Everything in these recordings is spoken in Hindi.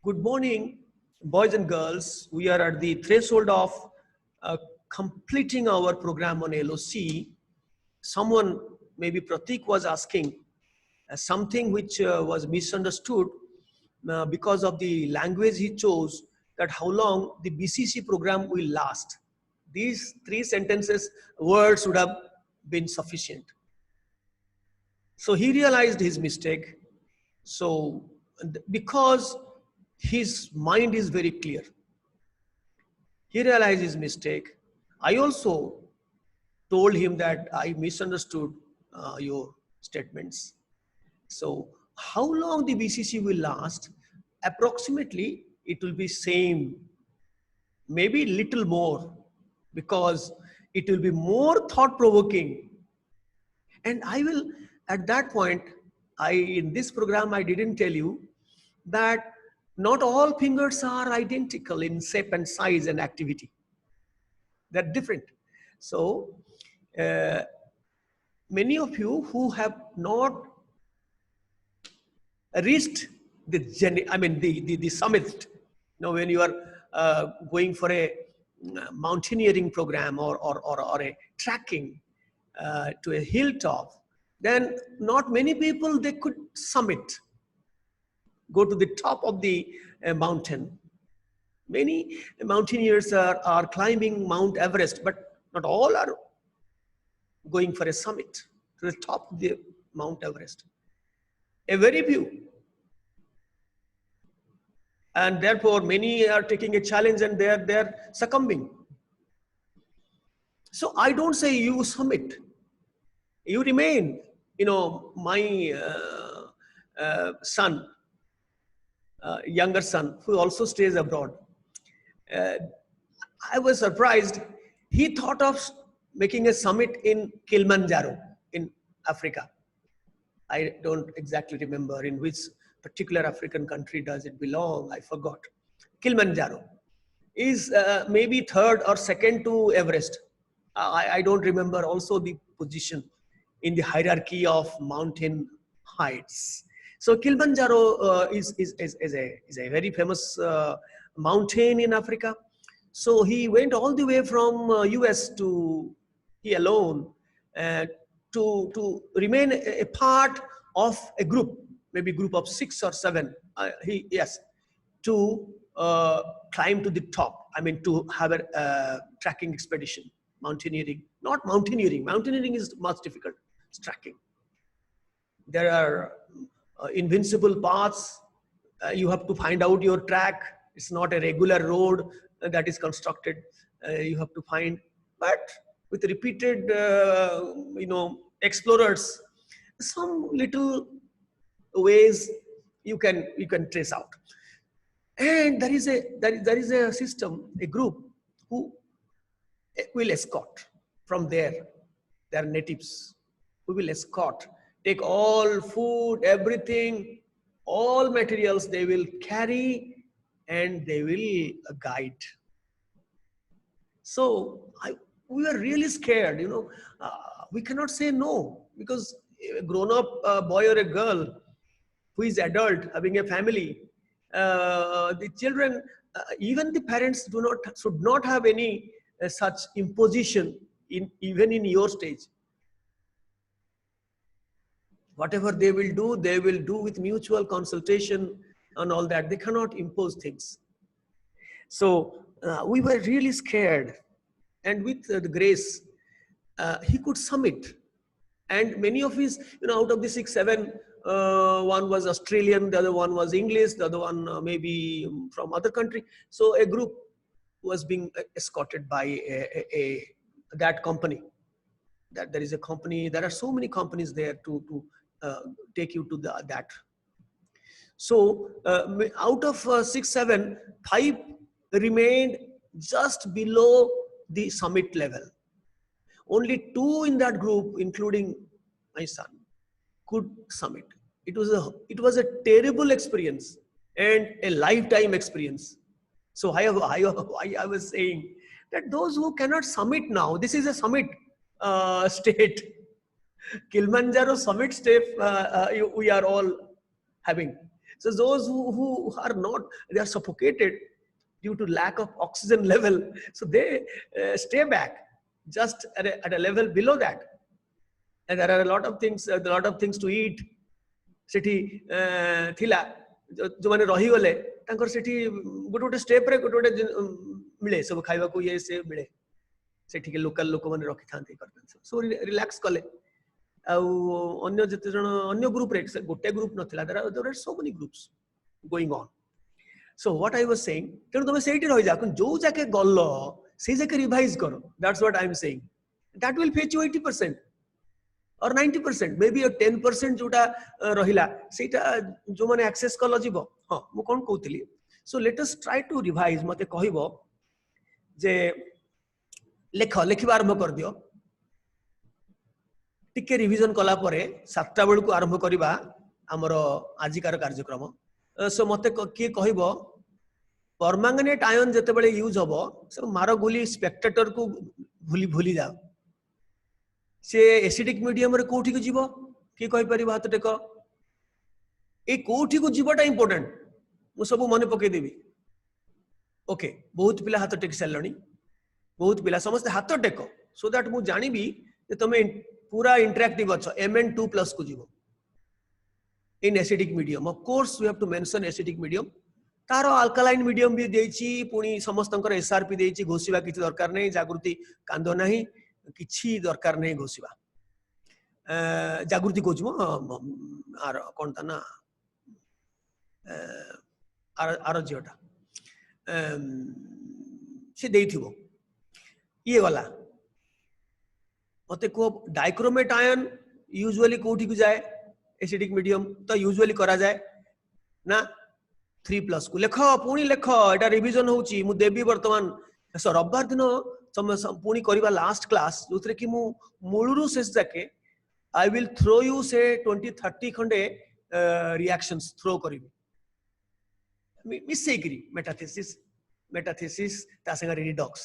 Good morning, boys and girls. We are at the threshold of uh, completing our program on LOC. Someone, maybe Pratik, was asking something which was misunderstood because of the language he chose, that how long the BCC program will last. These three sentences, words would have been sufficient. So he realized his mistake. So because his mind is very clear, he realized his mistake. I also told him that I misunderstood your statements. So how long the BCC will last? Approximately, it will be same, maybe little more, because it will be more thought-provoking. And I will, at that point, in this program, I didn't tell you that not all fingers are identical in shape and size and activity. They're different. So many of you who have not reached the summit, when you are going for a mountaineering program or a trekking to a hilltop, then not many people, they could summit, go to the top of the mountain. Many mountaineers are climbing Mount Everest, but not all are going for a summit to the top of the Mount Everest. A very few. And therefore, many are taking a challenge and they're succumbing. So I don't say you summit. You remain. My son, younger son, who also stays abroad, I was surprised. He thought of making a summit in Kilimanjaro in Africa. I don't exactly remember in which particular African country does it belong. I forgot. Kilimanjaro is maybe third or second to Everest. I don't remember also the position in the hierarchy of mountain heights. So Kilimanjaro is a very famous mountain in Africa. So he went all the way from US to, he alone, to remain a part of a group, maybe group of 6 or 7. To climb to the top. To have a trekking expedition, mountaineering. Not mountaineering. Mountaineering is much difficult. It's trekking. There are invincible paths. You have to find out your track. It's not a regular road that is constructed. You have to find, but with repeated, explorers, some little ways you can trace out. And there is a system, a group who will escort from there. They are natives who will escort, take all food, everything, all materials they will carry, and they will guide. So we were really scared, we cannot say no, because a grown-up boy or a girl who is adult, having a family, the children, even the parents should not have any such imposition even in your stage. Whatever they will do with mutual consultation and all that. They cannot impose things. So we were really scared, and with the grace, he could summit. And many of his, out of the 6, 7, one was Australian, the other one was English, the other one maybe from other country. So a group was being escorted by that company. That there is a company. There are so many companies there to take you to that. So out of 6, 7, 5 remained just below the summit level. Only 2 in that group, including my son, could summit. It was a terrible experience and a lifetime experience. So I was saying that those who cannot summit now, this is a summit state. Kilimanjaro summit state we are all having. So those who are not, they are suffocated due to lack of oxygen level. So they stay back just at a level below that. And there are a lot of things to eat. सेठी थिला जो माने रही गले तांकर सेठी गोटे गोटे स्टेप रे गोटे गोटे मिले सब खाइबा को ये से मिले सेठी के लोकल लोक माने रखि थांते करते सो रिलैक्स कले आ अन्य जते जण अन्य ग्रुप रे गोटे ग्रुप नथिला there are so many groups going on. So what I was saying तेनु तमे सेठी रहि जा जो जाके गल्लो से जाके रिवाइज करो. That's what I am saying. That will fetch you 80% or 90%, maybe a 10% जोटा रहिला सेटा जो माने एक्सेस कल जीवो. हां मु कोन कहउतली. So let us try to revise. मते कहिबो जे लेखिबा आरंभ कर दियो. टिके रिवीजन कला परे 7टा बेल को आरंभ करिबा हमरो आजिकार कार्यक्रम. सो मते के कहिबो परमांगनेट आयन जते बेले यूज होबो सब मारो गोली स्पेक्टेटर को भूली जाओ. से एसिडिक मीडियम रे कोठी को जीवो की कहि परिबा हाथ टेक ए कोठी को जीवटा इंपोर्टेंट. मु सब मने पके देबी. ओके बहुत पिला हाथ टेक सलणी. बहुत पिला समस्त हाथ टेक सो दैट मु जानिबी जे तमे पूरा इंटरैक्टिव अछ. Mn2+ को जीवो in acidic medium. Of course we have to mention acidic medium. तारो अल्कालाइन मीडियम भी देछि पुनी समस्तंकर एसआरपी देछि. घोषिबा किछि दरकार नै. जागृति कांदो नाही किछि दरकार नहीं घोषिबा. जागृति कोच आर कौन था ना आर झीटा से देथिबो ये वाला. मते को डाइक्रोमेट आयन यूजुअली कोठी को जाए एसिडिक मीडियम तो यूजुअली करा जाए ना 3+ को लेख पुणी लेख एटा रिवीजन होची मु देबी वर्तमान रविवार दिन पुणी करिबा लास्ट क्लास जो कि मु मूलरू शेष जाके आई विल थ्रो यू से 20-30 खंडे रिएक्शंस थ्रो करिबी मिसेकरी मेटाथेसिस ता संग रिडॉक्स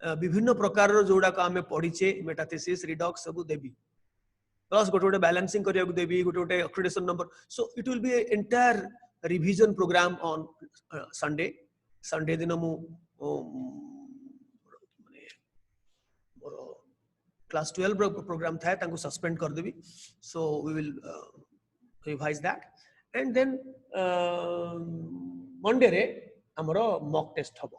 विभिन्न प्रकार रो जोडा को हमें पढिचे. मेटाथेसिस रिडॉक्स सब देबी प्लस गोटे गोटे बैलेंसिंग करिया को देबी गोटे गोटे oxidation number. So it will be entire revision program on Sunday दिन मु क्लास 12 प्रोग्राम था तांको सस्पेंड कर देबी. So we will revise that and then Monday रे हमरो मॉक टेस्ट हबो.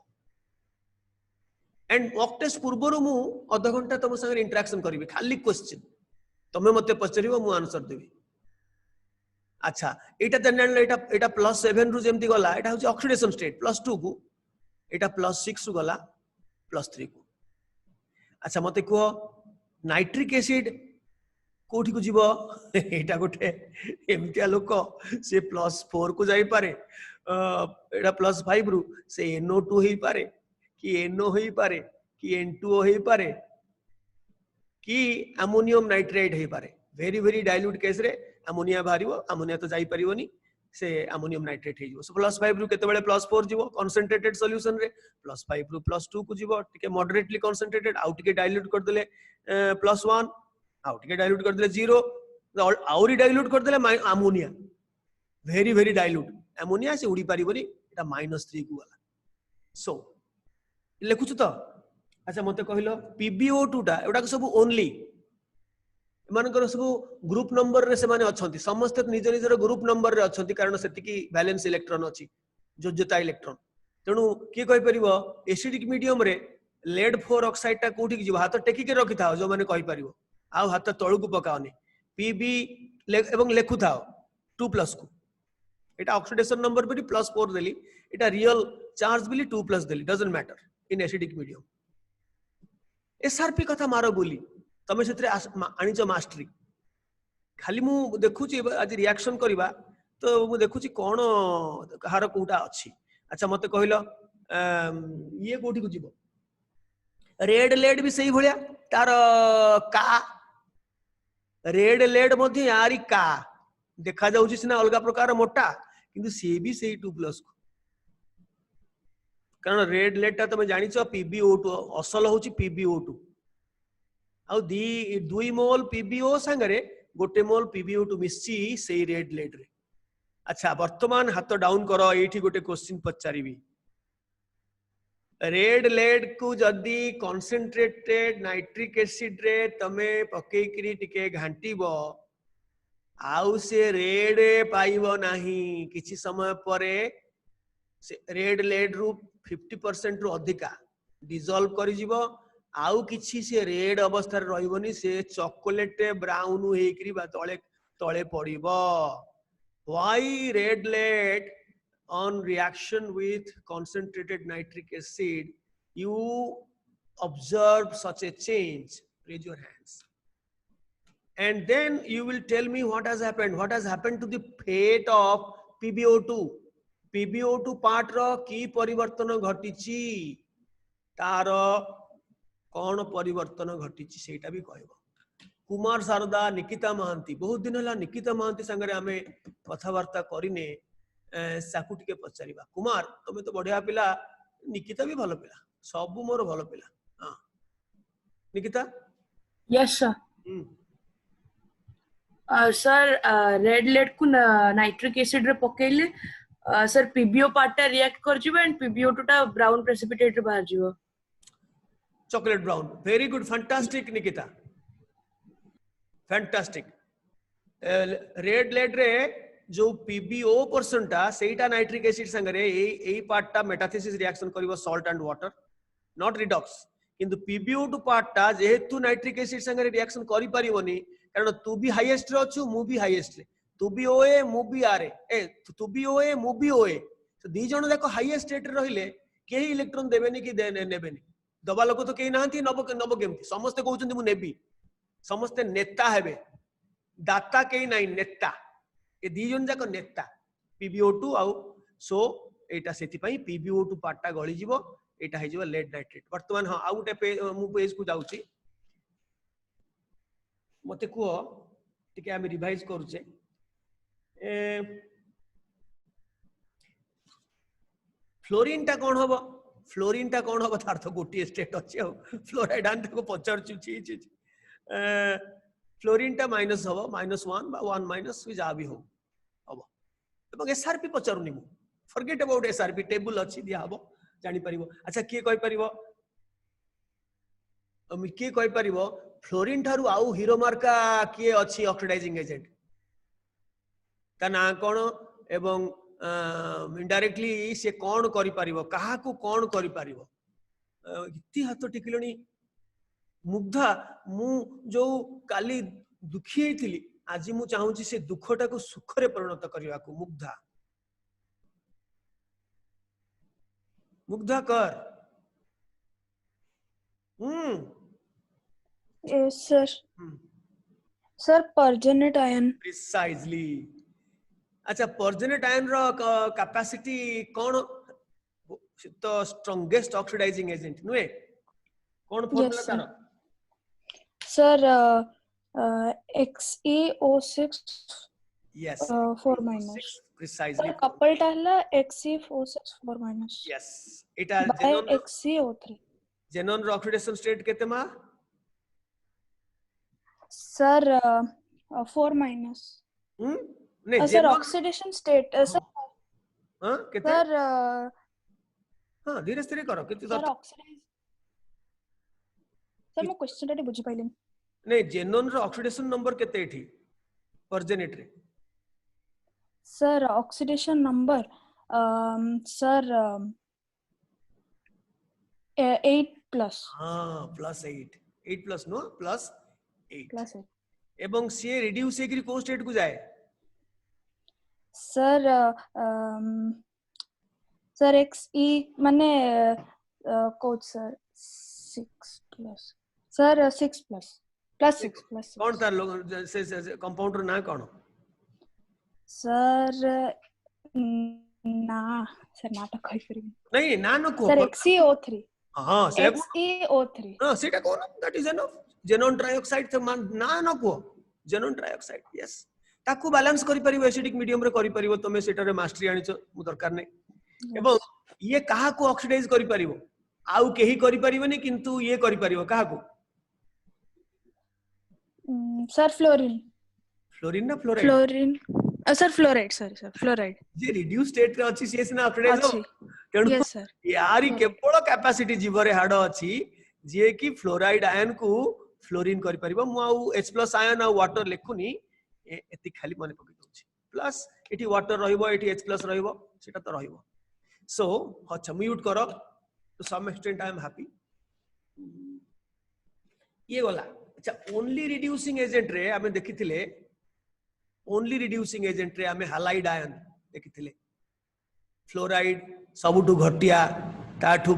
एंड मॉक टेस्ट पूर्वरु मु आधा घंटा तम संगे इंटरेक्शन करबी. खाली क्वेश्चन तमे मते पचरिबो मु आंसर देबी. अच्छा एटा जनरल एटा +7 रु जेमति गला एटा होची ऑक्सीडेशन स्टेट. +2 को एटा +6 रु गला +3 को. अच्छा मते को नाइट्रिक एसिड कोठी को जीवो एटा गोटे एमतिया लोक से +4 को जाई पारे. एटा +5 रु से NO2 होई पारे कि NO होई पारे कि N2O होई पारे कि अमोनियम नाइट्रेट होई पारे. वेरी वेरी डाइल्यूट केस रे अमोनिया बाहरिबो. अमोनिया तो जाई परिबोनी से अमोनियम नाइट्रेट हे जीवो. सो +5 रु केते बेले +4 जीवो कंसंट्रेटेड सॉल्यूशन रे. +5 रु +2 को जीवो टिके मॉडरेटली कंसंट्रेटेड आउ टिके डाइल्यूट कर देले +1 आउ टिके डाइल्यूट कर देले 0 आउरी डाइल्यूट कर देले ammonia very very dilute ammonia से उड़ी पारिबोनी एटा -3 को वाला. सो लेखुछु तो अच्छा मते कहिलो PbO2 टा एटा सब ओनली मानकर सब ग्रुप नंबर रे से माने अछंती समस्त निज निजर ग्रुप नंबर रे अछंती कारण सेतिकी बैलेंस इलेक्ट्रॉन अछि जोज्यता इलेक्ट्रॉन. तेणु किए कहि परिबो एसिडिक मीडियम रे लेड 4 ऑक्साइड टा कोठी कि हाथ टेकी के रखि थाओ जो माने कहि परिबो आ हाथ तळु को पकाओनी Pb एवं लेखु थाओ 2+ को एटा ऑक्सीडेशन नंबर भी +4 देली एटा रियल चार्ज भी 2+ देली doesn't matter in acidic medium. SRP कथा मारो बोली तमे सेतरे आनिच मास्टरी खाली मु देखुची आज रिएक्शन करबा तो मु देखुची कोन कहार कोटा अछि. अच्छा मते कहिलो ये कोठी को जीवो रेड लेड भी सही भलिया तार का रेड लेड मध्ये यारी का देखा जाउची सिना अलगा प्रकार मोटा किंतु से भी सही 2+ को कारण रेड लेड ता तमे जानिछ PbO2 असल होची PbO2 आ 2 मोल PbO संगरे गोटे मोल PbO2 मिसची सेही रेड लेड रे अच्छा वर्तमान हाथ डाउन करो एठी गोटे क्वेश्चन पचारिबी रेड लेड को जदी कंसंट्रेटेड नाइट्रिक एसिड रे तमे पकई करी टिके घांटीबो आउ से रेड पाइबो नाही किछि समय परे से रेड लेड रु 50% रु अधिका डिसॉल्व करि जिवो आउ किछि से रेड अवस्था रे रहिबोनी से चॉकलेट ब्राउन हेकरी बा तळे तळे पड़िबो why red lead on reaction with concentrated nitric acid you observe such a change. Raise your hands and then you will tell me what has happened to the fate of PbO2 PbO2 part ro ki parivartana ghatichi तार कौन परिवर्तन घटी सेटा भी कहबो कुमार शारदा निकिता महांती बहुत दिन हला निकिता महांती संगे आमे कथावार्ता करिने साकु टिके पचारिबा कुमार तमे तो बढ़िया पिला निकिता भी भलो पिला सब मोर भलो पिला हां Nikita yes sir sir red lead को नाइट्रिक एसिड रे पकेले सर पीबीओ पार्ट रिएक्ट कर जिवो एंड पीबीओ2 टा ब्राउन प्रेसिपिटेट रे बाहर जिवो chocolate brown very good fantastic Nikita fantastic red lead रे जो पीबीओ पर्सन टा सेटा नाइट्रिक एसिड संगे एई पार्ट टा मेटाथेसिस रिएक्शन करिवो salt and water not redox किंतु पीबीओ2 पार्ट टा जेहेतु नाइट्रिक एसिड संगे रिएक्शन करि परिवोनी कारण तू भी हाईएस्ट रे अछु मु भी हाईएस्ट रे तू भी ओए मु भी आर ए तू भी ओए मु भी ओए तो दी जण देखो हाईएस्ट स्टेट रे रहिले केही इलेक्ट्रॉन देबेनी कि नेबेनी दबा लोक तो केही नांती नबो केमती समस्त कहउचंदी मु नेबी समस्त नेता हेबे दाता केही नाही नेता ए दी जन जाक नेता PbO2 आउ सो एटा सेति पई PbO2 पार्टा गळी जीवो एटा हे जीवो लेड नाइट्रेट वर्तमान हां आउ गुटे मु पेज को जाउची मते को टिके हम रिवाइज करूचे फ्लोरीन टा कोन होबो तार तो गोटी स्टेट अछि आ फ्लोराइड आन को पचार छी फ्लोरीन टा माइनस होबो -1 बा 1 माइनस भी जा भी हो हबो एबं एसआरपी पचारुनी मु फॉरगेट अबाउट एसआरपी टेबल अछि दिया हबो जानि परिबो अच्छा किए कहि परिबो किए कहि परिबो फ्लोरीन थारु आउ हीरो मार्का किए अछि ऑक्सीडाइजिंग एजेंट ता ना कोन एवं इनडायरेक्टली से कोन करि परिबो काहा को कोन करि परिबो इति हाथ टिकलणी मुग्धा मु जो काली दुखी हेतिली आज मु चाहूची से दुखटा को सुख रे परिणत करिवा को मुग्धा कर Yes, sir. Sir, pergenate ion. Precisely. अच्छा pergenate ion रो कैपेसिटी कौन तो स्ट्रॉन्गेस्ट ऑक्सीडाइजिंग एजेंट नुए कौन फॉर्मूला तारो Sir, XeO6. Yes. 4 minus. Precisely. Sir, couple टाला XeO6 4 minus. Yes. इटा by XeO3. जेनॉन रो ऑक्सीडेशन स्टेट केते मा Sir, 4 minus. नहीं sir, oxidation state. Sir, हाँ कितने? Sir, हाँ धीरे धीरे करो कितने? Sir, oxidize. Sir, मैं क्वेश्चन टा बुझी पाइलिन. नहीं जेनॉन रो ऑक्सीडेशन नंबर कितने थी? परजेनेट रे. Sir, oxidation number. Sir, 8 plus. हाँ +8. 8 plus no plus 8. Plus 8. एवं सी रिड्यूस एग्री को स्टेट को जाए सर सर XE माने code sir 6 plus sir 6 plus plus 6 plus कौन था लोग से कंपाउंडर ना कौन सर ना सर ना तो कहि करी नहीं ना नो को सर XeO3 हां XeO3 हां सेटा कोन that is enough xenon trioxide तो ना नो को जेनॉन ट्राइऑक्साइड यस ताकू बैलेंस करि परिबो एसिडिक मीडियम रे करि परिबो तमे सेटा रे मास्टरी आनी छ मु दरकार नै एवं ये काहा को ऑक्सीडाइज करि परिबो आउ केही करि परिबोनी किंतु ये करि परिबो काहा को सर फ्लोरीन फ्लोरीन ना fluoride sir fluoride sir fluoride जे रिड्यूस स्टेट रे अछि से सिना ऑक्सीडाइज अच्छी हो तेणु यस सर यारी Fluoride. केवल कैपेसिटी जीवरे हाड अछि जे कि फ्लोराइड आयन को फ्लोरीन करि परिबो मु आउ H+ आयन आ वाटर लेखुनी एति खाली माने पकि दउछि प्लस एठी वाटर रहिबो एठी H+ रहिबो सेटा तो रहिबो सो अच्छा म्यूट करो to some extent I am happy ये गला अच्छा ओनली रिड्यूसिंग एजेंट रे आमे देखिथिले ओनली रिड्यूसिंग एजेंट रे आमे हैलाइड आयन देखिथिले फ्लोराइड सबुठु घटिया ताठु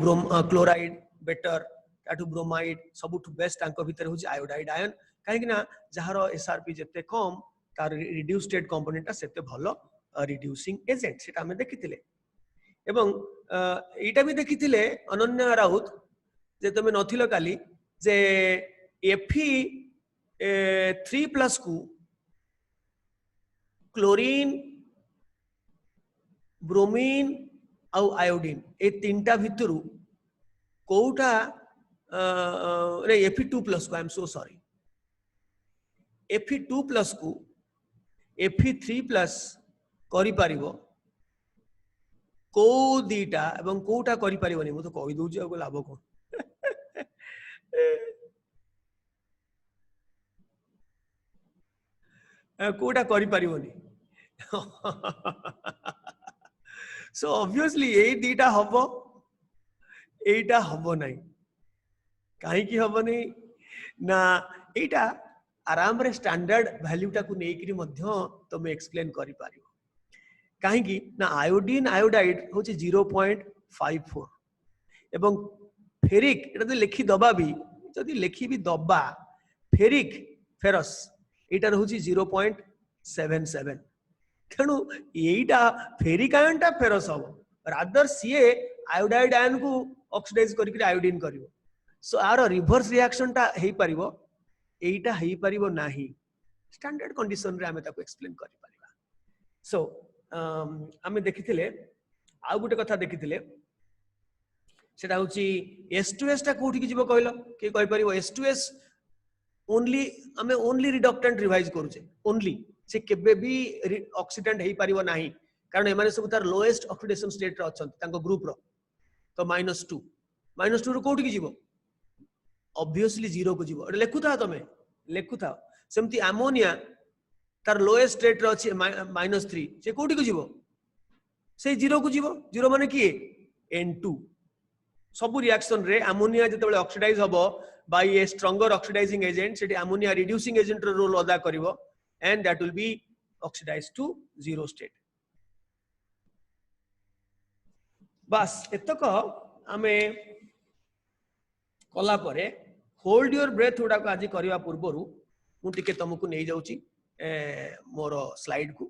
क्लोराइड बेटर ताठु ब्रोमाइड सबुठु बेस्ट तांको भीतर होची आयोडाइड आयन काहे कि ना जहार एसआरपी जते कम तार रिड्यूस स्टेट कंपोनेंट सेते भलो रिड्यूसिंग एजेंट सेटा हमें देखिथिले एवं एटा भी देखिथिले अनन्या राउत जे तमे नथिलो काली जे Fe3+ को क्लोरीन ब्रोमीन आउ आयोडीन ए तीनटा भितरु कोउटा रे Fe2+ को आई एम सो सॉरी Fe2+ को Fe3+ करि पारिबो को दीटा एवं कोउटा करि पारिबोनी मु तो कहि दउची आ लाभ को कोउटा करि पारिबोनी सो ऑब्वियसली ए दीटा हबो एटा हबो नाही काहे की हबो नहीं ना एटा आराम रे स्टैंडर्ड वैल्यू टा को नेकरी मध्य तमे एक्सप्लेन करि पारिबो काहे की ना आयोडीन आयोडाइड होची 0.54 एवं फेरिक एटा तो लिखि दबा भी जदि लिखि भी दबा फेरिक फेरस एटा रहउची 0.77 तेणु एटा फेरिक आयन टा फेरस हबो रादर सीए आयोडाइड आयन को ऑक्सीडाइज करिक आयोडीन करिवो सो आर रिवर्स रिएक्शन टा हेई परिवो एटा हेई परिवो नाही स्टैंडर्ड कंडीशन रे हमें ताको एक्सप्लेन करि परिबा सो हमें देखिथिले आ गुटे कथा देखिथिले सेटा होची H2S टा कोठी की जीवो कहलो के कहि परिवो H2S ओनली हमें ओनली रिडक्टेंट रिवाइज करूचे ओनली से केबे भी ऑक्सीडेंट हेई परिवो नाही कारण एमाने सब तार लोएस्ट ऑक्सीडेशन स्टेट रे अछन तांको ग्रुप रो तो -2 रो कोठी की जीवो ऑब्वियसली 0 को जीवो लेखु था तमे लेखु था सेमती अमोनिया तार लोएस्ट स्टेट रे अछि -3 से कोठी को जीवो से 0 को जीवो 0 माने की N2 सब रिएक्शन रे अमोनिया जतबेले ऑक्सीडाइज हबो बाय ए स्ट्रॉन्गर ऑक्सीडाइजिंग एजेंट सेठी अमोनिया रिड्यूसिंग एजेंट रो रोल अदा करिवो and that will be oxidized to 0 state बस एतक आमे कला परे होल्ड योर ब्रेथ उडा को आज करिवा पूर्वरु मु टिके तुमको नै जाउची मोर स्लाइड को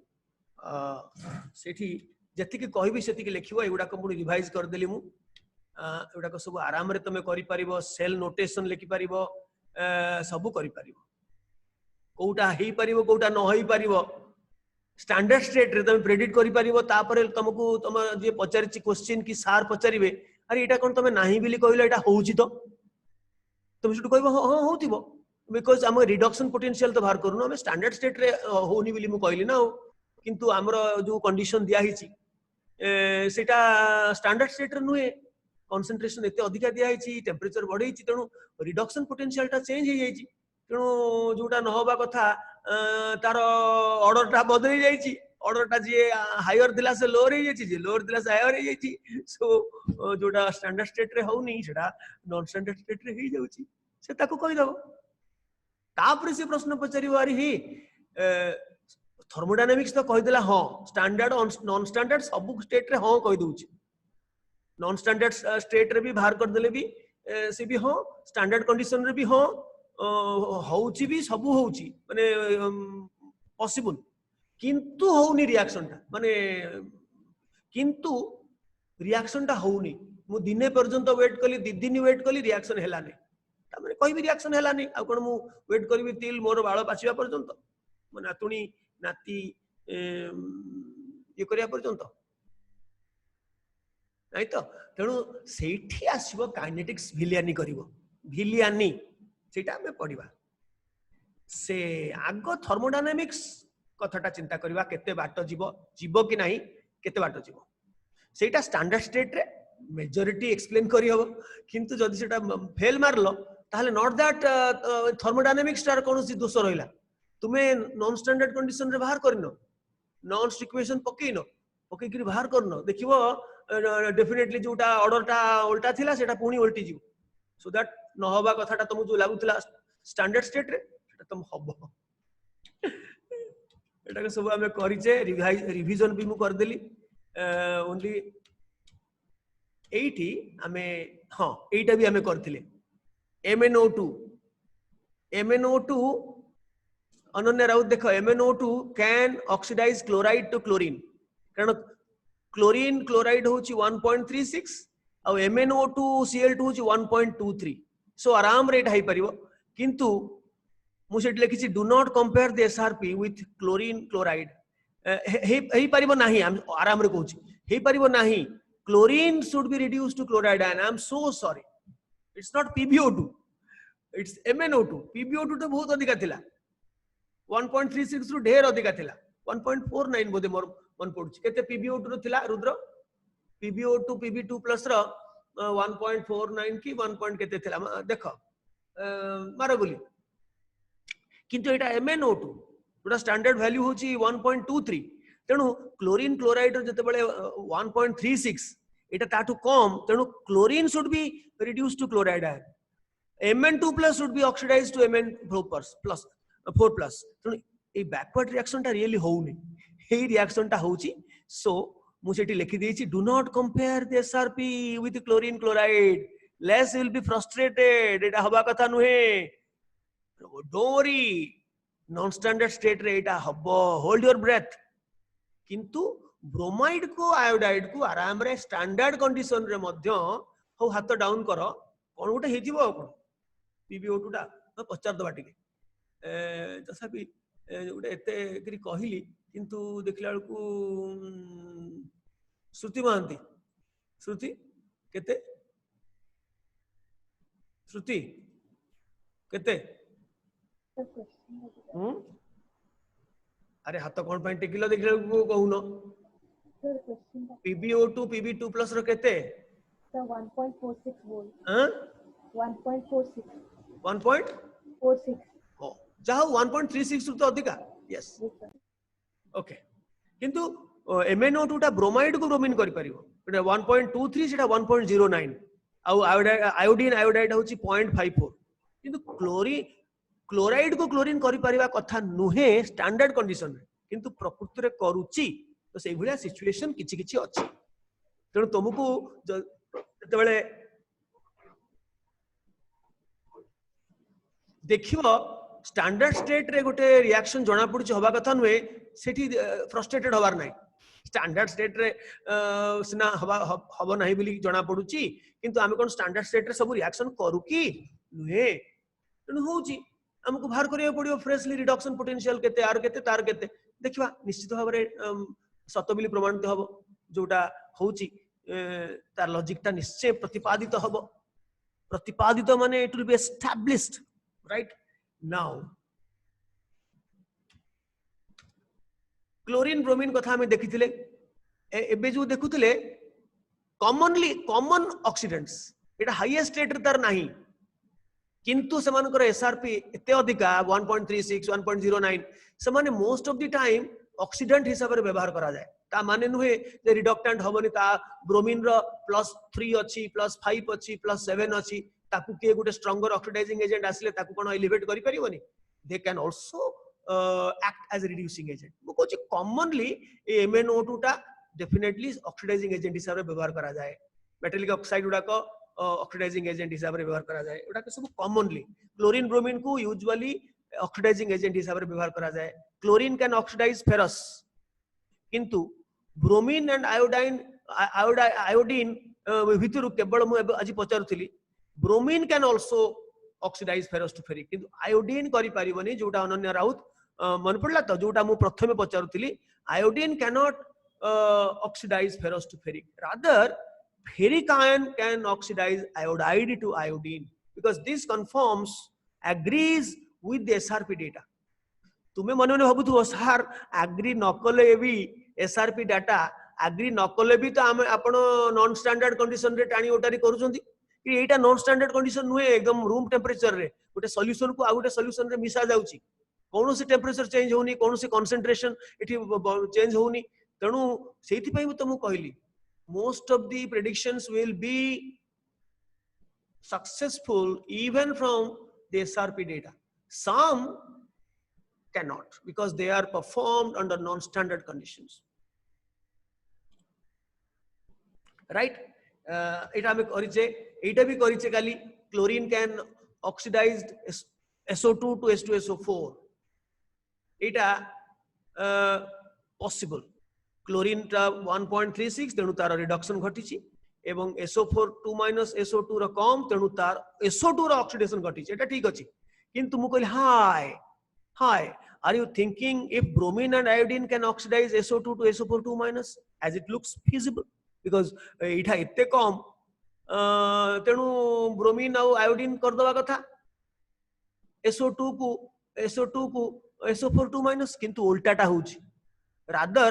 सेठी जति के कहबी सेति के लिखिबो एगुडा को मु रिवाइज कर देली मु एगुडा को सब आराम रे तमे करि परिबो सेल नोटेशन लिखि परिबो सब करि परिबो कोउटा हेई परिबो कोउटा न होई परिबो स्टैंडर्ड स्टेट रे तमे प्रेडिक्ट करि परिबो तापरे तुमको तुम जे पचारिछि क्वेश्चन की सार पचारिबे अरे एटा कोन तमे नाही बिली कहलो एटा होउची तो तुम शुड कहबो हां होउतिबो बिकॉज़ हम रिडक्शन पोटेंशियल तो बाहर करूनो हम स्टैंडर्ड स्टेट रे होउनी बिली मु कहली ना किंतु हमरो जो कंडीशन दिया हिची सेटा स्टैंडर्ड स्टेट रे नुए कंसंट्रेशन एते अधिका दिया हिची टेंपरेचर बढ़े हिची तणु रिडक्शन पोटेंशियल टा चेंज हे जाईची तेणु जोटा न होबा कथा तार ऑर्डर टा बदली जाईची ऑर्डर टा जे हायर दिला से लोअर हे जाईची जे लोअर दिला से हायर हे जाईची सो जोटा स्टैंडर्ड स्टेट रे होउनी सेटा नॉन स्टैंडर्ड स्टेट रे हे जाउची से ताको कहि दबो तापरे से प्रश्न पचारिबो अरे ही थर्मोडायनामिक्स तो कहि देला हां स्टैंडर्ड नॉन स्टैंडर्ड सब स्टेट रे हां कहि दउची नॉन स्टैंडर्ड स्टेट रे भी बाहर कर देले भी से भी हां स्टैंडर्ड कंडीशन रे भी हां होउची भी सब होउची माने पॉसिबल किंतु होउनी रिएक्शन टा माने किंतु रिएक्शन टा होउनी मु दिने पर्यंत वेट कली दि दिन वेट कली रिएक्शन हेला नै ता माने कोई भी रिएक्शन हेला नै आ कोन मु वेट करबी तिल मोर बाळ पाछिया पर्यंत म नातुणी नाती ये करिया पर्यंत नहीं तो तेणु सेठी आसीबो काइनेटिक्स विलियानी करिवो विलियानी सेटा हमें पढ़िबा से आगो थर्मोडायनामिक्स कथाटा चिंता करवा केते बाट जीव कि नहीं केते बाट जीव सेटा स्टैंडर्ड स्टेट रे मेजॉरिटी एक्सप्लेन करी हबो किंतु जदि सेटा फेल मारलो ताहले नॉट दैट थर्मोडायनामिक्स तार कोनोसी दोष रहिला तुमे नॉन स्टैंडर्ड कंडीशन रे बाहर करनो नॉन इक्वेशन पकेइनो पकई कि बाहर करनो देखिबो डेफिनेटली जोटा ऑर्डरटा उल्टा थिला सेटा पुणी उल्टी जीव सो दैट न होबा कथाटा तुमु जो लागुथिला स्टैंडर्ड स्टेट रे सेटा तुम हबो एटा के सब हमें करिचे रिवीजन भी मु कर देली ओनली 80 हमें हां 8 भी हमें करथिले MnO2 अनन्या राउत देखो MnO2 can oxidise chloride to chlorine कारण क्लोरीन क्लोराइड होची 1.36 और MnO2 Cl2 होची 1.23 सो आराम रेट हाई परिबो किंतु मुझे लिखी do not compare the SRP with chlorine chloride हे परिबो नाही आराम रे कहूची हे परिबो नाही chlorine should be reduced to chloride and I am so sorry it's not PbO2 it's MnO2 PbO2 तो बहुत अधिक थिला 1.36 रु ढेर अधिक थिला 1.49 बोधे मोर मन पड़ुची केते PbO2 रो थिला रुद्र PbO2 Pb2 प्लस रो 1.49 की 1 पॉइंट केते थिला देखो मारो बोली किंतु एटा MnO2 जोटा स्टैंडर्ड वैल्यू होची 1.23 तेणु क्लोरीन क्लोराइड जते बळे 1.36 एटा ताटू कम तेणु chlorine should be reduced to chloride Mn2 plus should be oxidised to Mn4 plus 4 plus तेणु ए बैकवर्ड रिएक्शन टा रियली होउनी ए रिएक्शन टा होउची सो मु सेठी लिखि देछि do not compare the SRP with chlorine chloride less will be frustrated एटा हबा कथा नुहे don't worry non standard state रे एटा हबो होल्ड योर ब्रेथ किंतु ब्रोमाइड को आयोडाइड को आराम रे स्टैंडर्ड कंडीशन रे मध्य हो हाथ डाउन करो कोन गोटे हे जीवो कोन PbO2 टा पचार दबा टिके तथापि गोटे एते करी कहिली किंतु देखला को श्रुति महांती श्रुति केते श्रुति केते अरे हाथ कौन पाई टेकिलो देखले को कहूनो PbO2 Pb2 प्लस रो केते 1.46 वोल्ट हां 1.46 1.46 ओ जाओ 1.36 तो अधिका यस ओके किंतु MnO2 टा ब्रोमाइड को ब्रोमीन करि परिबो एटा 1.23 सेटा 1.09 आ आयोडीन आयोडाइड होची 0.54 किंतु क्लोराइड को क्लोरीन करि परिबा कथा नुहे स्टैंडर्ड कंडीशन रे किंतु प्रकृति रे करूची तो सेही भलिया सिचुएशन किछि किछि अछि तेणु तुमको जते बेले देखिबो स्टैंडर्ड स्टेट रे गोटे रिएक्शन जणा पडुची होबा कथा नुहे सेठी फ्रस्ट्रेटेड होबार नाही स्टैंडर्ड स्टेट रे सिना हबो नाही बोली जणा पडुची किंतु आमे कोन स्टैंडर्ड स्टेट रे सब रिएक्शन करू की नुहे तेणु होची हमको बाहर करिया पड़ियो फ्रेशली रिडक्शन पोटेंशियल केते आर केते तार केते देखिबा निश्चित भाव रे सतबिली प्रमाणित हबो जोटा होची तार लॉजिक ता निश्चय प्रतिपादित हबो प्रतिपादित माने it will B established right now chlorine bromine कथा हमें देखिथिले एबे जो देखुथिले कॉमन ऑक्सीडेंट्स एटा हाईएस्ट स्टेट रे तार नाही किंतु सेमानकर SRP एते अधिका 1.36 1.09 सेमाने most of the time oxidant हिसाब रे व्यवहार करा जाय ता माने नुहे जे रिडक्टेंट होबनी ता ब्रोमीन रो +3 अछि +5 अछि +7 अछि ताकू के गुटे स्ट्रांगर ऑक्सीडाइजिंग एजेंट आसले ताकू कोन एलिवेट करि परिबोनी they can also act as reducing agent मु कोछि कॉमनली ए MnO2 टा डेफिनेटली ऑक्सीडाइजिंग एजेंट हिसाब रे व्यवहार करा जाय मेटालिक ऑक्साइड उडा को ऑक्सीडाइजिंग एजेंट हिसाब रे व्यवहार करा जाय उडा के सब कॉमनली क्लोरीन ब्रोमीन को यूजुअली ऑक्सीडाइजिंग एजेंट हिसाब रे व्यवहार करा जाय क्लोरीन कैन ऑक्सीडाइज फेरस किंतु ब्रोमीन एंड आयोडीन भितरु केवल मु आज पचारुथिली bromine can also oxidise ferrous to ferric किंतु आयोडीन करि परिबनी जोटा अनन्या राउत मन पड़ला तो जोटा मु प्रथमे पचारुथिली iodine can not oxidise ferrous to ferric rather ferric ion can oxidize iodide to iodine because this conforms agrees with the SRP data तुम्हें मन मन भावुव सार आग्री नकले भी एसआरपी डाटा आग्री नकले भी तो आम आपण नॉन स्टैंडर्ड कंडीशन रे टाणी ओटारी करूछंती कि एटा नॉन स्टैंडर्ड कंडीशन नुहे एकदम रूम टेम्परेचर रे गोटे सॉल्यूशन को आ गोटे सॉल्यूशन रे मिसा जाउची कौन से टेम्परेचर चेंज होनी कौन से कंसंट्रेशन एठी चेंज होनी तेणु सेति पई तुमको कहली most of the predictions will be successful even from the SRP data. Some cannot because they are performed under non-standard conditions. Right? It hame kariche, eta bhi kariche kali chlorine can oxidized SO2 to H2SO4. Eta possible. Chlorine ta 1.36 tenu tar reduction घटिची एवं SO4 2 minus SO2 रा कम तेणु तार SO2 रा ऑक्सीडेशन घटी एटा ठीक अछि किंतु मु कहली why are you thinking if bromine and iodine can oxidise SO2 to SO4 2 minus as it looks feasible because इठा एते कम तेणु ब्रोमीन और आयोडीन कर दवा कथा SO2 को SO4 2 minus किंतु उल्टाटा होउची रादर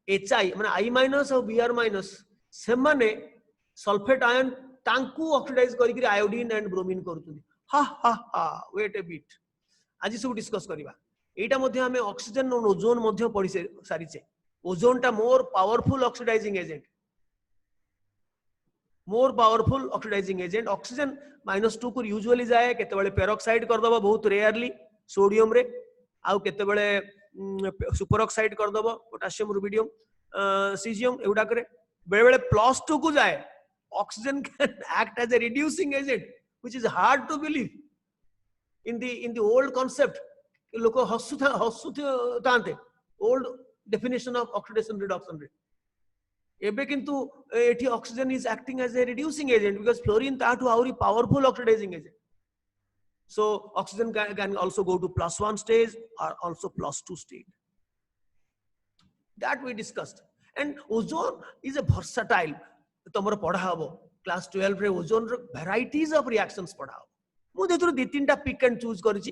HI माने I minus और Br minus से माने सल्फेट आयन तांकू ऑक्सीडाइज करिकरी आयोडीन एंड ब्रोमीन करूछन हा वेट ए बिट आज सब डिस्कस करिबा एटा मध्ये हमें ऑक्सीजन और ओजोन मध्ये पढि सारिचे ओजोन टा more powerful oxidising agent oxygen -2 को यूजुअली जाए केते बेले पेरोक्साइड कर दबो बहुत रेयरली सोडियम रे आउ केते बेले सुपर ऑक्साइड कर दबो पोटेशियम रुबिडियम सीजियम एउडा करे बेले बेले +2 को जाए oxygen can act as a reducing agent which is hard to believe in the old concept loko hasu taante old definition of oxidation reduction rate ebe kintu ethi oxygen is acting as a reducing agent because fluorine ta to auri powerful oxidizing agent so oxygen can also go to +1 stage or also +2 stage that we discussed and ozone is a versatile तुमर पढ़ा हबो क्लास 12 रे ओजोन रो वैराइटीज ऑफ रिएक्शंस पढ़ा हबो मु जेतु दि तीनटा पिक एंड चूज करछि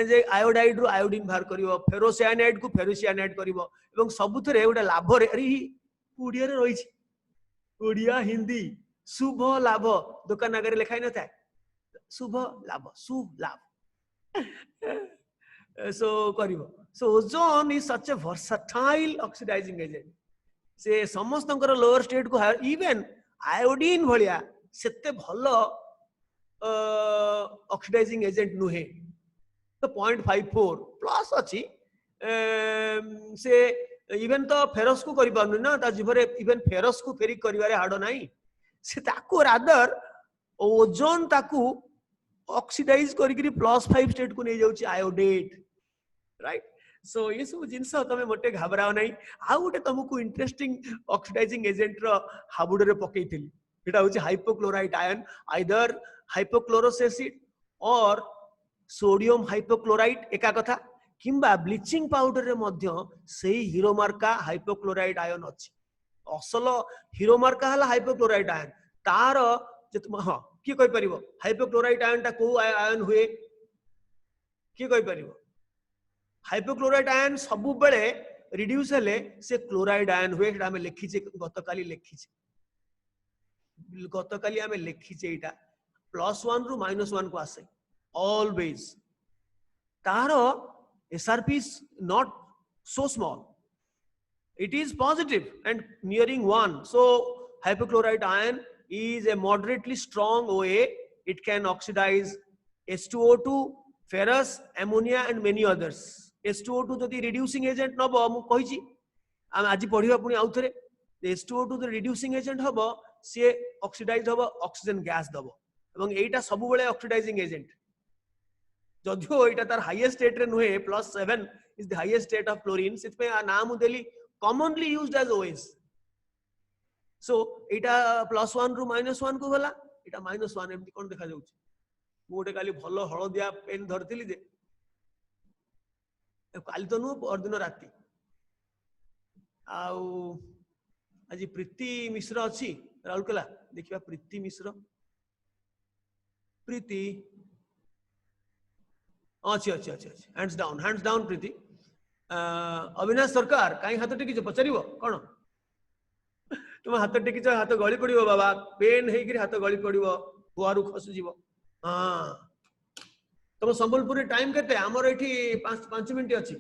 जे आयोडाइड रो आयोडीन बाहर करिवो फेरोसियानाइड को फेरोसियानाइड करिवो एवं सबुथरे ओडा लाभ रे अरे ओडिया रे रहिछि ओडिया हिंदी शुभ लाभ दुकान आगे लिखाइ न थाए शुभ लाभ सो करिवो so ozone is such a versatile oxidising agent से समस्त लोअर स्टेट को इवन आयोडीन भलिया सेते भलो ऑक्सीडाइजिंग एजेंट नुहे तो 0.54 प्लस अछि से इवन तो फेरस को करि पारनु ना ता जीवरे इवन फेरस को फेरी करिवारे हाडो नाही से ताको रादर ओजोन ताको ऑक्सीडाइज करिकरी +5 स्टेट को नै जाउची आयोडेट राइट सो ये सब जिनस तमे मोटे घबराओ नहीं आ गोटे तुमको इंटरेस्टिंग ऑक्सीडाइजिंग एजेंट रो हाबुड रे पकेइथिली एटा होची hypochlorite ion either hypochlorous acid और सोडियम हाइपोक्लोराइट एका कथा किंबा ब्लीचिंग पाउडर रे मध्य सेही हीरो मार्का हाइपोक्लोराइट आयन अछि असल हीरो मार्का हला हाइपोक्लोराइट आयन तार हां की कहि परिबो हाइपोक्लोराइट आयन ता को आयन हुए की कहि परिबो हाइपोक्लोराइट आयन सबु बेले रिड्यूस हेले से क्लोराइड आयन हुए एटा हमें लिखिचे गतकाली हमें लिखिचे एटा +1 रु -1 को आसे always taro SRP is not so small it is positive and nearing 1 so hypochlorite ion is a moderately strong OA it can oxidize H2O2 ferrous ammonia and many others H2O2 जदि रिड्यूसिंग एजेंट नबो मु कहिछि हम आज पढिबा पुनी आउथरे H2O2 जो रिड्यूसिंग एजेंट हबो से ऑक्सीडाइज हबो ऑक्सीजन गैस दबो एवं एटा सब बेले ऑक्सीडाइजिंग एजेंट जदियो एटा तार हाईएस्ट स्टेट रे नुहे +7 is the highest state of chlorine सिट पे नाम देली commonly used as OS so एटा +1 रु -1 को गला एटा -1 एमती कोन देखा जाउछि मु गोटे काली भलो हळदिया पेन धरतिली जे काली तो नु परदिन राती आउ आज प्रीति मिश्र अच्छी राउरकेला देखिबा प्रीति मिश्र प्रीति अच्छी हैंड्स डाउन प्रीति अविनाश सरकार कहीं हाथ टेकिच पचार कौन तुम हाथ टेकिच हाथ गली पड़ो बाबा पेन होकर हाथ गली पड़ो हुआरू खसुज हाँ तुम संबलपुर टाइम केते आमर ये 5 मिनट अच्छी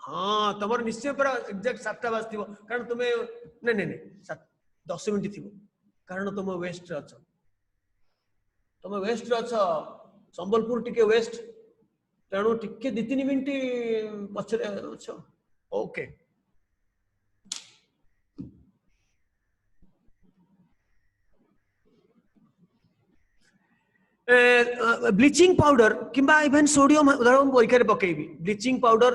हाँ तुम निश्चय पूरा एक्जाक्ट 7टा बाजती कारण तुम्हें नहीं नहीं नहीं 10 मिनट थी कारण तुम वेस्ट अच्छ तुम वेस्ट अच्छ संबलपुर टिके वेस्ट तेणु टिके 2-3 मिनट पछरे अच्छ ओके ब्लीचिंग पाउडर किंबा इवन सोडियम उदाहरण परीक्षा पकेबी ब्लीचिंग पाउडर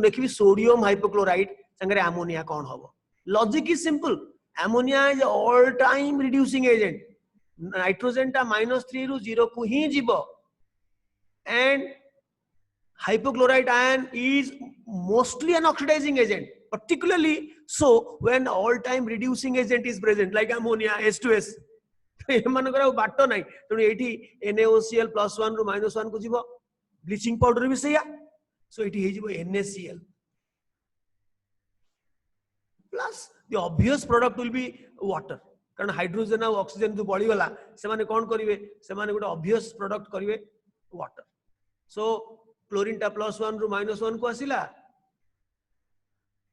देखी सोडियम हाइपोक्लोराइड संगे अमोनिया कौन हम logic is simple ammonia is all time reducing agent nitrogen टा -3 रु 0 को ही जीव and hypochlorite ion is mostly an oxidizing agent particularly so when all time reducing agent is present like ammonia H2S एमानकर बाट ना तेणु ये NaOCl +1 रु -1 को जीव ब्लीचिंग पाउडर भी सैया सो ये NaCl plus the obvious product will be water कारण हाइड्रोजन और ऑक्सीजन जो बढ़ीगला से कौन करेंगे से गोटे ऑब्वियस प्रोडक्ट करेंगे वाटर सो क्लोरीन टा +1 रु -1 को आसिला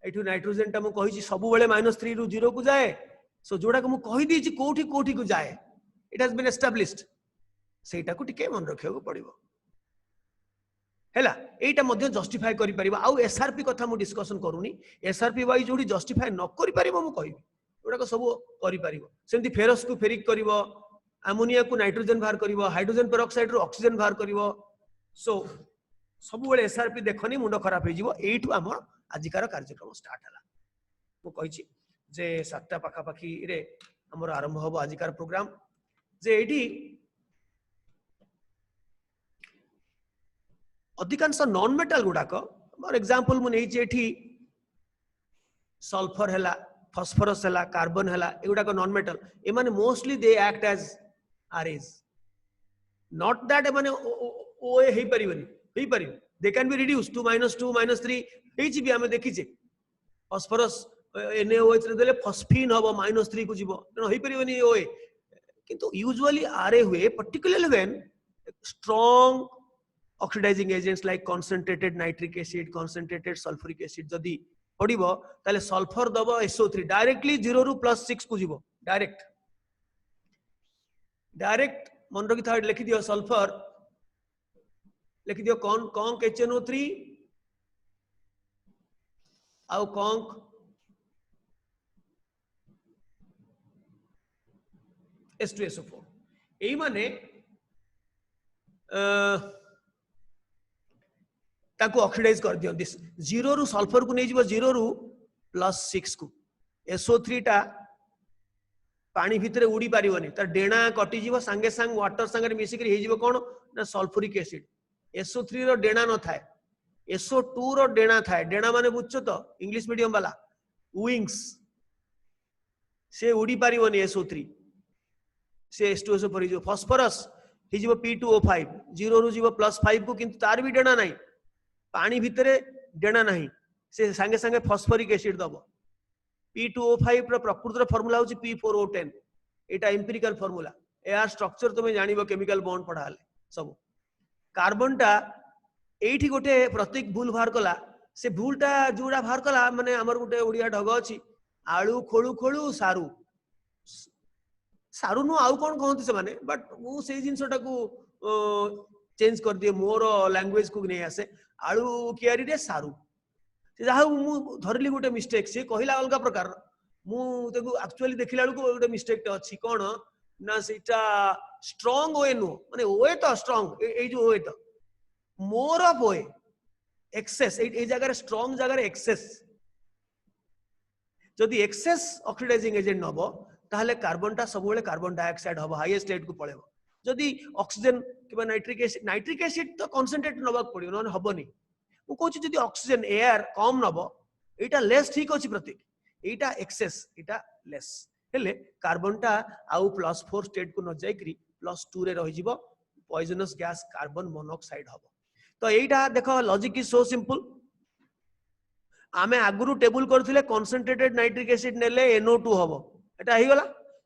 एठू नाइट्रोजन टा मु कहि सब बेले -3 रु 0 को जाए सो जोड़ा को मु कहि दी कोठी कोठी को जाए इट हैज बीन एस्टैब्लिश्ड सेटा को टिके मन रखियो को पड़िबो हैला एटा मध्ये जस्टिफाई करि परिबा आ एसआरपी कथा मु डिस्कशन करूनी एसआरपी वाई जोडी जस्टिफाई न करि परिबो मु कहिबी जोड़ा को सब करि परिबो सेमति फेरस को फेरिक करिवो अमोनिया को नाइट्रोजन बाहर करिवो हाइड्रोजन पेरोक्साइड रो ऑक्सीजन बाहर करिवो सो सब बेले एसआरपी देखनी मुंड खराब हो एठू आम आजिकार कार्यक्रम स्टार्ट है मु कहि जे 7टा पाखापाखी रे हमर आरंभ हो आजिकार प्रोग्राम जे एठी अधिकांश नॉन मेटल गुडाक फॉर एग्जांपल मु नै एठी सल्फर हैला फास्फोरस हैला कार्बन हैला एगुडाक नॉन मेटल ए माने mostly they act as RAs not that ए माने ओए हे परिबनी they can be reduced to -2 -3 एची भी हमें देखिचे फास्फोरस NaOH रे देले फॉस्फीन हबो -3 को जीवो न होई परिबनी ओए किंतु यूजुअली आरए हुए particularly when strong oxidizing agents like concentrated nitric acid concentrated sulfuric acid जदी पड़िबो ताले सल्फर दबो SO3 डायरेक्टली 0 रु +6 को जीवो डायरेक्ट मन रखि था लिखि दियो सल्फर लिखि दियो कॉन्क HNO3 आउ कॉन्क H2SO4 एई माने ताको ऑक्सीडाइज कर दियो दिस 0 रु सल्फर को नै जीवो 0 रु +6 को SO3 टा पानी भितरे उड़ी पारिबनी त डेणा कटि जीवो संगे संग वाटर संगे मिसी करी हे जीवो कोन ना सल्फ्यूरिक एसिड SO3 रो डेणा न थाए SO2 रो डेणा थाए डेणा माने बुझछो तो इंग्लिश मीडियम वाला विंग्स से उड़ी पारिबनी SO3 से H2SO4 जो फास्फोरस हे जीवो P2O5 0 रु जीवो +5 को किंतु तार भी डेणा नाही पानी भितरे डेणा नाही से संगे संगे फास्फोरिक एसिड दबो P2O5 रो प्रकृत रो फार्मूला होची P4O10 एटा एम्पिरिकल फार्मूला एआर स्ट्रक्चर तुमे जानिबो केमिकल बॉन्ड पढाले सब कार्बन टा एठी गोटे प्रतीक भूल बाहर कला से भूलटा जोड़ा बाहर कला माने हमर गोटे ओडिया ढग अछि आळू खोळू खोळू सारू सारू नु आउ कोन कहंती से माने बट मु सेही जिंसटा को चेंज कर दिए मोर लैंग्वेज को नै आसे आळू कियारी रे सारू से जहा मु धरली गोटे मिस्टेक से कहिला अलगा प्रकार मु तेको एक्चुअली देखिला को गोटे मिस्टेक टे अछि कोन ना सेटा स्ट्रांग ओए नो माने ओए तो स्ट्रांग ए जो ओए तो मोर ऑफ ओए एक्सेस ए जगह स्ट्रांग जगह एक्सेस जदि एक्सेस ऑक्सीडाइजिंग एजेंट नबो ताहले कार्बन टा सब बेले कार्बन डाइऑक्साइड हबो हाईएस्ट रेट को पळेबो जदि ऑक्सीजन किबा नाइट्रिक एसिड तो कंसंट्रेट नबाक पड़ियो न हबनी मु कहूची जदि ऑक्सीजन एयर कम नबो एटा लेस ठीक अछि प्रतीक एटा एक्सेस एटा लेस हेले कार्बन टा आउ +4 स्टेट को न जाई करी +2 रे रहि जिवो पॉइजनस गैस कार्बन मोनोक्साइड हम। तो यहीटा देख लॉजिक इज सो सिंपल। आमे आगुरु टेबुल करथिले कंसंट्रेटेड नाइट्रिक एसिड नेले NO2 हबो, एटा ही गला।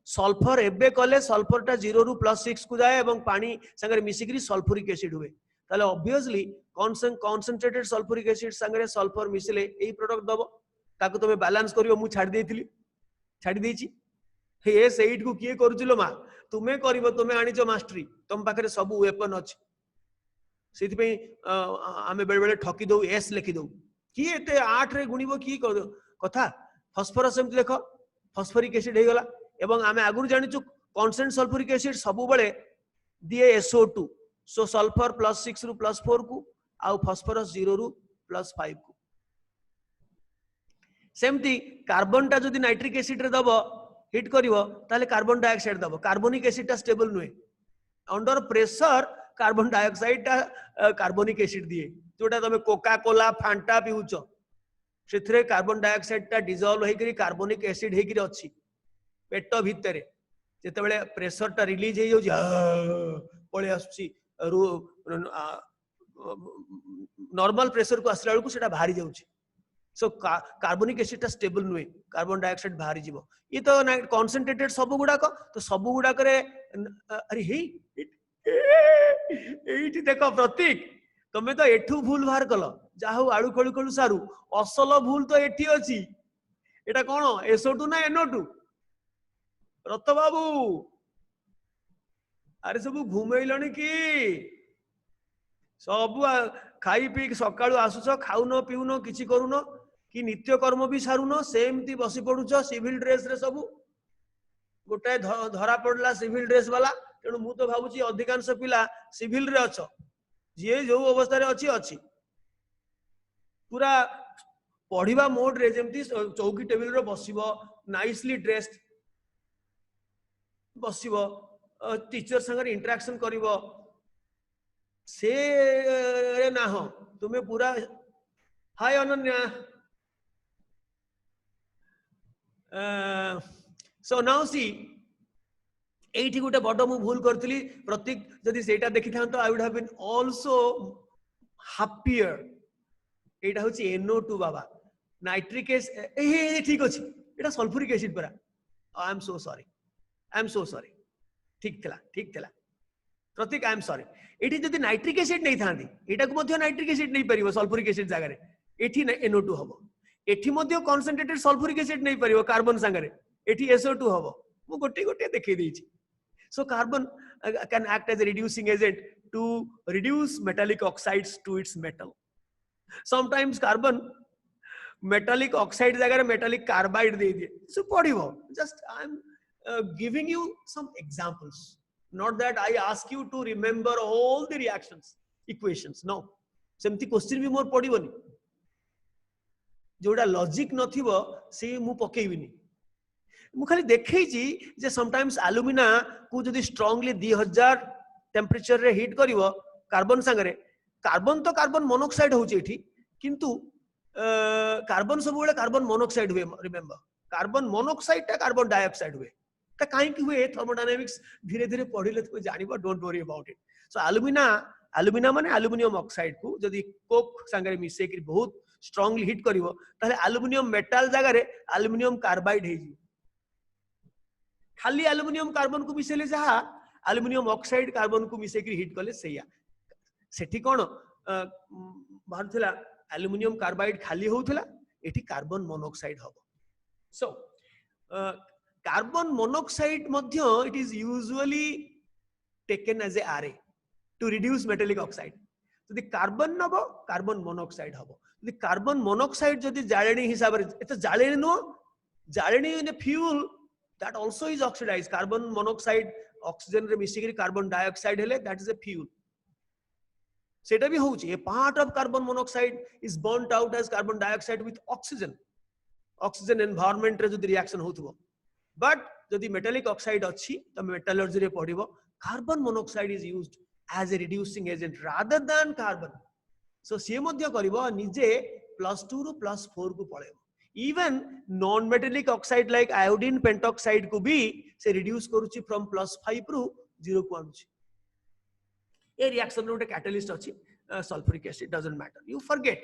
सल्फर एबे कले सल्फर टा 0 रु +6 को जाए एवं पानी संगे मिसिकरी सल्फ्यूरिक एसिड हुए, ताले ऑब्वियसली कंसंट्रेटेड सल्फ्यूरिक एसिड संगे सल्फर मिसिले एई प्रोडक्ट दबो। ताको तमे बैलेंस करियो, मु छाडी देथिली, छाडी देछि। हे सेइट को किए करूचिलो मा, तुमे करिवो, तुमे आनिचो मास्टरी, तुम पाखरे सब वेपन अछि। सेति पे आमे बेले बेले ठकी दउ, एस लिखि दउ, कि एते 8 रे गुणिबो की कथा। फॉस्फोरस एमति देखो फॉस्फोरिक एसिड हे गला। एवं आमे आगुर जानिचु कांस्टेंट सल्फ्यूरिक एसिड सब बेले दिए SO2, सो सल्फर +6 रु +4 को आउ फॉस्फोरस 0 रु +5 को। सेमती कार्बन टा जदि नाइट्रिक एसिड रे दबो हिट करिवो ताले कार्बन डाइऑक्साइड दबो। कार्बनिक एसिड टा स्टेबल नुए, अंडर प्रेशर कार्बन डाइऑक्साइड टा कार्बनिक एसिड दिए। जोटा तमे कोका कोला फांटा पिउचो सेथरे कार्बन डाइऑक्साइड टा डिसॉल्व हेकरी कार्बनिक एसिड हेकरी अछि पेट भितरे। जेते बेले प्रेशर टा रिलीज हे जाउची पळे आसुची नॉर्मल प्रेशर को आसला बेलकु सेटा भारी जाउची। सो कार्बनिक एसिड टा स्टेबल नुए, कार्बन डाइऑक्साइड भारी जीवो। ये तो कंसंट्रेटेड सब गुडाक, तो सब गुडाक रे अरे हे एठी देखो प्रतीक, तमे तो एठू भूल बाहर कल, जाहु आळू खळू खळू सारू असल भूल तो एठी अछि। एटा कोन SO2 ना NO2? रत बाबू अरे सब घुमैलणी कि सब खाई पी सकाळू आसुछ, खाउन पिउन किछि करून कि नित्य कर्म भी सारुन, सेमती बसी पडुछ सिविल ड्रेस रे। सब गोटाए धरा पड़ला सिविल ड्रेस वाला, तेणु मु तो भाबुची अधिकांश पिला सिविल रे अछ, जे जो अवस्था रे अछि अछि पूरा पढ़िबा मोड रे, जेमती चौकी टेबल रे बसिबो, नाइसली ड्रेस्ड बसिबो, टीचर संगे इंटरेक्शन करिवो, से रे ना हो तुमे पूरा। हाय अनन्या, सो नाउ सी एठी गोटे बड़ मु भूल करथिली प्रतीक, जदि सेटा देखि थांतो I would have been also happier. एटा होची NO2 Baba, nitric acid A ठीक अछि, एटा सल्फ्यूरिक एसिड परा। आई am so sorry, I am so sorry, ठीक थिला प्रतीक, आई एम सॉरी। एठी जदि नाइट्रिक एसिड नै थांदी, एटा को मध्ये नाइट्रिक एसिड नै परिबो सल्फ्यूरिक एसिड जागा रे, एठी NO2 हबो। एठी मध्ये कंसंट्रेटेड सल्फ्यूरिक एसिड नै परिबो कार्बन संगा रे, एठी SO2 हबो। मु गोटे गोटे देखै देछि। So carbon can act as a reducing agent to reduce metallic oxides to its metal. Sometimes carbon metallic oxide जगह metallic carbide दे दिए। So पढ़िबो, just I am giving you some examples. Not that I ask you to remember all the reactions, equations. No. सेमती क्वेश्चन भी मोर पढ़िबोनी। जोड़ा लॉजिक नथिबो से मु पकेइबिनी। मु खाली देखैछि जे समटाइम्स एल्युमिना को जदि स्ट्रांगली 2000 टेम्परेचर रे हीट करिवो कार्बन संगरे, कार्बन तो कार्बन मोनोक्साइड होउछि एठी, किंतु कार्बन सब बेले कार्बन मोनोक्साइड हुए। रिमेंबर, कार्बन मोनोक्साइड ता कार्बन डाइऑक्साइड हुए। ता काहे कि हुए थर्मोडायनामिक्स धीरे धीरे पढिले तो जानिबो, don't worry about it. So alumina माने एल्युमिनियम ऑक्साइड को जदि कोक संगरे मिसे कि बहुत स्ट्रांगली हीट करिवो ताले एल्युमिनियम मेटल जगह रे एल्युमिनियम कार्बाइड हेजि। खाली एल्युमिनियम कार्बन को मिसेले जहा एल्युमिनियम ऑक्साइड कार्बन को मिसे कि हिट कले सेया। सेठी कोन बाहरथिला एल्युमिनियम कार्बाइड खाली होउथिला, एठी कार्बन मोनोक्साइड हबो। सो कार्बन मोनोक्साइड मध्य it is usually taken as a RA to reduce metallic oxide. जदि कार्बन नबो कार्बन मोनोक्साइड हबो। जदि कार्बन मोनोक्साइड जदि जाळेनी हिसाब रे, एत जाळेनी नो, जाळेनी in fuel that also is oxidized. Carbon monoxide oxygen re मिसिकरी कार्बन डाइऑक्साइड हेले, that is a fuel. सेटा भी होउची, a part of carbon monoxide is burnt out as carbon dioxide with oxygen. Oxygen environment रे जदि रिएक्शन होथबो, but जदि metallic oxide अछि त metallurgy रे पढिबो, carbon monoxide is used as a reducing agent rather than carbon. So से मध्य करिवो निजे +2 रु +4 को पळेबो। Even non-metallic oxide like iodine pentoxide को भी से reduce करूची from +5 रु 0 को आनुची। ए रिएक्शन रे गोटे कैटलिस्ट अछि sulphuric acid doesn't matter you forget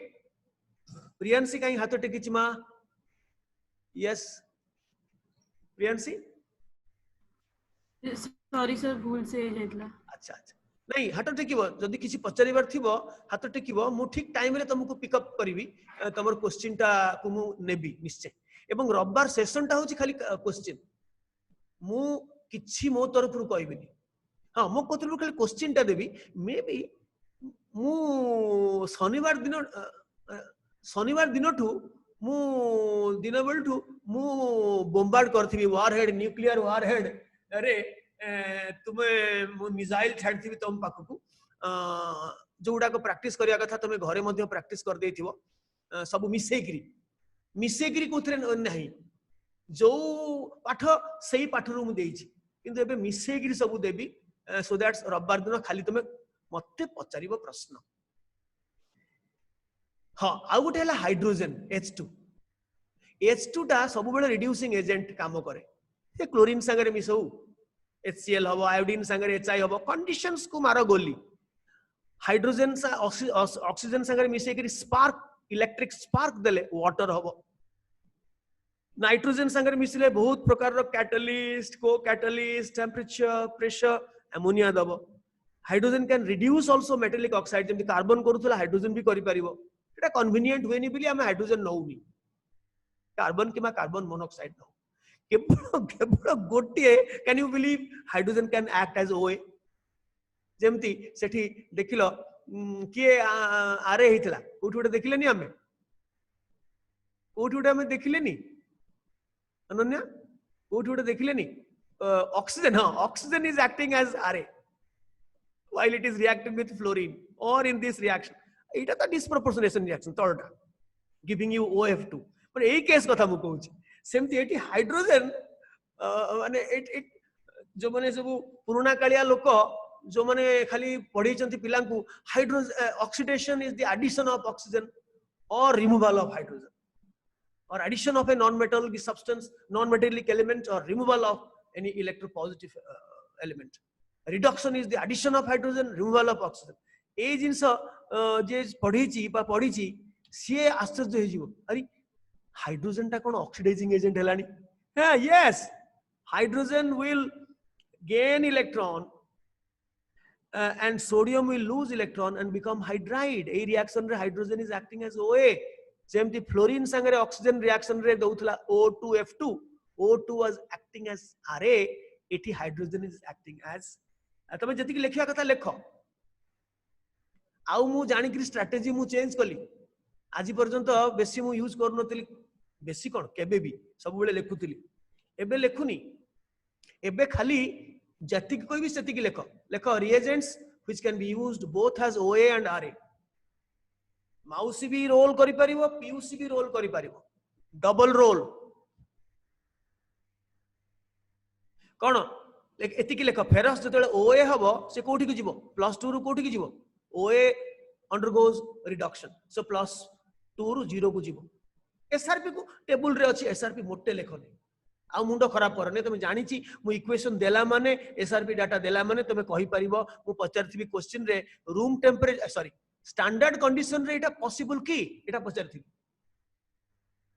Priyanshi कहीं हाथ टेकिछि मा यस प्रियांशी सॉरी सर भूल से हेतला अच्छा अच्छा नहीं हाथ टेकिबो जदि किछि पचारिबार थिबो हाथ टेकिबो मु ठीक टाइम रे तुमको पिकअप करिवि तमर क्वेश्चन टा को मु नेबी निश्चय एवं रविवार सेशन टा होछि खाली क्वेश्चन मु किछि मो तरफ रु कहबिनी हां मो तरफ रु खाली क्वेश्चन टा देबी मे बी मु शनिवार दिन ठू मु दिन बेल ठू मु बोम्बार्ड करथिबी वारहेड न्यूक्लियर वारहेड अरे तुमे मिसाइल छाड़थिबी तुम पाखकू जोडा को प्रैक्टिस करिया कथा तुमे घरे मध्ये प्रैक्टिस कर देथिबो सब मिसेगिरी कोथरे नाही जो पाठ सेही पाठ रु मु देइछि किंतु एबे मिसेगिरी सब देबी सो दैट्स रविवार दिन खाली तुमे मते पचारिबो प्रश्न हाँ आउ गोटे हला हाइड्रोजन H2 टा सब बेले रिड्यूसिंग एजेंट काम करे से क्लोरीन संगे मिसौ HCl हबो आयोडीन संगे HI हबो कंडीशंस को मारो गोली हाइड्रोजन ऑक्सीजन संगे मिसे करी स्पार्क इलेक्ट्रिक स्पार्क देले वाटर हबो नाइट्रोजन संगे मिसले बहुत प्रकार रो कैटलिस्ट को कैटलिस्ट टेंपरेचर प्रेशर अमोनिया दबो hydrogen can reduce also metallic oxide जेमति कार्बन करूथला हाइड्रोजन भी करि परिबो एटा कन्वीनियंट वेनी बिली हम हाइड्रोजन नउनी कार्बन किमा कार्बन मोनोऑक्साइड नउ केवल गोटे can you believe hydrogen can act as ओए जेमति सेठी देखिलो किए आरे हेतला कोठी गोटे देखिलेनी हमें कोठी गोटे हमें देखिलेनी अनन्या कोठी गोटे देखिलेनी ऑक्सीजन हाँ ऑक्सीजन इज एक्टिंग एज आरे while it is reacting with fluorine or in this reaction एटा तो disproportionation reaction तळटा giving you OF2 पर एई केस कथा मु कहूची सेमति एटी हाइड्रोजन माने इट जो माने सब पुराना कालिया लोक जो माने खाली पढी चंती पिला को hydrogen oxidation is the addition of oxygen और removal of hydrogen or addition of a non-metallic substance non-metallic element or removal of any electropositive element reduction is the addition of hydrogen removal of oxygen ए जिंस जे पढीची बा पढीची से आश्चर्य हे जीवो अरे हाइड्रोजन ता कोन ऑक्सीडाइजिंग एजेंट हेलानी हां yes hydrogen will gain electron and sodium will lose electron and become hydride a reaction re hydrogen is acting as OA जेमति फ्लोरीन संगे ऑक्सीजन रिएक्शन रे दउथला O2F2 O2 was acting as Ra एटी हाइड्रोजन is acting as तमे जति कि लेखिया कथा लेख आउ मु जानि कि स्ट्रेटजी मु चेंज कली आज पर्यंत बेसी मु यूज कर नतली बेसी कोन केबे भी सब बेले लेखुतली एबे लेखुनी एबे खाली जति कि कोई भी सेति कि लेख लेख reagents which can be used both as OA and Ra माउसी भी रोल करि परिबो पीयूसी भी रोल करि परिबो डबल रोल कोन एति कि लेख फेरस जतले OA हबो से कोठी कि जिवो +2 रु कोठी कि जिवो OA undergoes reduction so +2 रु 0 को जिवो SRP को टेबल रे अछि SRP मोटे लेखने आ मुंडो खराब करने तुम जानि छी मु इक्वेशन देला माने SRP डाटा देला माने तुम कहि परिबो मु पचारथिबी क्वेश्चन रे room temperature sorry standard condition रे एटा पॉसिबल की एटा पचारथिबी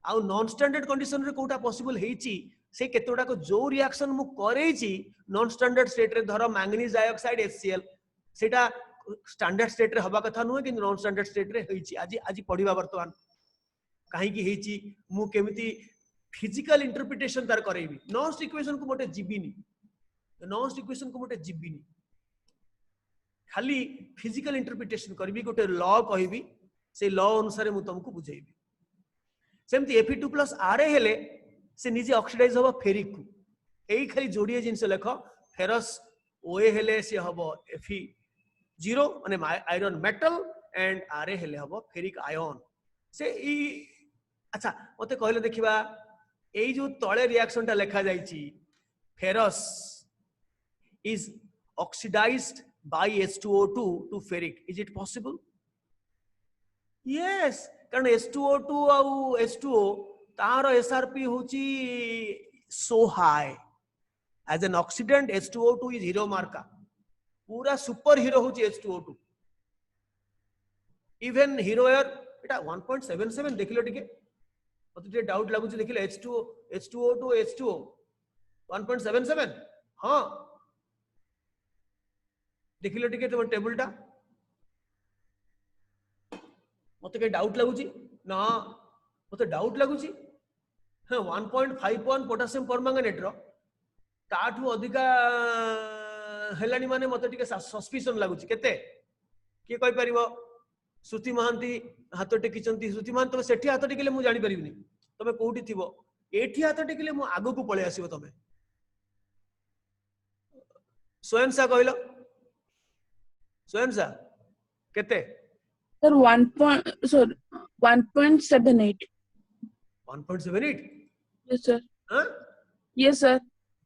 आ नॉन स्टैंडर्ड कंडीशन रे कोटा पॉसिबल हेची से केतोडा को जो रिएक्शन मु करेची नॉन स्टैंडर्ड स्टेट रे धरो मैंगनीज डाइऑक्साइड HCl सेटा स्टैंडर्ड स्टेट रे हबा कथा नुहे कि नॉन स्टैंडर्ड स्टेट रे हेची आज पढिबा वर्तमान काहे की हेची मु केमिति फिजिकल इंटरप्रिटेशन तार करेबी नॉन इक्वेशन को मोटे जीबीनी नॉन इक्वेशन को मोटे जीबीनी खाली फिजिकल इंटरप्रिटेशन करबी गोटे लॉ कहबी से लॉ अनुसार मु तुमको बुझेबी सेमति Fe2+ Ra हेले से निजे ऑक्सीडाइज होबो फेरिक को एई खाली जोड़िए जिंस लेख फेरस OA हेले से हबो Fe0 माने आयरन मेटल एंड Ra हेले हबो फेरिक आयन से ई अच्छा मते कहले देखिबा एई जो तळे रिएक्शन ता लेखा जाईची ferrous is oxidised by H2O2 to ferric is it possible yes कारण H2O2 ଆଉ H2O तार SRP होची so high as an oxidant H2O2 is hero marka पूरा सुपर हीरो होची H2O2 इवन हीरो एयर एटा 1.77 देखिलो टिके मते टिके डाउट लागुची देखिलो H2O2 H2O 1.77 हां देखिलो टिके तुम टेबल टा मते के डाउट लागुची ना मते डाउट लागुची हां 1.51 पोटेशियम परमैंगनेट रो ताठू अधिका हेलानी माने मते टिके सस्पिशन लागुची केते के कहि परिबो श्रुति महांती हाथ टेकिचंती श्रुति महांती तुम सेठी हाथ टेकिले मु जानि परिबिनी तमे कोठी थिबो एठी हाथ टेकिले मु आगो को पळे आसीबो तमे स्वयं सा कहलो स्वयं सा केते सर 1.78 1.78 यस सर हां yes sir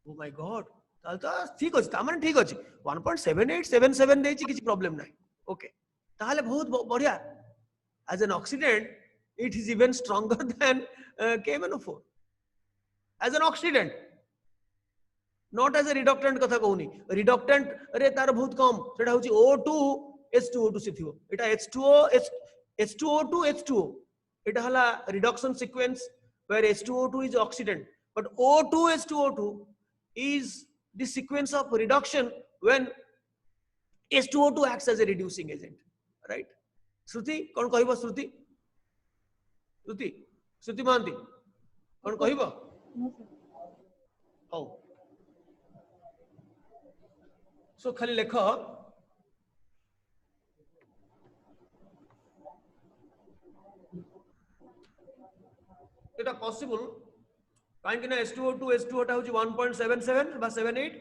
oh my God ताल तो ठीक अछि ता माने ठीक अछि 1.78 77 देछि किछि प्रॉब्लम नाही ओके ताहले बहुत बढ़िया as an oxidant it is even stronger than KMnO4 as an oxidant not as a reductant कथा कहूनी रिडक्टेंट रे तार बहुत कम सेटा होची O2 H2O2 से थिवो एटा H2O2 H2O एटा हला reduction sequence where H2O2 is oxidant but O2 H2O2 is the sequence of reduction when H2O2 acts as a reducing agent right श्रुति कौन कहिबो श्रुति महांती कौन कहिबो हो सो खाली लेख एटा पॉसिबल काहे ना H2O टा होची 1.77 बा 78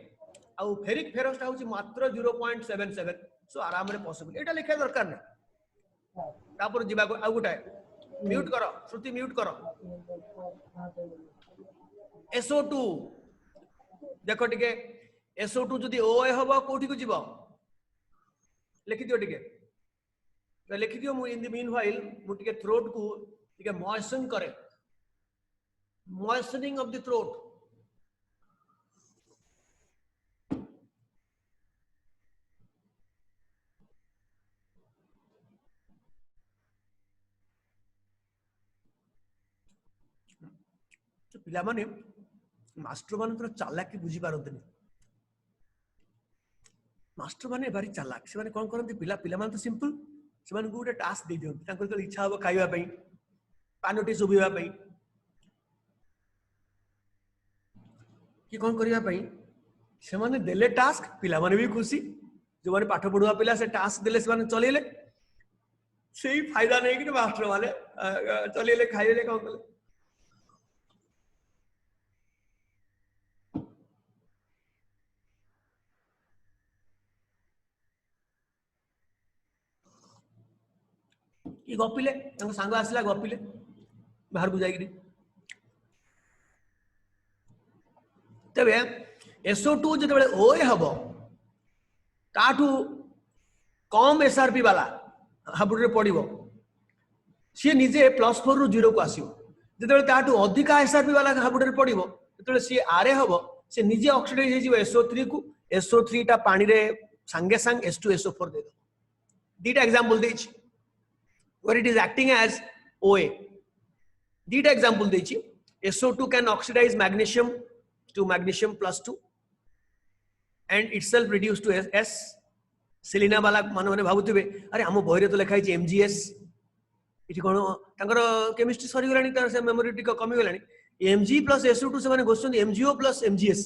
आ फेरिक फेरस टा होची मात्र 0.77 सो आराम रे पॉसिबल एटा लिखा दरकार नै तापर जिबा आ गुटा म्यूट करो श्रुति म्यूट करो SO2 देखो टिके SO2 जदि OA हबो कोठी को जिवो लिखि दियो टिके तो लिखि दियो मु इन द मीन व्हाइल मु टिके थ्रोट को टिके मॉइस्चन करे moistening of the throat तो पिला माने मास्टर माने तो चालाक बुझी पारंतनी मास्टर माने भारी चालाक से माने कोन करंती पिला माने तो सिंपल से माने गोटे टास्क दे दियंती तांको तो इच्छा हो खाइबा पई पानोटी सुबिबा पई कि कौन करिया पई से माने देले टास्क पिला माने भी खुशी जो माने पाठ पढुआ पिला से टास्क देले से माने चलेले सेही फायदा नहीं कि मास्टर वाले चलेले खाइले कौन कले कि गपिले तांको सांग आसला गपिले बाहर को जाई तबे SO2 जतबे OA हबो ताठू कम SRP वाला हाबुडरे पडिबो सी निजे +4 रु 0 को आसीबो जतबे ताठू अधिका SRP वाला हाबुडरे पडिबो जतबे सी RA हबो से निजे ऑक्सीडाइज हे जिवो SO3 को SO3 टा पानी रे संगे संग H2SO4 दे दो दीटा एग्जांपल देछि where it is acting as OA दीटा एग्जांपल देछि SO2 can oxidize magnesium to magnesium +2 and itself reduced to S Selina वाला माने भाबुथिबे अरे हम बहिरे तो लिखा है MgS इठी कोन तांकर केमिस्ट्री सरी गलानी तार से मेमोरी टिक कमी गलानी Mg + SO2 से माने गोसन MgO + MgS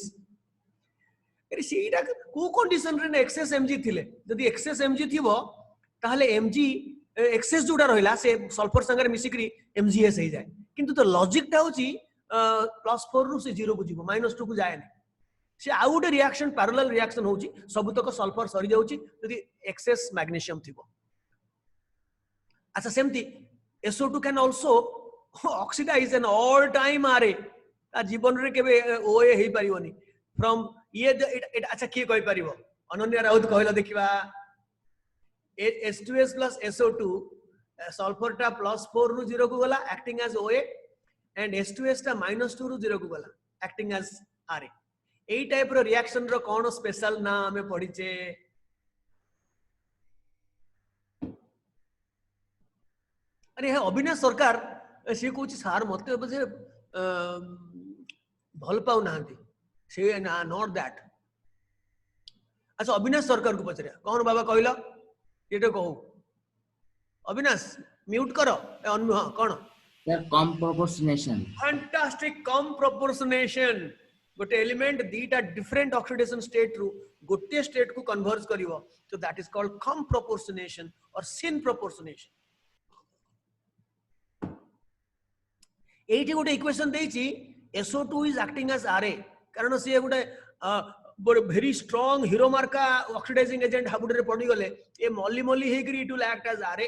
अरे सीटा को कंडीशन रे एक्सेस Mg थिले जदी एक्सेस Mg थिबो ताहले Mg एक्सेस जोडा रहिला से सल्फर संगे मिसिकरी MgS हे जाय किंतु तो लॉजिक ता होची +4 रु से 0 को जीवो -2 को जाय नै से आउ गोटे रिएक्शन पैरेलल रिएक्शन होची सबुतक सल्फर सरी जाउची जदी एक्सेस मैग्नीशियम थिबो अच्छा सेमती SO2 can also oxidise an all time RA ता जीवन रे केबे OA हे परिवनी फ्रॉम ये अच्छा के कहि परिवो अनन्या राउत कहला देखिबा H2S plus SO2 सल्फर टा +4 रु 0 को गला acting as OA and H2S टा -2 रु 0 को गला एक्टिंग एज RA एई टाइप रो रिएक्शन रो कोन स्पेशल ना हमें पढिचे अरे अविनाश सरकार सी कौन सार मत भल पाऊ ना से नॉट दैट। अच्छा अविनाश सरकार को पचार कौन बाबा कहल ये कहू अविनाश म्यूट कर हाँ कौन कम प्रोपोर्शनेशन फैंटास्टिक कम प्रोपोर्शनेशन गोटे एलिमेंट दीटा डिफरेंट ऑक्सीडेशन स्टेट रु गोटे स्टेट को कन्वर्ज करिवो तो that is called come proportionation और सिन प्रोपोर्शनेशन। एठी गोटे इक्वेशन देछि SO2 is acting as Ra कारण से गोटे very strong hero marka oxidizing agent habudre podi gale A molly molly हेकरी it will act as Ra,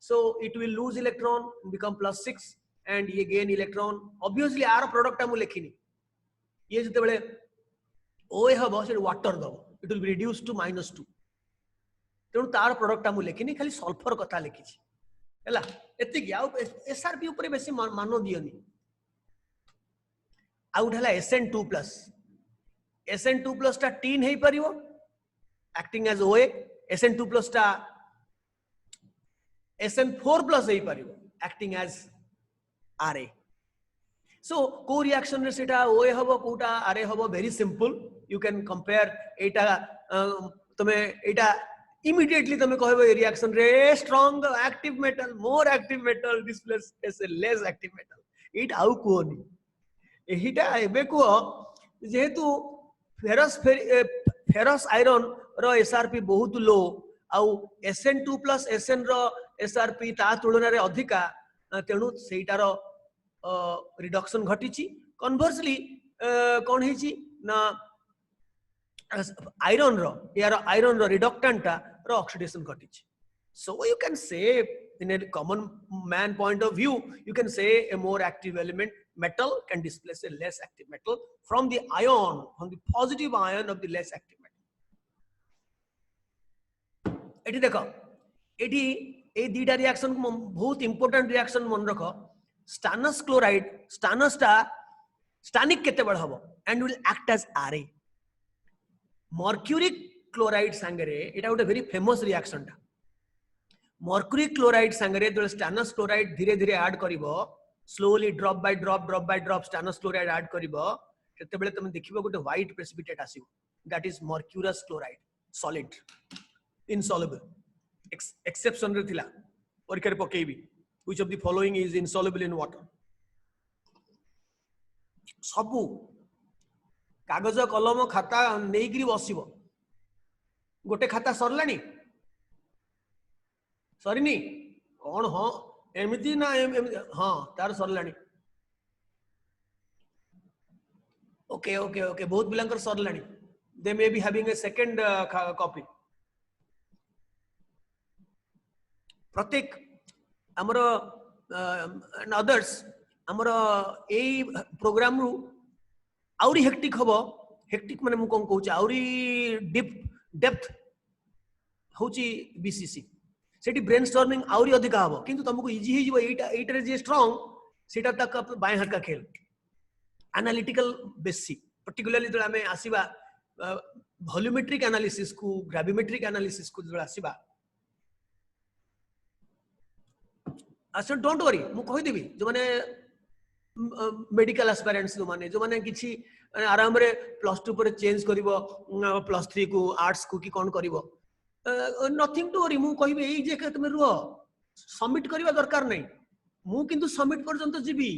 so it will lose electron and become +6 and ये gain electron obviously आर प्रोडक्ट हम लिखिनी ये जते बेले OA हबो से वाटर दबो it will be reduced to -2 तेणु तार प्रोडक्ट हम लिखिनी खाली सल्फर कथा लिखी हैला एतिक आ SRP ऊपर बेसी मानो दियनी आउट हला SN2+ SN2+ टा टीन हे परिवो एक्टिंग एज OA SN2+ टा SN4+ हे परिवो एक्टिंग एज RA। सो को रिएक्शन रे सेटा OA हबो कोटा RA हबो very simple you can compare एटा तमे एटा immediately तमे कहबो ए रिएक्शन रे strong active metal more active metal displace S less active metal it आउ कोनी एहिटा एबे को जेहेतु फेरस आयरन रो SRP बहुत लो आउ SN2+ SN रो SRP ता तुलना रे अधिका तेणु सेटार रिडक्शन घटिची कन्वर्सली कोन हेची ना आयरन रो यार आयरन रो रिडक्टेंट रो ऑक्सीडेशन घटिची। So you can say in a common man point of view you can say a more active element metal can displace a less active metal from the positive ion of the less active metal। एठी देखो एठी ए दीटा रिएक्शन को बहुत इंपोर्टेंट रिएक्शन मन रखो स्टानस क्लोराइड स्टानस टा स्टानिक केते बड़ हबो and will act as Ra। Mercuric chloride संगरे एटा गोटे वेरी फेमस रिएक्शन टा मर्क्यूरी क्लोराइड संगरे जो स्टानस क्लोराइड धीरे धीरे ऐड करिवो slowly drop by drop stannous chloride add करिवो सेते बेले तुम देखिबो गोटे व्हाइट प्रेसिपिटेट आसीबो that is mercurous chloride solid insoluble exception रे थिला परीक्षा रे पकेबी which of the following is insoluble in water. सबु कागज कलम खाता नेइकरी बसिबो गोटे खाता सरलानी सरीनी कौन हाँ एमती ना हाँ तार सरलानी ओके ओके ओके बहुत पिलांकर सरलानी they may be having a second copy प्रत्येक हमर अदर्स हमर एई प्रोग्राम रु आउरी हेक्टिक हबो हेक्टिक माने मु कोन कहूची आउरी डेप्थ होची बीसीसी सेठी ब्रेनस्टॉर्मिंग आउरी अधिक हबो किंतु तुमको इजी हे जिवो एटा रे जे स्ट्रांग सेटा तक बाय हाथ का खेल एनालिटिकल बेसी पर्टिकुलरली जो हमें आसीबा वॉल्यूमेट्रिक एनालिसिस को ग्रेविमेट्रिक एनालिसिस को जो आसीबा अच्छा डोंट वरी मु कहि देबी जो माने मेडिकल एस्पिरेंट्स जो माने किछि आराम रे +2 पर चेंज करिवो +3 को आर्ट्स को कि कोन करिवो नथिंग टू वरी मु कहबे एई जे तुम रुह सबमिट करबा दरकार नै मु किंतु सबमिट पर्यंत जीबी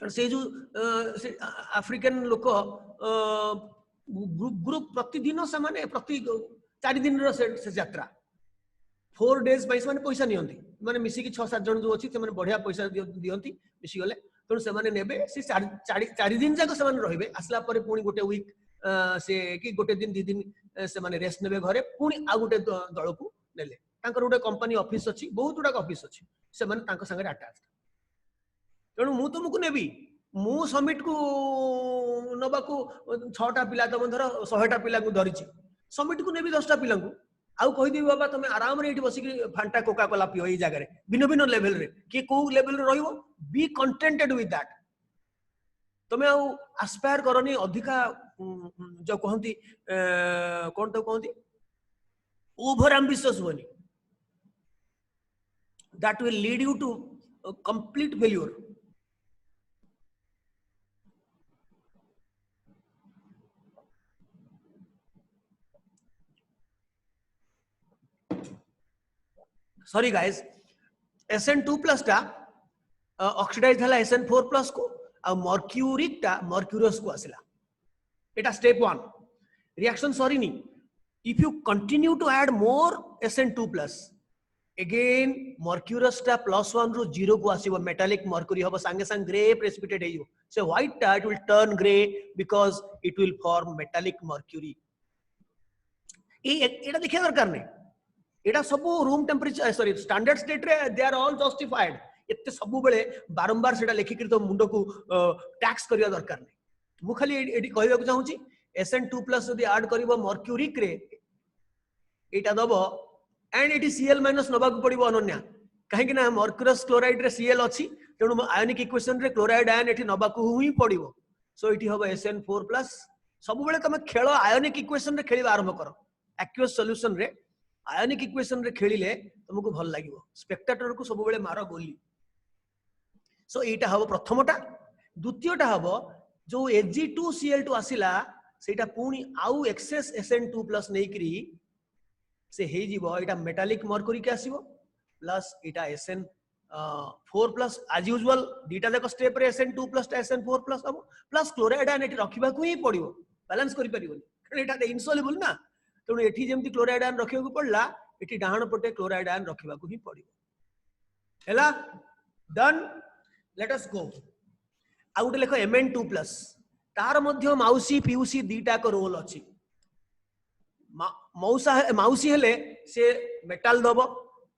से जो अफ्रीकन लोक ग्रुप प्रतिदिन से माने प्रति 4 दिन रो से यात्रा 4 days पैसा माने पैसा नियंती माने मिसी की 6-7 जन जो अछि से माने बढ़िया पैसा दियंती मिसी गले तो से माने नेबे से 4 दिन जाक से माने रहिबे आसला पर पुनी गोटे वीक से कि गोटे दिन 2 दिन से माने रेस्ट नेबे घरे पुनी आ गोटे दल को नेले तांकर गोटे कंपनी ऑफिस अछि बहुत गुडा ऑफिस अछि से माने तांका संगे अटैच तेणु मु तुमको नेबी मु समिट को नबा को 6टा पिला तम धर 100टा पिला को धरिछि समिट को नेबी 10टा पिला को आउ कहि देबी बाबा तुम आराम रे एठी बसी फांटा कोका कोला पियो ए जगह रे भिन्न भिन्न लेवल रे कि को लेवल रे रहिबो बी कंटेंटेड विथ दैट तुम आउ एस्पायर करनी अधिका जो कहंती कोन तो कहंती ओवर एम्बिशियस होनी that will lead you to a complete failure. Sorry guys, SN2 plus टा oxidized हला SN4 plus को और mercuric टा mercurous को आसिला. एटा step 1 reaction sorry नहीं. If you continue to add more SN2 plus, again mercurous टा +1 रो 0 को आसीबो, metallic mercury हबो संगे संग grey precipitate हेइयो. So white टा it will turn grey because it will form metallic mercury. एटा देखिया दरकार नहीं. एटा सबो room temperature sorry standard state रे दे आर ऑल जस्टिफाइड. एते सबु बेले बारंबार सेटा लेखि कि तो मुंडो को टैक्स करिया दरकार नहीं. मु खाली एडी कहबा को चाहूची SN2 प्लस यदि ऐड करबो मर्क्यूरिक रे एटा दबो एंड एटी Cl माइनस नबा को पड़िबो अनन्या. काहे कि ना मर्क्यूरस क्लोराइड रे Cl अछि तेनु आयोनिक इक्वेशन रे क्लोराइड आयन एटी नबा को ही पड़िबो. सो एटी हबो SN4 प्लस. सबु बेले तमे खेल आयोनिक इक्वेशन रे खेलिबा आरंभ करो. एक्वियस सॉल्यूशन रे आयोनिक इक्वेशन रे खेलिले तुमको भल लागिवो. स्पेक्टेटर को सब बेले मारो गोली. सो एटा हबो प्रथमटा. द्वितीयटा हबो जो Ag2Cl2 आसिला सेटा पुनी आउ एक्सेस SN2 प्लस नै करी से हे जीवो. एटा मेटालिक मर्क्यूरी के आसीबो plus iota SN4 plus as usual डीटा देखो स्टेप रे SN2 प्लस SN4 प्लस हबो प्लस क्लोराइड आयन एटी रखिबा को ही पड़िबो. बैलेंस करि परिबोनी कारण एटा इनसॉल्युबल ना. तेणु एठी जेमती क्लोराइड आयन रखिबा को पड़ला एठी डाहण पटे क्लोराइड आयन रखिबा को ही पड़िबो. हैला डन. लेट अस गो. आ गुटे लेखो Mn2 प्लस. तार मध्य माउसी पीयूसी दीटा को रोल अछि. माउसी हेले से मेटल दबो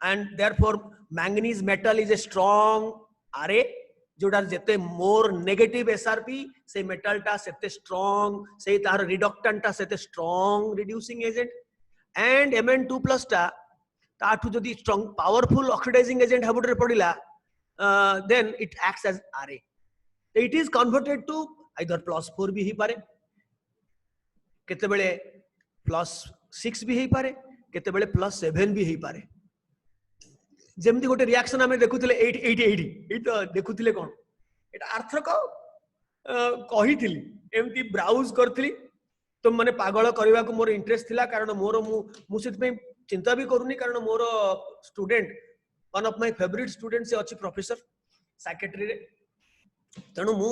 and therefore manganese metal is a strong RA जोडा जेते मोर नेगेटिव एसआरपी से मेटल टा सेते स्ट्रांग से तार रिडक्टेंट टा सेते strong reducing agent and Mn2 plus टा ताठु जदी स्ट्रांग पावरफुल ऑक्सीडाइजिंग एजेंट हबुडरे पडिला then it acts as RA. It is converted to either +4 भी ही पारे केते बेले +6 भी ही पारे केते बेले +7 भी ही पारे. जेमती गोटे रिएक्शन हमें देखुथिले 80 ए तो देखुथिले कोन एटा आर्थक कहिथिली एमती ब्राउज करथिली तो माने पागल करबा को मोर इंटरेस्ट थिला कारण मोर मु सेत पे चिंता भी करूनी कारण मोर student one of my favourite student से अछि प्रोफेसर साइकेट्री रे. तेणु मु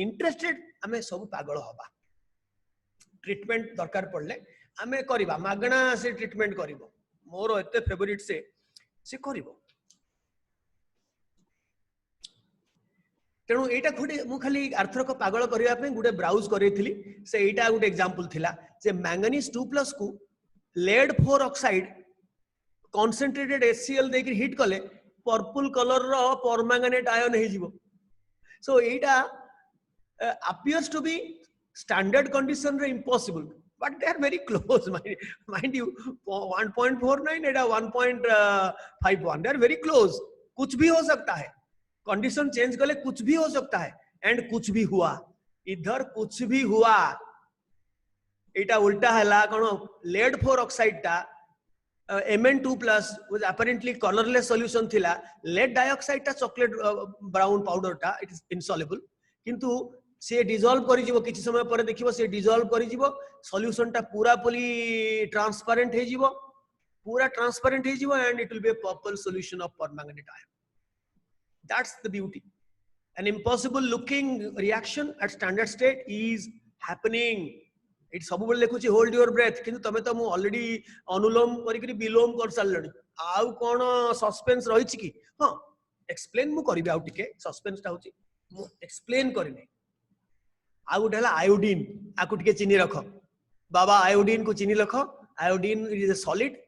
इंटरेस्टेड आमे सब पागल हबा. ट्रीटमेंट दरकार पड़ले आमे करबा मागणा से ट्रीटमेंट करबो. मोर एते फेवरेट से करबो. तेणु एटा गोटे मु खाली आर्थक पागल करबा पे गोटे ब्राउज करैथिली से एटा गोटे एग्जांपल थिला जे मैंगनीज 2 प्लस को लेड 4 ऑक्साइड कंसंट्रेटेड HCl देके हिट कले पर्पल कलर रो परमैंगनेट आयन हे जीवो. सो एटा appears to be standard condition रे impossible but they are very close mind you 1.49 Etah 1.51 they are very close. कुछ भी हो सकता है. कंडीशन चेंज करले कुछ भी हो सकता है एंड कुछ भी हुआ. इधर कुछ भी हुआ. एटा उल्टा हला कोन लेड 4 ऑक्साइड टा Mn2 plus was apparently colorless solution थिला. lead dioxide टा चॉकलेट ब्राउन पाउडर टा it is insoluble किंतु से डिसॉल्व करि जीवो. किछि समय पर देखिबो से डिसॉल्व करि जीवो. सॉल्यूशन टा पूरा पूरी ट्रांसपेरेंट हे जीवो. पूरा ट्रांसपेरेंट हे जीवो and it will be a purple solution of permanganate ion. That's the beauty. An impossible looking reaction at standard state is happening. It सब बेले लिखुची होल्ड योर ब्रेथ किंतु तमे तो मु ऑलरेडी अनुलोम करी विलोम कर सारलणी. आउ कोन सस्पेंस रहिछि कि हां एक्सप्लेन मु करबी. आउ टिके सस्पेंस ता होची मु एक्सप्लेन करनी. आउ डेला आयोडीन आकु टिके चिनी रखो बाबा. आयोडीन को चिनी रखो. Iodine is a solid.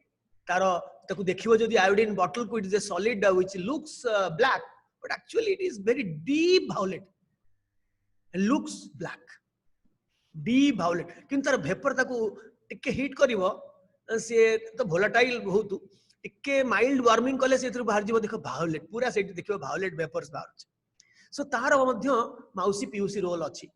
तारो ताकु देखिबो जदी आयोडीन बॉटल को it is a solid which looks black but actually it is very deep violet. Looks black deep violet किंतु तार वेपर ताकू टिके हीट करिवो से तो वोलेटाइल बहुत टिके माइल्ड वार्मिंग कले से बाहर जीव. देखो वायलेट पूरा से देखिबो वायलेट वेपर्स बाहर. सो तार मध्य माउसी पीयूसी रोल अछि.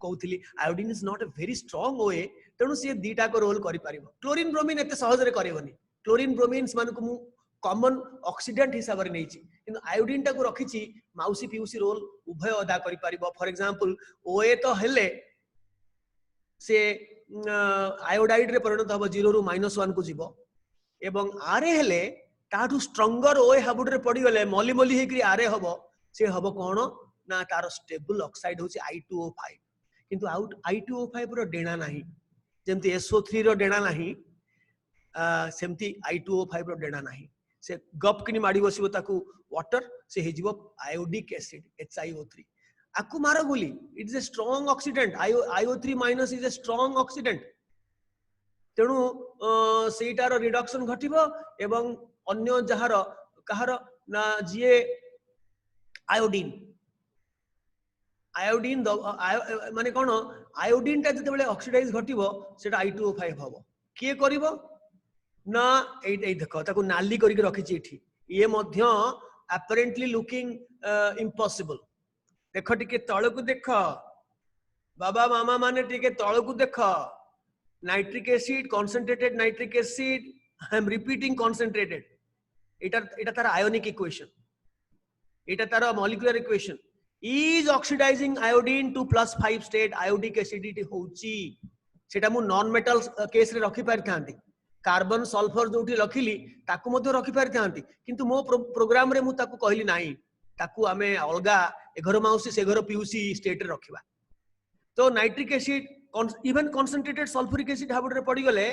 कहउथिली iodine is not a very strong OA तेणु से दीटा को रोल करि परिबो. क्लोरीन ब्रोमीन एते सहज रे करबोनी. क्लोरीन ब्रोमीन्स मान को मु कॉमन ऑक्सीडेंट हिसाब रे नैछि किंतु आयोडीन टाको रखिछि माउसी पीयूसी रोल उभय अदा करि परिबो फॉर एग्जांपल ओए तो हेले से आयोडाइड रे परिणत हबो 0 रु -1 को जीवो एवं आरे हेले ताठू स्ट्रंगर ओए हाबुड रे पड़ी गले मली मली हेकरी आरे हबो से हबो कोन ना तार स्टेबल ऑक्साइड होछि I2O5 किंतु I2O5 रो डेणा नाही जेमति SO3 रो डेणा नाही सेमति I2O5 रो डेणा नाही से गप किनी माडी बसिबो ताकू वाटर से हेजिबो आयोडिक एसिड HiO3 आकु मारो गोली it is a strong oxidant IO3 minus is a strong oxidant तेणु सेटार रिडक्शन घटिबो एवं अन्य जहार कहार ना जिए आयोडीन आयोडीन माने कोन आयोडीन ता जते बेले ऑक्सीडाइज घटिबो सेटा I2O5 हबो के करिवो ना ए देखो ताकू नाली करी के रखिछि एठी ये मध्य अपेरेंटली लुकिंग इम्पॉसिबल देखो टिके तळकु देखो बाबा मामा माने टिके तळकु देखो nitric acid concentrated nitric acid I am repeating concentrated एटा तार आयोनिक इक्वेशन एटा तार molecular equation is oxidizing iodine to +5 state iodic acidity होउची सेटा मु नॉन मेटल केस रे रखि पारि थांती कार्बन सल्फर जोठी रखिली ताकू मध्ये रखि पारि थांती किंतु मो प्रोग्राम रे मु ताकू कहली नाही ताकू आमे अलगा ए घर माउसी से घर पीयूसी स्टेट रे रखिबा तो nitric acid even concentrated sulphuric acid हाबुड रे पड़ी गले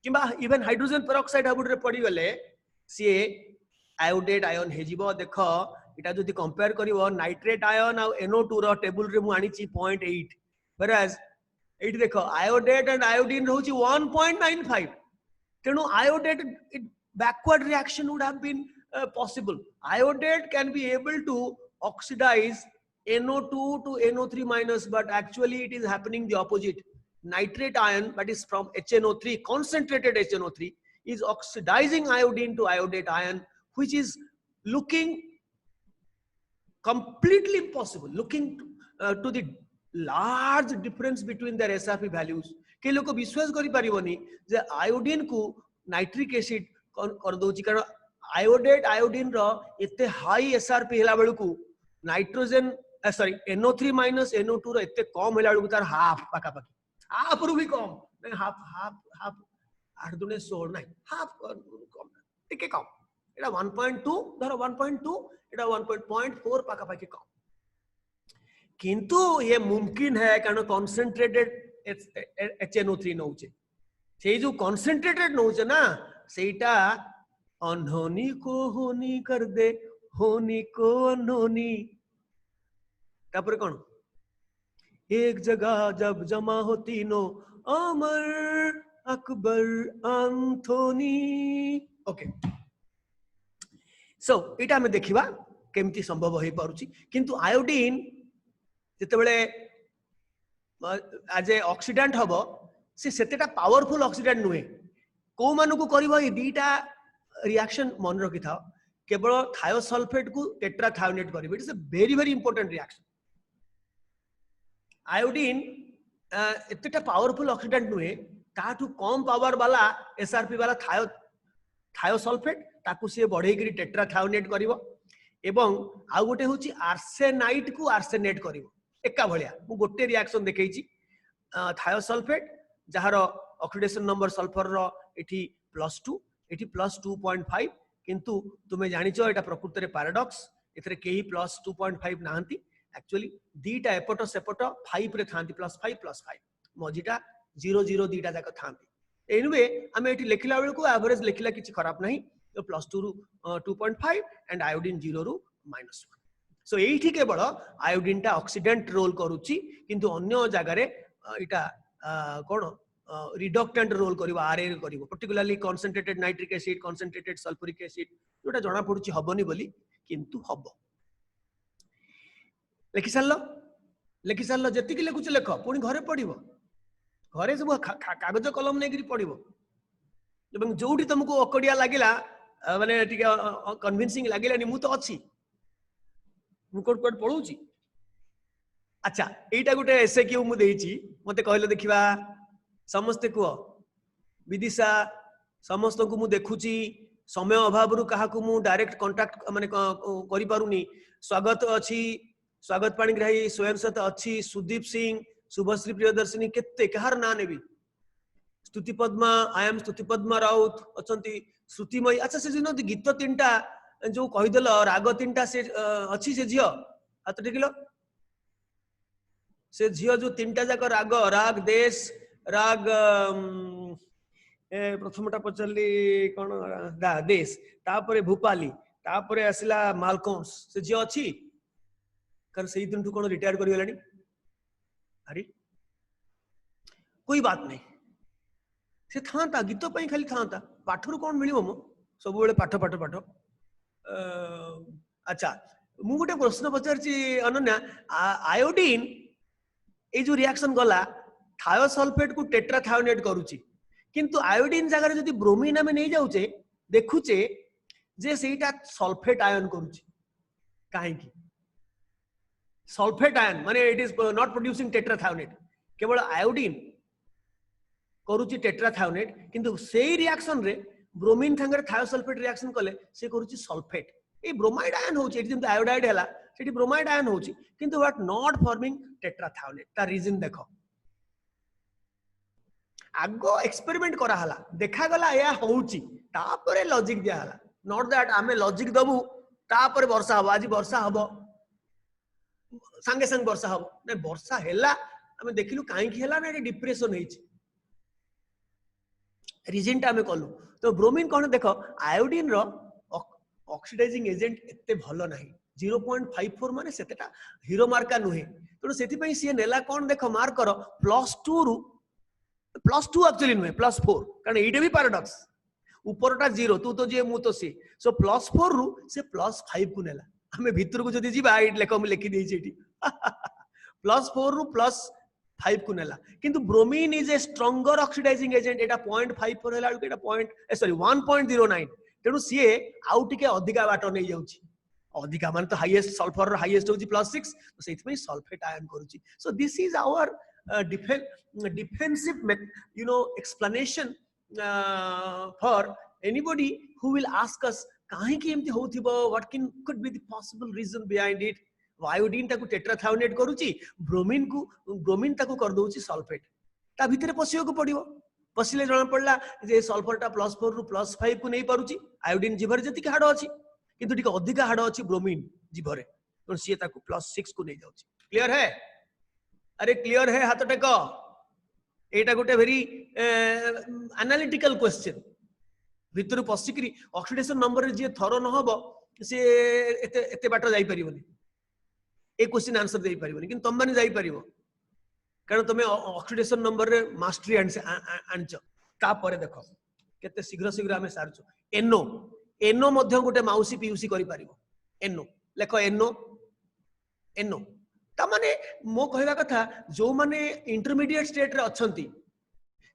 किबा इवन हाइड्रोजन पेरोक्साइड हाबुड रे पड़ी गले सी आयोडेट आयन हेजिबो देखो इटा जदि कंपेयर करिवो नाइट्रेट आयन आ NO2 रो टेबल रे मु आनिची 0.8 whereas एट देखो आयोडेट एंड आयोडीन रहउची 1.95 तेनु iodate it backward reaction would have been possible iodate can be able to oxidize NO2 to NO3 minus but actually it is happening the opposite nitrate ion that is from HNO3 concentrated HNO3 is oxidizing iodine to iodate ion which is looking completely impossible looking to the large difference between their SRP values के लोग विश्वास करि परिबनी जे आयोडीन को नाइट्रिक एसिड कर दोची कारण आयोडेट आयोडीन रो एते हाई SRP हेला बेलु को nitrogen sorry NO3 minus NO2 रो एते कम हेला बेलु तार हाफ पाका पाकी हाफ रु भी कम नहीं हाफ 8 दुने 16 नहीं हाफ कम टिके कम एटा 1.2 धरो 1.2 एटा 1.4 पाका पाकी कम किंतु ये मुमकिन है कारण कंसंट्रेटेड HNO3 नौचे से जो कंसंट्रेटेड नौचे ना सेटा अनहोनी को होनी कर दे होनी को अनहोनी तापर कौन एक जगह जब जमा हो तीनों Amar Akbar Anthony okay so इटा हमें देखिबा केमती संभव होई पारुची किंतु आयोडीन जते बेले एज ए ऑक्सीडेंट हबो से सेतेटा पावरफुल ऑक्सीडेंट नुहे को मानु को करबो ए दीटा रिएक्शन मन रखि था केवल थायोसल्फेट को टेट्राथायोनेट करबो it is a very very important reaction iodine एतेटा पावरफुल ऑक्सीडेंट नुहे ताठू कम पावर वाला एसआरपी वाला थायोसल्फेट ताकू से बढ़े करी टेट्राथायोनेट करिवो एवं आ गोटे होची आर्सेनाइट को आर्सेनेट करिवो एका भलिया मु गोटे रिएक्शन देखैची थायोसल्फेट जहार ऑक्सीडेशन नंबर सल्फर रो एठी +2 एठी +2.5 किंतु तुमे जानिचो एटा प्रकृति रे पैराडॉक्स एथरे केही +2.5 नाहंती एक्चुअली दीटा एपट सेपट 5 रे थांती +5 मजिटा 0 दीटा जाक थांती एनीवे हमें एठी लेखिला बेल को एवरेज लेखिला किछि खराब नाही तो +2 रु 2.5 एंड आयोडीन 0 रु -1 सो एठी केवल आयोडीन टा ऑक्सीडेंट रोल करूची किंतु अन्य जगह रे इटा कोन रिडक्टेंट रोल करिवो आरए करिवो particularly concentrated nitric acid concentrated sulphuric acid जोटा जणा पडुची हबनी बोली किंतु हबो लेखि सारलो जति कि लेखुच लेख पुनी घरे पढिबो घरे सब कागज कलम नै गिरी पढिबो एवं जोठी तुमको अकडिया लागिला माने टिके कन्विंसिंग लागिला नि मु तो अछि मु कोड कोड पढुची अच्छा एटा गुटे एसे क्यू मु देइची मते कहलो देखिबा समस्त को विदिशा समस्त को मु देखुची समय अभाव रु काहाकू मु डायरेक्ट कांटेक्ट माने करि पारुनी स्वागत अछि स्वागत पाणिग्राही स्वयं सत अछि सुदीप सिंह शुभश्री प्रियदर्शिनी केते कहार ना नेबी स्तुति पद्मा आई एम स्तुति पद्मा राउत अछंती श्रुतिमयी अच्छा से जिनो गीत तीनटा जो कहिदेल राग तीनटा से अछि से झियो हाथ टेकिलो से झियो जो तीनटा जाक राग राग देश राग प्रथमटा पचरली कौन देश तापरे भूपाली तापरे आसिला मालकोंस से झियो अछि कारण से दिन कौन रिटायर कर गलानी अरे कोई बात नहीं से था गीत पे खाली था पाठर कौन मिल मो सब बेले पाठ पाठ पाठ अच्छा मु गोटे प्रश्न पचारची अनन्या आयोडीन ये जो रिएक्शन गला थायोसल्फेट को टेट्राथायोनेट करूची किंतु आयोडीन जगह जदि ब्रोमीन आम नहीं जाऊे देखुचे जे सेटा सल्फेट आयन करूची काहे की सल्फेट आयन माने it is not producing tetrathionate केवल आयोडीन करूची टेट्राथायोनेट किंतु सेही रिएक्शन रे ब्रोमीन संगे थायोसल्फेट रिएक्शन कले से करूची सल्फेट ए ब्रोमाइड आयन होची एटी जेंत आयोडाइड हैला सेटी ब्रोमाइड आयन होची किंतु व्हाट नॉट फॉर्मिंग टेट्राथायोनेट ता रीजन देखो आगो एक्सपेरिमेंट करा हला देखा गला या होची तापरे लॉजिक दिया हला नॉट दैट आमे लॉजिक दबु तापरे वर्षा हबो आज वर्षा हबो संगे संग वर्षा हबो नै वर्षा हैला आमे देखिलु काहे की हैला नै डिप्रेशन हेची रीजन टा आमे कलु तो ब्रोमीन कोन देखो आयोडीन रो ऑक्सीडाइजिंग एजेंट एते भलो नाही 0.54 माने सेतेटा हीरो मार्का नुहे तो सेति पई सी नेला कोन देखो मार्क करो +2 रु +2 एक्चुअली नुहे +4 कारण एडे भी पैराडॉक्स ऊपरटा 0 तू तो जे मु तो सी सो +4 रु से +5 को नेला हमें भीतर को जदी जीबा एट लेको हम लिखि देई छेटी +4 रु +5 को नेला किंतु bromine is a stronger oxidising agent एटा 0.54 हैला एटा 1.09 तेणु सीए आउ टिके अधिका बाट नहीं जाउची अधिका मान तो हाईएस्ट सल्फर रो हाईएस्ट होची +6 तो सेति में सल्फेट आयन करूची so this is our defensive explanation for anybody who will ask us kahi ki emti houthibo what could be the possible reason behind it iodine taku tetrathionate karuchi bromine taku कर दउची सल्फेट ता भितरे पसियो को पडिबो पसिले जणा पडला जे सल्फर टा +4 रु +5 को नहीं पारुची आयोडीन जीभर जति हाड़ अछि किंतु टिके अधिका हाड़ अछि ब्रोमीन जीभरे तो सी ताकू +6 को नहीं जाउची क्लियर है अरे क्लियर है हाथ टेक एटा गोटे वेरी एनालिटिकल क्वेश्चन भितर पसिकरी ऑक्सीडेशन नंबर जे थरो न हबो से एते बाट जाई परिबोनी ए क्वेश्चन आंसर देई परिबोनी किंतु तुम माने जाई परिबो कारण तुम ऑक्सीडेशन नंबर रे मास्टरी आनछ ता परे देखो केते शीघ्र शीघ्र हमें सारछु एनो मध्य गोटे माउसी पीयूसी करि परिबो एनो लेखो एनो ता माने मो कहवा कथा जो माने इंटरमीडिएट स्टेट रे अछंती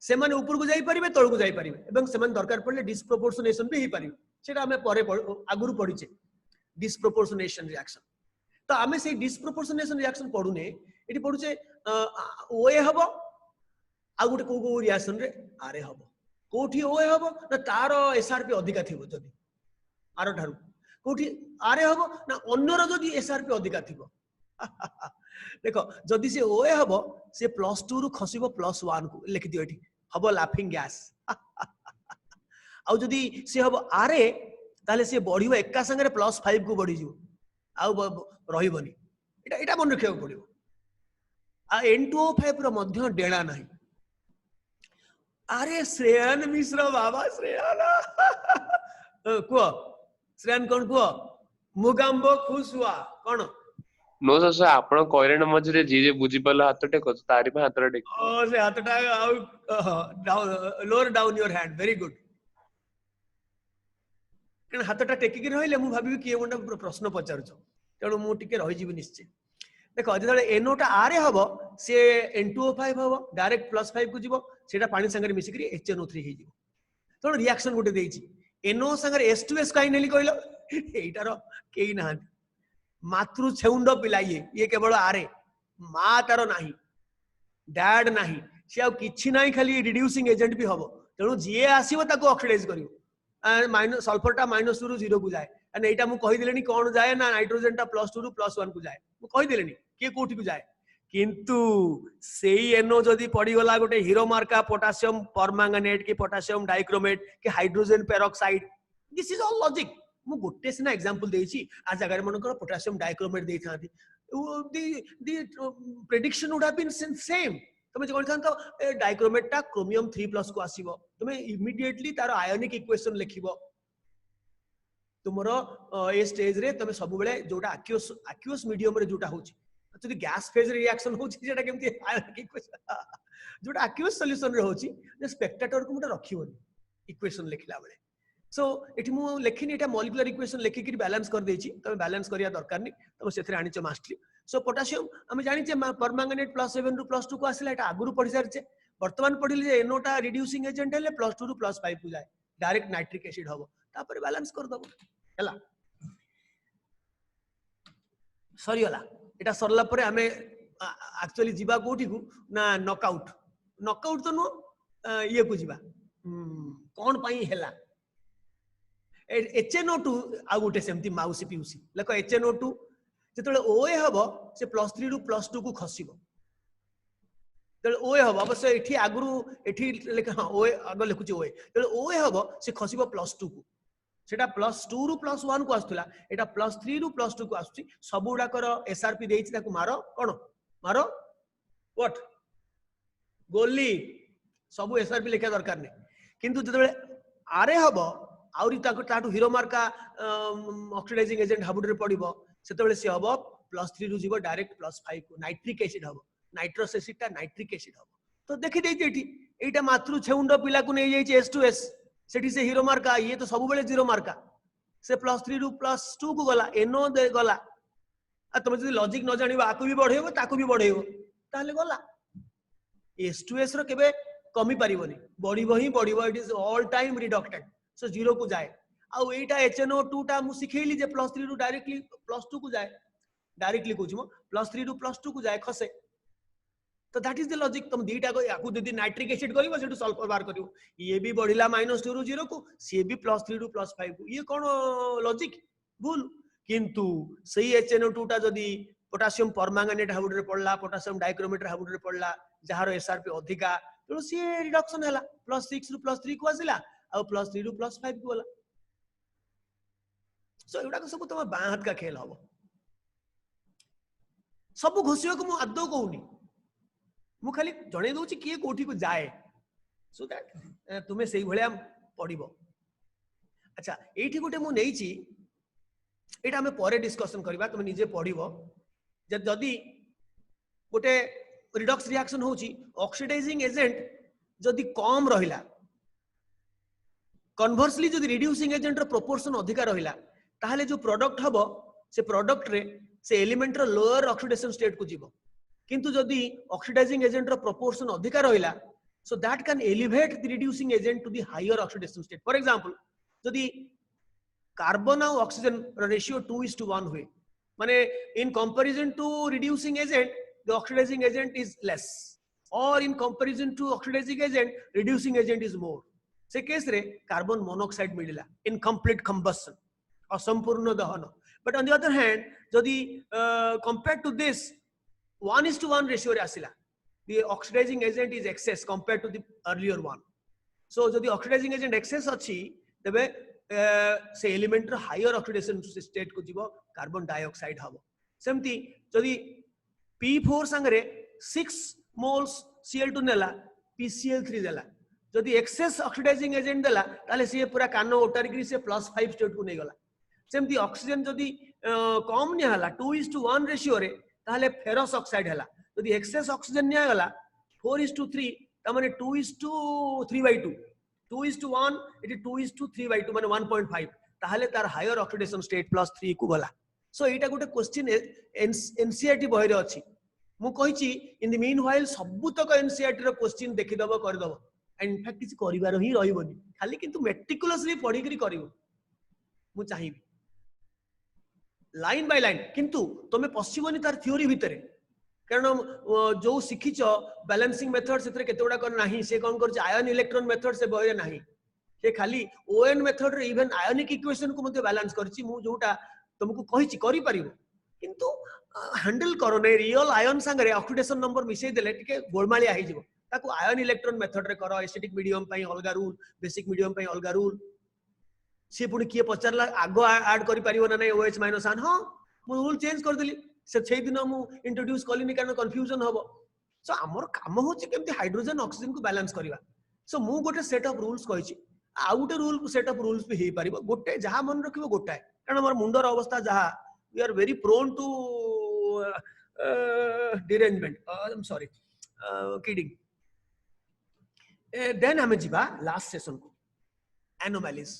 से माने ऊपर को जाई परिबे तळ को जाई परिबे एवं से माने दरकार पड़ले डिस्प्रोपोर्शनेशन भी हे परिबे सेटा हमें परे आगुरु पढिचे डिस्प्रोपोर्शनेशन रिएक्शन तो हमें से डिस्प्रोपोर्शनेशन रिएक्शन पढुने एटी पढुचे ओए हबो आ गुटे को रिएक्शन रे आरे हबो कोठी ओए हबो ना तारो एसआरपी अधिका थिबो जदी आरो ठारू कोठी आरे हबो ना अन्यर जदी एसआरपी अधिका थिबो देखो जदि से ओए हबो से +2 रु खसिबो +1 को लिखि दियो एठी हबो लाफिंग गैस आ जदि से हबो आरे ताले से बढ़िबो एका संगे +5 को बढ़ी जिवो आ रहिबोनी एटा मन रखियो पड़िबो आ N2O5 रो मध्य डेला नाही अरे श्रेयन मिश्र बाबा श्रेयन को श्रेयन कोन को मुगाम्बो खुश हुआ कोन नो सर आपण कहले मझरे जी जे बुझी पल्ला हाथ टेको तारी पे हाथ टेक ओ से हाथ टा down lower down your hand very good कन हाथ टा टेकी के रहले मु भाबी कि एवंडा प्रश्न पचारछ तेणु मु टिके रहि जीव निश्चय देखो जदि एनो टा आरे हबो से N2O5 हबो डायरेक्ट +5 को जीवो सेटा पानी संगे मिसी करी HNO3 हे जीवो तो रिएक्शन गोटे देछि NO संगे H2S काई नेली कहलो एटारो केई नाहंती मातृ छेउंड पिला ये केवल आरे माँ तार नाही डैड नाही से आ किछि नाही खाली रिड्यूसिंग एजेंट भी हबो तेणु जी आसीबो ताको ऑक्सीडाइज करिवो माइनस सल्फर टा -2 ରୁ 0 को जाए एंड एटा मु कहि देलेनी कोन जाए ना नाइट्रोजन टा +2 ରୁ +1 को जाए मु कहि देलेनी के कोठी को जाए किंतु सेई एनो जदी पड़ी गला गोटे हीरो मार्का पोटासियम परमैंगनेट की पोटासियम डाइक्रोमेट की hydrogen peroxide this is all logic मु गोटे सिना एग्जांपल देछि आ जगह मनकर पोटासियम डाइक्रोमेट देइ थांती the prediction would have been same तमे जे कोन तो डाइक्रोमेट टा क्रोमियम 3+ को आसीबो तमे इमीडिएटली तार आयोनिक इक्वेशन लिखिबो तुमरो ए स्टेज रे तमे सब बेले जोटा एक्वियस मीडियम रे जोटा होछि जदि गैस फेज रिएक्शन होछि जेटा केमति आयोनिक इक्वेशन जोटा एक्वियस सॉल्यूशन रे होछि जे स्पेक्टेटर को मते रखिबोनी इक्वेशन लिखला बेले सो एठी मु लेखिनी एटा मॉलिक्यूलर इक्वेशन लेखि कि बैलेंस कर देछि तमे बैलेंस करिया दरकार नै तमे सेथरे आनि छ मास्टरी सो पोटासियम हम जानि जे परमैंगनेट +7 ରୁ +2 को आसिला एटा आगुरु पढि सारछे वर्तमान पढिले जे एनोटा रिड्यूसिंग एजेंट हेले +2 ରୁ +5 को जाए डायरेक्ट नाइट्रिक एसिड हबो तापर बैलेंस कर दबो हला सॉरी वाला एटा सरला परे हमें एक्चुअली जीवा कोठी को ना नॉकआउट तो नो ये को जीवा कोन पई हेला HNO2 आ गोटे सेमती माउसी पीउसी लेको HNO2 जेतले OA हबो से +3 ରୁ +2 को खसिबो तेले OA हबो अवश्य एठी आगुरु एठी लेके हां OA आगो लिखुची OA तेले OA हबो से खसिबो +2 को सेटा +2 ରୁ +1 को आस्तला एटा +3 ରୁ +2 को आछी सबुडा कर SRP देइछि ताकू मारो कोन मारो व्हाट गोली सबु SRP लिखा दरकार नै किंतु जेतले आरे हबो आउरी ताटू हीरो मार्का ऑक्सीडाइजिंग एजेंट हाबुड रे पड़िबो सेतबेले से हबो +3 ରୁ जीवो डायरेक्ट +5 को नाइट्रिक एसिड हबो नाइट्रस एसिड ता नाइट्रिक एसिड हबो तो देखि देइछि एठी एटा मातृ छेउंड पिला को नै जाइछि H2S सेठी से हीरो मार्का ये तो सब बेले 0 मार्का से +3 ରୁ +2 को गला NO दे गला आ तुम जदी लॉजिक न जानिबो आकु भी बढ़ेबो ताकु भी बढ़ेबो ताले गला H2S रो केबे कमी पारिबोनी बढ़िबो ही बढ़िबो इट इज ऑल टाइम रिडक्टेड सो 0 को जाए आ एटा HNO2 टा मु सिखेइली जे +3 ରୁ डायरेक्टली +2 को जाए डायरेक्टली कहूँ मो +3 ରୁ +2 को जाए खसे तो दैट इज द लॉजिक तुम दीटा को याकू दीदी नाइट्रिक एसिड करिवो सेटू सल्फर बार करिवो ये भी बढ़िला -2 ରୁ 0 को सी भी +3 ରୁ +5 को ये कोन लॉजिक भूल किंतु सही HNO2 टा जदी पोटासियम परमैंगनेट हाबुड रे पड़ला पोटासियम डाइक्रोमेट हाबुड रे पड़ला जहार SRP अधिका तो सी रिडक्शन हैला +6 ରୁ +3 को आसिला आ +3 ରୁ +5 को होला सो एडा को सब तुम बां हाथ का खेल हबो सब घोषियो को मु आदो कहूनी मु खाली जणे दउची किए कोठी को जाए सो दैट तुमे सेही भलिया पडिबो अच्छा एठी गोटे मु नेइची एटा हमें परे डिस्कशन करबा तुमे निजे पडिबो जदी गोटे रिडक्स रिएक्शन होची ऑक्सीडाइजिंग एजेंट जदी कम रहिला कन्वर्सली जदी रिड्यूसिंग एजेंट रो प्रोपोर्शन अधिका रहिला ताहले जो प्रोडक्ट हबो से प्रोडक्ट रे से एलिमेंट रो लोअर ऑक्सीडेशन स्टेट को जीवो किंतु जदी ऑक्सीडाइजिंग एजेंट रो प्रोपोर्शन अधिका रहिला so that can elevate the reducing agent to the higher oxidation state for example जदी कार्बन और ऑक्सीजन रेशियो 2:1 हुए माने in comparison to reducing agent the oxidising agent is less or in comparison to oxidising agent reducing agent is more से केस रे कार्बन मोनोऑक्साइड मिलिला इन कंप्लीट कंबशन असंपूर्ण दहन but on the other hand जदी कंपेयर्ड टू दिस 1:1 रेशियो रे आसिला the oxidizing agent is excess compared to the earlier one so जदी oxidizing agent excess अछि तबे से एलिमेंट रो हायर ऑक्सीडेशन स्टेट को जीवो कार्बन डाइऑक्साइड हबो सेमती जदी P4 संगरे 6 मोल्स Cl2 नेला PCl3 देला जदी एक्सेस ऑक्सीडाइजिंग एजेंट देला ताले से पूरा कानो ओटारिकरी से +5 स्टेट को नै गला सेमती ऑक्सीजन जदी कम नि हला 2:1 रेशियो रे ताले फेरस ऑक्साइड हला जदी एक्सेस ऑक्सीजन नि गला 4:3 त माने 2:3/2 2:1 इट 2:3/2 माने 1.5 ताहले तार हायर ऑक्सीडेशन स्टेट +3 को गला सो एटा गोटे क्वेश्चन एनसीईआरटी बहिरे अछि मु कहिछि इन द मीन व्हाइल सबु तक एनसीईआरटी रो क्वेश्चन देखि दबो कर दबो एंड इन फैक्ट किछ करिवार ही रहिबोनी खाली किंतु मेटिकुलसली पढी करी करिवो मु चाहिबी लाइन बाय लाइन किंतु तमे पसिबोनी तार थ्योरी भितरे कारण जो शिखिच बैलेंसिंग मेथड सेतरे केतेडा कर नाही से कोन करछ आयन इलेक्ट्रॉन मेथड से बहिरे नाही से खाली ओएन मेथड रे इवन आयोनिक इक्वेशन को मते बैलेंस करछि मु जोटा तुमको कहिछि करि परिबो किंतु हैंडल करो नै रियल आयन संगे ऑक्सीडेशन नंबर मिसै देले टिके गोलमालिया हे जिवो ताकू आयन इलेक्ट्रॉन मेथड रे करो एसिडिक मीडियम पई अलगा रूल बेसिक मीडियम पई अलगा रूल से पुणी किए पचारला आगो ऐड करि परिबो ना नै OH माइनस आन हां मु रूल चेंज कर देली से छै दिन मु इंट्रोड्यूस कलिनी कारण कंफ्यूजन हबो सो हमर काम होछि केमति हाइड्रोजन ऑक्सीजन को बैलेंस करिवा सो मु गोटे सेट ऑफ रूल्स कहिछि आ गोटे रूल सेट ऑफ रूल्स भी हे परिबो गोटे जहा मन रखिबो गोटाए कारण हमर मुंडर अवस्था जहा we are very prone to derangement I am sorry kidding then हमें जीवा लास्ट सेशन को एनोमैलिज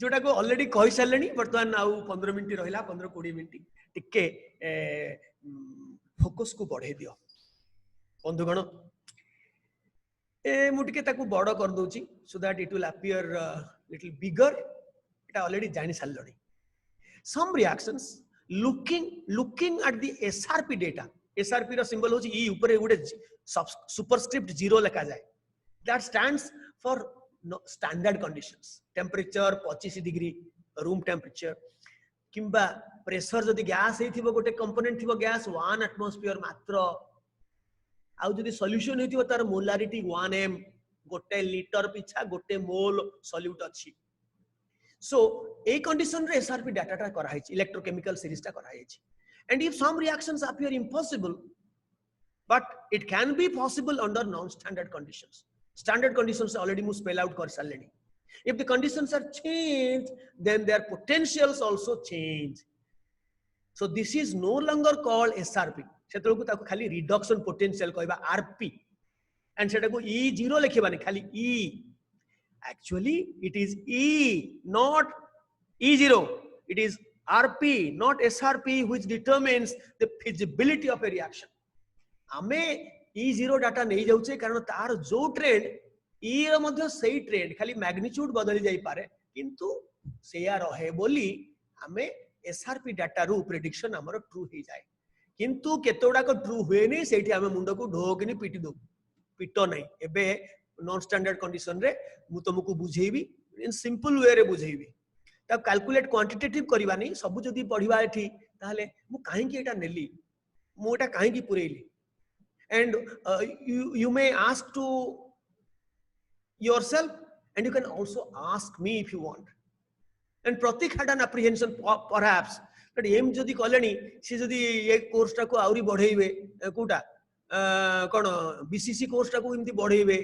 जोटा को ऑलरेडी कहि सारलेनी वर्तमान आउ 15 मिनिट रहिला 15-20 मिनिट टिके फोकस को बढ़े दियो बंधुगण ए मु टिके ताकू बड़ कर दोची so that it will appear little bigger एटा ऑलरेडी जानि सारलनी some reactions looking at the SRP data SRP रो सिंबल होची ई ऊपर गुडे सुपरस्क्रिप्ट 0 लिखा जाए that stands for standard conditions temperature 25 degree room temperature किंबा प्रेशर जदि गैस हेथिबो गोटे कंपोनेंट थिबो गैस 1 एटमॉस्फेयर मात्र आउ जदि सॉल्यूशन हेथिबो तार मोलारिटी 1m गोटे लीटर पिछा गोटे मोल सॉल्यूट अछि सो a condition रे SRP डाटा टा करा है इलेक्ट्रोकेमिकल सीरीज टा करा है and if some reactions appear impossible but it can be possible under non standard conditions already mu spell out kar saleni if the conditions are changed then their potentials also change so this is no longer called SRP सेतलकु ताको खाली reduction potential कहबा RP and सेटा को E0 लिखिबानी खाली E actually it is E not E0 it is RP not SRP which determines the feasibility of a reaction हमें E0 डाटा नहीं जाउछे कारण तार जो ट्रेंड E रो मध्ये सही ट्रेंड खाली मैग्नीट्यूड बदली जाई पारे किंतु सेया रहे बोली हमें SRP डाटा रू प्रेडिक्शन हमर ट्रू हे जाए किंतु केतोडा को ट्रू हुए नहीं सेठी हमें मुंड को ढोकनी पिटी दो पिटो नहीं एबे नॉन स्टैंडर्ड कंडीशन रे मु तुमको बुझेबी इन सिंपल वे रे बुझेबी तब कैलकुलेट क्वांटिटेटिव करबा नहीं सब जदी पढिबा एठी ताहले मु काहे की एटा नेली मु एटा काहे की पुरेली and you may ask to yourself and you can also ask me if you want and Pratik had an apprehension perhaps that एम जदी कलेनी से जदी ये कोर्स टा को आउरी बढ़ेइबे कोटा कोन बीसीसी कोर्स टा को इमती बढ़ेइबे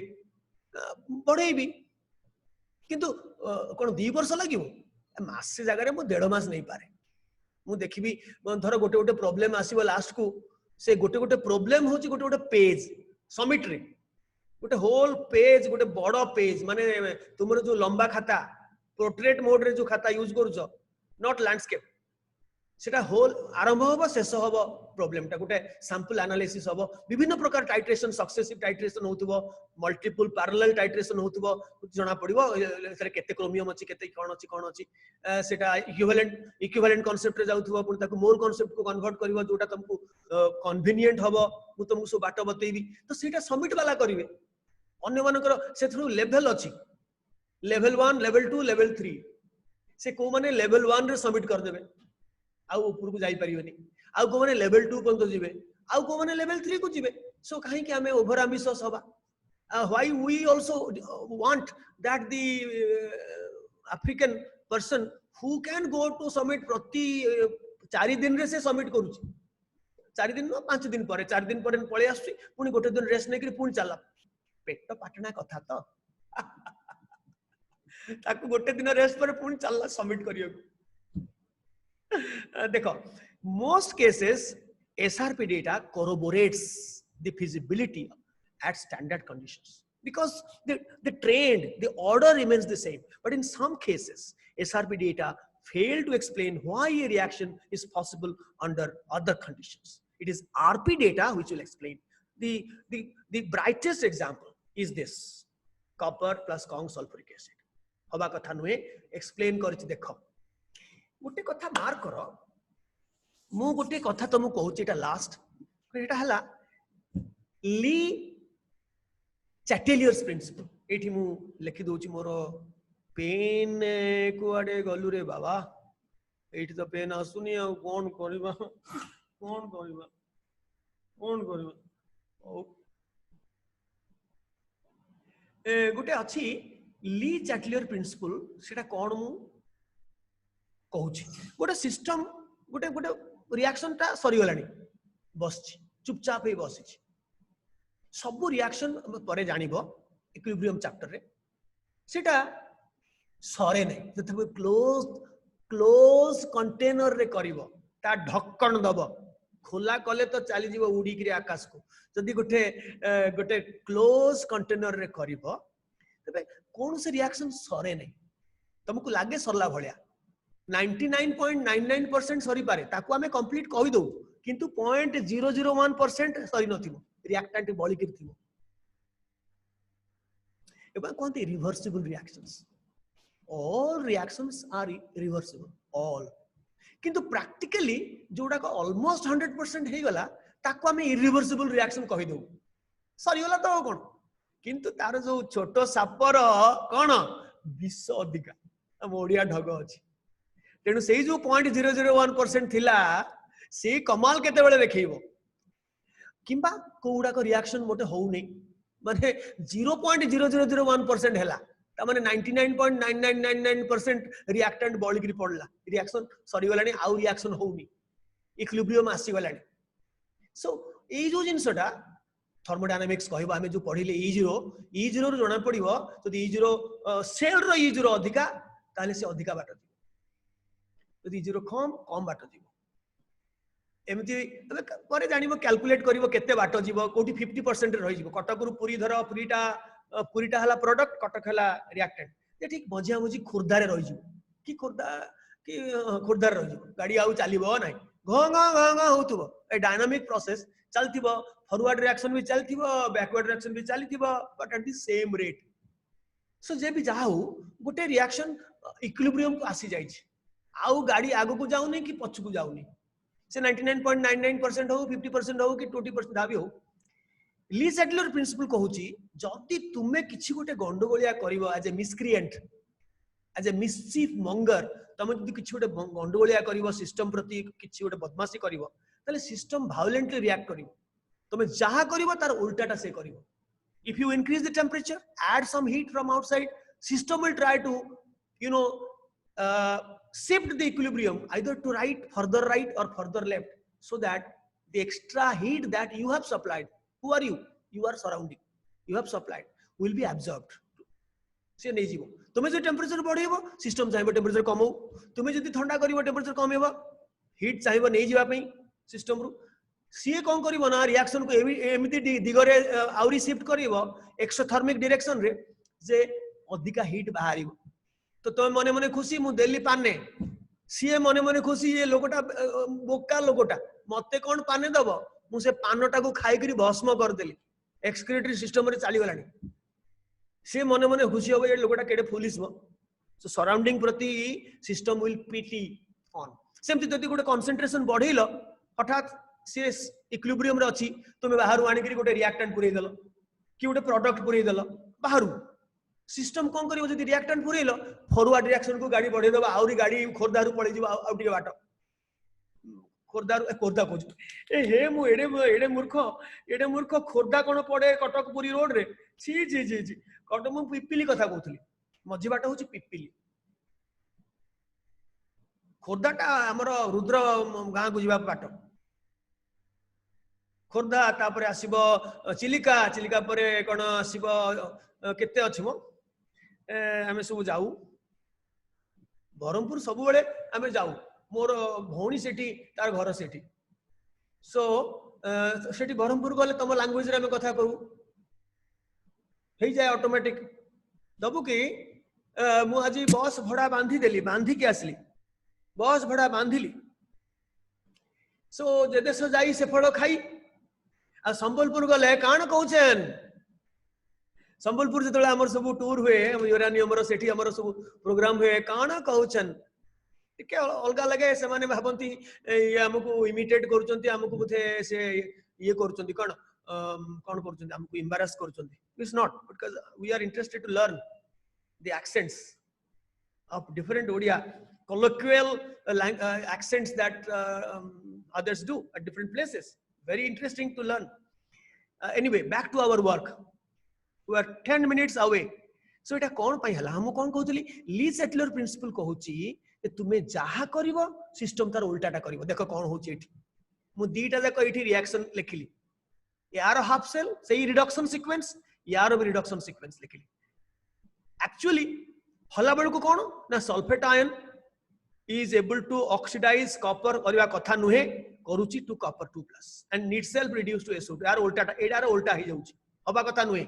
बढ़ेइबी किंतु कोन 2 वर्ष लागिवो मासे जगह रे मु 1.5 मास नहीं पारे मु देखिबी धर गोटे गोटे प्रॉब्लम आसीबो लास्ट को से गोटे गोटे प्रॉब्लम होची गोटे गोटे पेज सबमिट रे गोटे होल पेज गोटे बड़ पेज माने तुमरो जो लंबा खाता पोर्ट्रेट मोड रे जो खाता यूज करूछो नॉट लैंडस्केप सेटा होल आरंभ होबो शेष होबो प्रॉब्लम टा गोटे सैंपल एनालिसिस होबो विभिन्न प्रकार टाइट्रेशन सक्सेसिव टाइट्रेशन होतबो मल्टीपल पैरेलल टाइट्रेशन होतबो जणा पड़िबो एथरे केते क्रोमियम अछि केते कोन अछि सेटा इक्विवेलेंट कांसेप्ट रे जाउथबो पुन ताको मोल कांसेप्ट को कन्वर्ट करबो जोटा तुमको कन्वीनियंट होबो मु तुमको सो बाटो बतेइबी तो सेटा सबमिट वाला करिवे अन्य मानकर सेथरु लेवल अछि लेवल 1 लेवल 2 लेवल 3 से को माने लेवल 1 रे सबमिट कर देबे आउ ऊपर को जाई परिबेनी आउ को माने लेवल 2 पर्यंत जिवे आउ को माने लेवल 3 को जिवे सो काहे कि हमें ओवर एम्बिशियस होबा why we also want that the African person who can go to submit प्रति 4 दिन रे से सबमिट करूची 4 दिन 5 दिन पर 4 दिन पर पळे आसुची पुनी गोटे दिन रेस्ट नै करी पुनी चला पेट पाटना कथा तो ताकू गोटे दिन रेस्ट पर पुनी चला सबमिट करियो देखो most cases SRP data corroborates the feasibility at standard conditions because the trend the order remains the same but in some cases SRP data fail to explain why a reaction is possible under other conditions it is RP data which will explain the brightest example is this copper plus Kong sulfuric acid हवा कथा नुहे एक्सप्लेन करछि देखो गोटे कथा मार्क करो मु गोटे कथा तुम कहूँ एटा लास्ट एटा हला ली चैटेलियर्स प्रिंसिपल एठी मु लिखि दउची मोर पेन कुआडे गलु रे बाबा एठी तो पेन आसुनी आ कोन करबा कोन करबा गोटे अच्छी ली चैटलियर प्रिंसिपल सेटा कोन मु कहूची गोटे सिस्टम गोटे गोटे रिएक्शन टा सरी गलानी बसची चुपचाप ही बसिची सब रिएक्शन परे जानिबो इक्विलिब्रियम चैप्टर रे सेटा सरे नै जते क्लोज कंटेनर रे करिवो ता ढक्कन दबो खोला कले तो चली जीवो उड़ी करी आकाश को जदि गोटे गोटे क्लोज कंटेनर रे करिवो तबे कोन से रिएक्शन सरे नै तुमको लागे सरला भलिया 99.99% सरी पारे ताको हमें कंप्लीट कहि दो किंतु 0.001% सरी नथिबो रिएक्टेंट बळी किरथिबो एबा कोनते reversible reactions all reactions are reversible all किंतु प्रैक्टिकली जोडा को ऑलमोस्ट 100% हे गला ताको हमें इरिवर्सिबल रिएक्शन कहि दो सरी गला तो कोन किंतु तार जो छोटो सापर कोन विष अधिका हम ओडिया ढग अछि तेणु से जो 0.001% थिला से कमाल केते बेले देखैबो किंबा कोउडा को रिएक्शन मोटे हो नै माने 0.0001% हैला ता माने 99.9999% रिएक्टेंट बॉडी की पड़ला रिएक्शन सरी गलानी आउ रिएक्शन होउनी इक्विलिब्रियम आसी गलानी सो ए जो जिंसटा थर्मोडायनामिक्स कहबा हमें जो पढिले E0 रो जणा पडिबो जदि E0 सेल रो E0 अधिका ताले से अधिका बाट जदि E0 कम बाट जीवो एमती परे जानिबो कैलकुलेट करिवो केते बाट जीवो कोठी 50% रहि जीवो कटक रु पुरी धर पुरीटा हला प्रोडक्ट कटक हला रिएक्टेंट ये ठीक मझिया मझी खुर्दा रे रहि जीवो कि खुर्दा रे रहि जीवो गाड़ी आउ चलीबो नै घ होतबो ए डायनामिक प्रोसेस चलतिबो फॉरवर्ड रिएक्शन भी चलतिबो बैकवर्ड रिएक्शन भी चलतिबो but at the same rate so जे भी जाऊ गोटे रिएक्शन इक्विलिब्रियम को आसी जाई छै आउ गाड़ी आगो को जाउनी कि पछ को जाउनी से 99.99% हो 50% हो कि 20% दाबी हो ली सैटलर प्रिंसिपल कहूची जदि तुमे किछि गोटे गंडगोलिया करिवो as a miscreant as a mischief मंगर तमे जदि किछि गोटे गंडगोलिया करिवो सिस्टम प्रति किछि गोटे बदमाशी करिवो तले सिस्टम वायलेंटली रिएक्ट करिवो तमे जहा करिवो तार उल्टाटा से करिवो if you increase the temperature add some heat from outside system will try to shift the equilibrium either to further right or further left so that the extra heat that you have supplied who are you are surrounding you have supplied will be absorbed से नहीं जीवो तुमे जो टेम्परेचर बढ़ेबो सिस्टम चाहिबो टेम्परेचर कमो तुमे जदि ठंडा करिवो टेम्परेचर कमेबो हीट चाहिबो नहीं जीवा पई सिस्टम रु सी कोन करिवो ना रिएक्शन को एमिति दिगरे आउरी शिफ्ट करिवो एक्सोथर्मिक डायरेक्शन रे जे अधिका हीट बाहरिवो तो तुम मने मने खुशी मु दिल्ली पाने सी मने मने खुशी ये लोकटा बोका लोकटा मते कोन पाने दबो मु से पानटा को खाई करी भस्म कर देली एक्सक्रीटरी सिस्टम रे चली गलानी से मने मने खुशी हो ये लोकटा केडे फुलिस मो सो सराउंडिंग प्रति सिस्टम विल पीटी ऑन सेमति जति गोटे कंसंट्रेशन बढ़ेलो हठात से इक्विलिब्रियम रे अछि तुमे बाहरु आनी करी गोटे रिएक्टेंट पुरै देलो कि गोटे प्रोडक्ट पुरै देलो बाहरु सिस्टम कोन करिवो जदि रिएक्टेंट पुरैलो फॉरवर्ड रिएक्शन को गाड़ी बढ़े दबा आउरी गाड़ी खोरदारु पड़े जीव आउटी बाट खोरदारु खोरदा कोज ए हे मु एडे मूर्ख खोरदा कोन पड़े कटक पुरी रोड रे छी जी जी जी कट मु पिपिली कथा कहउथली मझी बाट होची पिपिली खोरदाटा हमर रुद्र गां को जीवा बाट खोरदा तापरे आसीबो चिलिका परे कोन आसीबो केते अछि मो आमे सब जाऊ बरहमपुर सब बेले आमे जाऊ मोर भौणी सेठी तार घर सेठी सो सेठी बरहमपुर गले तम लैंग्वेज रे आमे कथा करू हे जाय ऑटोमेटिक दबु कि मु आज बस भड़ा बांधी के आसली बस भड़ा बांधिली सो जे देश जाई से फड़ खाई आ संबलपुर गले कान कहउछन संबलपुर जो आमर सब टूर हुए यूरानियम सेठी आमर सब प्रोग्राम हुए काण कहउछन टिके अलगा लगे से माने भाबंती ये हमको इमिटेट करूचंती हमको बुथे से ये करूचंती कोन कौन कर हमको एम्बारास कर it's not because we are interested to learn the accents of different Odia colloquial accents that others do at different places. Very interesting to learn. Anyway, back to our work. We are 10 minutes away. So এটা কোন পাই হলা हम কোন कहउतली ली सेटलर प्रिंसिपल कहउची जे तुमे जहा करिवो सिस्टम तार उल्टाटा करिवो देखो कोन होची एठी मु दीटा जाको एठी रिएक्शन लिखिली यार हाफ सेल सेही रिडक्शन सीक्वेंस यार भी रिडक्शन सीक्वेंस लिखिली एक्चुअली हला बेलू कौन ना sulphate ion is able to oxidise copper करवा कथा नुहे करूची to copper 2+ and need self reduce to SO2 यार उल्टा एटार उल्टा ही जाउची हबा कथा नुहे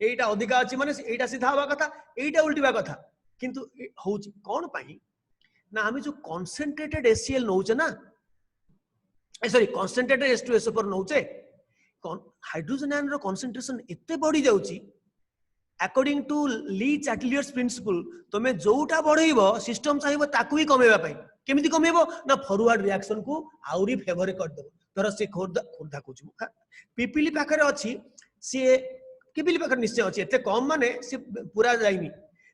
एटा अधिका अछि माने एटा सीधा हबा कथा एटा उल्टीबा कथा किंतु होउची कोन पई ना हम जो कंसंट्रेटेड HCl नउचे ना सॉरी कंसंट्रेटेड H2SO4 नउचे हाइड्रोजन आयन रो कंसंट्रेशन एते बढ़ी जाउची according to Le Chatelier's principle तुमे जोटा बढ़ेइबो सिस्टम चाहिबो ताकू ही कमेबा पई केमिति कमेबो ना फॉरवर्ड रिएक्शन को आउरी फेवर कर देबो धर से खोरदा कोछ पिपिली पाखरे अछि से पिपिली पाखरे निश्चय अछि एते कम माने से पूरा जाइनी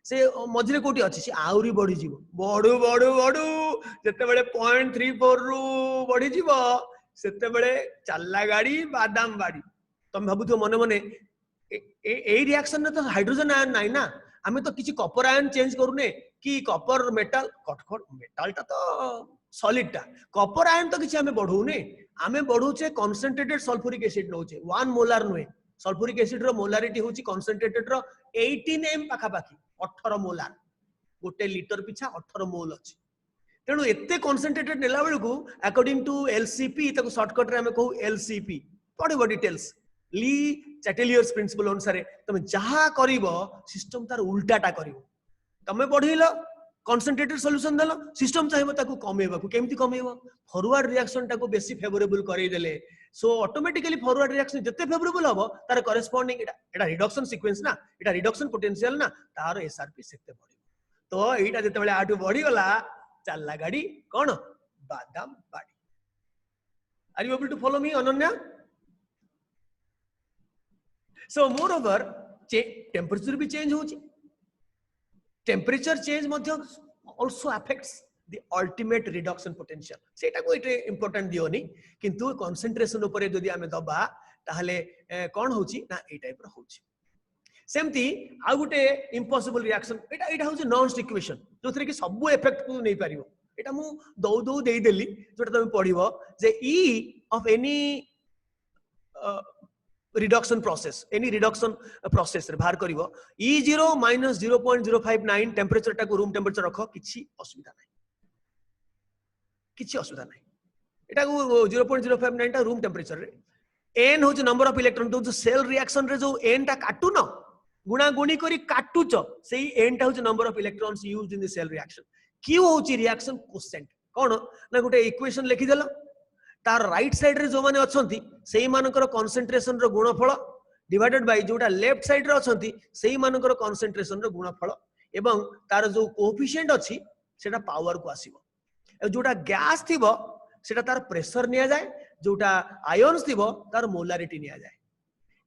से मझरे कोठी अछि से आउरी बढ़ी जीवो बडू बडू बडू जते बेले 0.34 रु बढ़ी जीवो सेते बेले चल्ला गाड़ी बादाम बाड़ी तुम भाबुथो मने मने ए रिएक्शन तो हाइड्रोजन आयन नाही ना आमे तो किछि कॉपर आयन चेंज करूने कि कॉपर मेटल मेटल ता तो सॉलिड टा कॉपर आयन तो किछि आमे बढ़ौने आमे बढ़ौचे कंसंट्रेटेड सल्फ्यूरिक एसिड नौचे 1 मोलार नुहे सल्फ्यूरिक एसिड रो मोलारिटी होची कंसंट्रेटेड रो 18 m पाखा पाखी 18 मोलार गोटे लीटर पिछा 18 मोल अछि तेनु एते कंसंट्रेटेड नेला बेलकू अकॉर्डिंग टू LCP ताको शॉर्टकट रे आमे कहू LCP पढिबो डिटेल्स ली चैटलियर्स प्रिंसिपल अनुसार तुम जहा करिवो सिस्टम तार उल्टाटा करिवो तमे बढ़ेलो कंसंट्रेटेड सॉल्यूशन देलो सिस्टम चाहिबो ताको कमेबा को केमिति कमेबो फॉरवर्ड रिएक्शन ताको बेसी फेवरेबल करै देले सो ऑटोमेटिकली फॉरवर्ड रिएक्शन जते फेवरेबल हबो तार करेस्पोंडिंग एटा रिडक्शन सीक्वेंस ना एटा रिडक्शन पोटेंशियल ना तार SRP सेते बढ़िबो तो एटा जते बेले आटू बढ़ी गला चल्ला गाड़ी कोन बादाम बाड़ी are you able to follow me Ananya So moreover, temperature भी change होची temperature change मध्य also affects the ultimate reduction potential सेटा को इटे important दियोनी किंतु concentration ऊपर जदि आमे दबा ताहले कोन होची ना ए टाइप रो होची सेमती आ गुटे impossible reaction एटा होची नॉन इक्वेशन जोथरे कि सब इफेक्ट को नै पारिबो एटा मु दौ देई देली जोटा तुम पढिबो जे E of any reduction process any reduction process रे बाहर करिवो E0 - 0.059 टेम्परेचर टा को रूम टेम्परेचर रखो किछि असुविधा नै एटा को 0.059 टा रूम टेम्परेचर रे n होज नंबर ऑफ इलेक्ट्रॉन तो सेल रिएक्शन रे जो n टा काटू न गुणा गुणी करी काटूच सेही n टा होज number of electrons used in the cell reaction q होची रिएक्शन कोसेंट कोन ना गुटे इक्वेशन लिखि देला तार राइट साइड रे जो माने अछंती सेही मानकर कंसंट्रेशन रो गुणफल डिवाइडेड बाय जोटा लेफ्ट साइड रे अछंती सेही मानकर कंसंट्रेशन रो गुणफल एवं तार जो कोएफिशिएंट अछि सेटा पावर को आसीबो जोटा गैस थिबो सेटा तार प्रेशर निया जाय जोटा आयन्स थिबो तार मोलारिटी निया जाय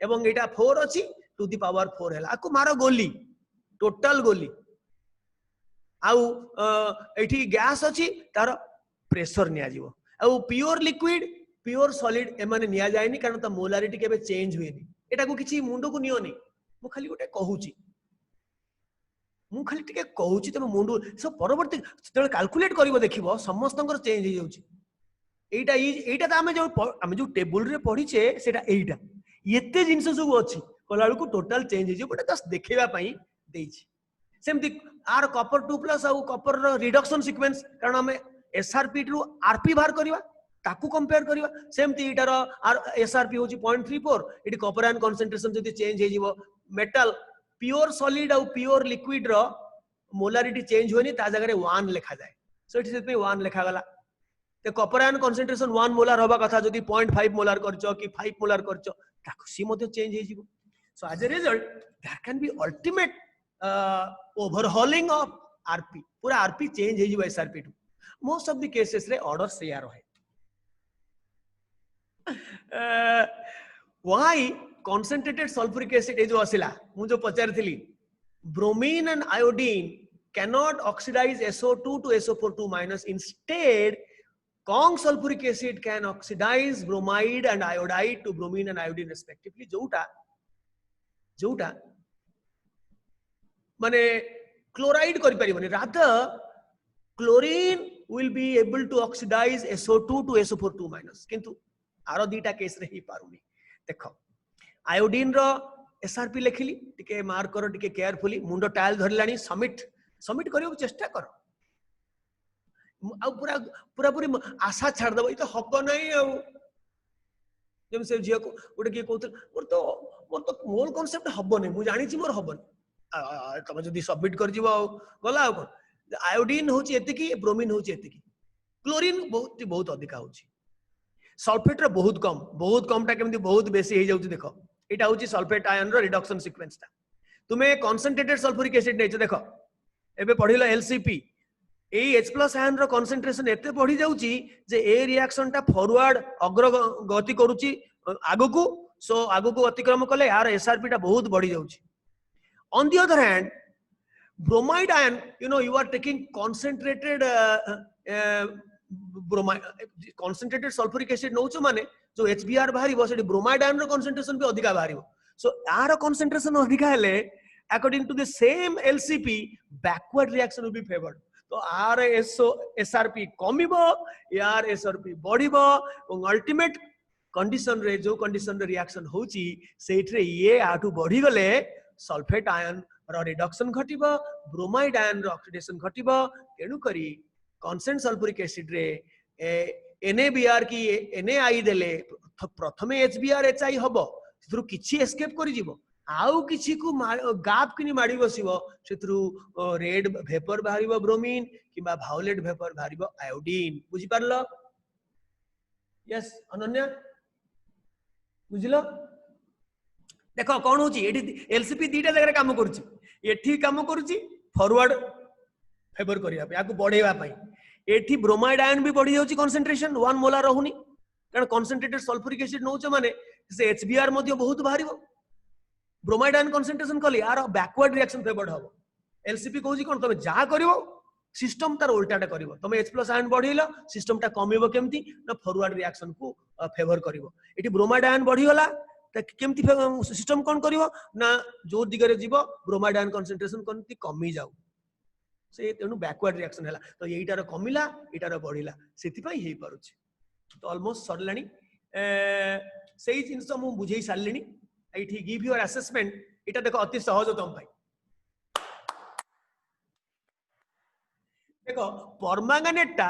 एवं एटा 4 अछि टू द पावर 4 हैला आको मारो गोली टोटल गोली आउ एठी गैस अछि तार प्रेशर निया जिवो आ प्योर लिक्विड प्योर सॉलिड एमाने निया जायनी कारण त मोलारिटी केबे चेंज होएनी एटा को किछि मुंडो को नियोनी मु खाली गोटे कहूची मु खाली टिके कहूची तमे मुंडो सब परवर्ती जतले कैलकुलेट करिवो देखिवो समस्तंकर चेंज हो जाउची एटा त आमे जो टेबल रे पढिचे सेटा एटा एते जिंस सब अछि कलाळ को टोटल चेंज हो बट जस्ट देखेबा पई देइची सेमति आर कॉपर 2+ आ कॉपर रिडक्शन सीक्वेंस कारण हमें SRP टू RP बाहर करिवा ताकू कंपेयर करिवा सेमति इटार SRP होची 0.34 इटी कॉपर आयन कंसंट्रेशन जदी चेंज हे जीवो मेटल प्योर सॉलिड और प्योर लिक्विड रो मोलारिटी चेंज होनी ता जगह रे 1 लिखा जाए सो इट इज में 1 लिखा गला ते कॉपर आयन कंसंट्रेशन 1 मोलार होबा कथा जदी 0.5 मोलार करचो कि 5 मोलार करचो ताकू सी मध्ये चेंज हे जीवो so as a result there can be ultimate overhauling of RP पूरा RP चेंज हे जीवो SRP to most of the cases रे order से यार है why concentrated sulfuric acid ए जो आसिला मु जो पचारथिली bromine and iodine cannot oxidize SO2 to SO4 minus. Instead, Kong sulfuric acid can oxidize bromide and iodide to bromine and iodine respectively. जोटा माने chloride करि परिबनी, rather chlorine will be able to oxidize SO2 to SO4 minus. किंतु आरो दीटा केस रे ही पारुनी. देखो आयोडीन रो एसआरपी लिखिली टिके मार्क करो टिके केयरफुली मुंडो टाइल धरलानी सबमिट करियो चेष्टा करो आ पूरा पूरा पूरी आशा छाड़ दबो ई तो हबो नहीं आ जेम से जिया को गोटे के कहत मोर तो मोर कांसेप्ट हबो नहीं मु जानि छी मोर हबो तमे जदी सबमिट कर जिवो गला आ कोन आयोडीन होची एतिकी ब्रोमीन होची एतिकी क्लोरीन बहुत अधिक होची सल्फेट रो बहुत कम टा केमती बहुत बेसी हे जाउची देखो एटा होची सल्फेट आयन रो रिडक्शन सीक्वेंस टा तुमे कंसंट्रेटेड सल्फ्यूरिक एसिड नेचो देखो एबे पढिलो एलसीपी ए H+ आयन रो कंसंट्रेशन एते बढ़ी जाउची जे ए रिएक्शन टा फॉरवर्ड अग्र गति करूची आगु को सो आगु को अतिक्रम कले यार एसआरपी टा बहुत बढ़ी जाउची on the other hand bromide ion you are taking concentrated bromide concentrated sulfuric acid नौचो माने जो HBr बाहरिबो सेठी bromide ion रो concentration भी अधिका बाहरिबो so यार concentration अधिका हेले according to the same LCP backward reaction will be favored तो आर एसआरपी कमिबो यार एसआरपी बढ़िबो और अल्टीमेट कंडीशन रे जो कंडीशन रे रिएक्शन होची सेठरे ये आटू बढ़ी गले सल्फेट आयन रो रिडक्शन घटिबो ब्रोमाइड आयन रो ऑक्सीडेशन घटिबो तेनु करी कॉन्सेंट सल्फ्यूरिक एसिड रे NaBr की NaI देले प्रथमे HBr HI हबो सेथरु किछि एस्केप करि जिवो आउ किछि को गाप किनि माडी बसिबो सेथरु रेड वेपर बाहरिबो ब्रोमीन किबा वायोलेट वेपर बाहरिबो आयोडीन बुझि पारलो यस अनन्या बुझिलो देखो कोन होची एठी एलसीपी दीटा जगह काम करूची एठी काम करूची फॉरवर्ड फेवर करिया पे आकु बढ़ेवा पई एठी ब्रोमाइड आयन भी बढ़ी जाउची कंसंट्रेशन 1 मोलार रहूनी कारण कंसंट्रेटेड सल्फ्यूरिक एसिड नौचो माने से HBr मध्ये बहुत बाहरिबो ब्रोमाइड आयन कंसंट्रेशन कली यार बैकवर्ड रिएक्शन फेवर्ड हबो एलसीपी कहूची कोन तमे जा करिवो सिस्टम तार उल्टाटा करिवो तमे H+ आयन बढ़ीलो सिस्टम टा कमिवो केमती ना फॉरवर्ड रिएक्शन को फेवर करिवो एठी ब्रोमाइड आयन बढ़ी गला त केमती सिस्टम कोन करिवो ना जो दिगरे जीवो ब्रोमाइड आयन कंसंट्रेशन कोनती कमी जाऊ से तेनु बैकवर्ड रिएक्शन हला तो एइटार कमिला एइटार बढ़िला सेति पई हेई पारुची तो ऑलमोस्ट सरलानी सेही जिंस मु बुझेई सारलिनी एठी गिव योर असेसमेंट एटा देखो अति सहज तुम भाई देखो परमांगनेट टा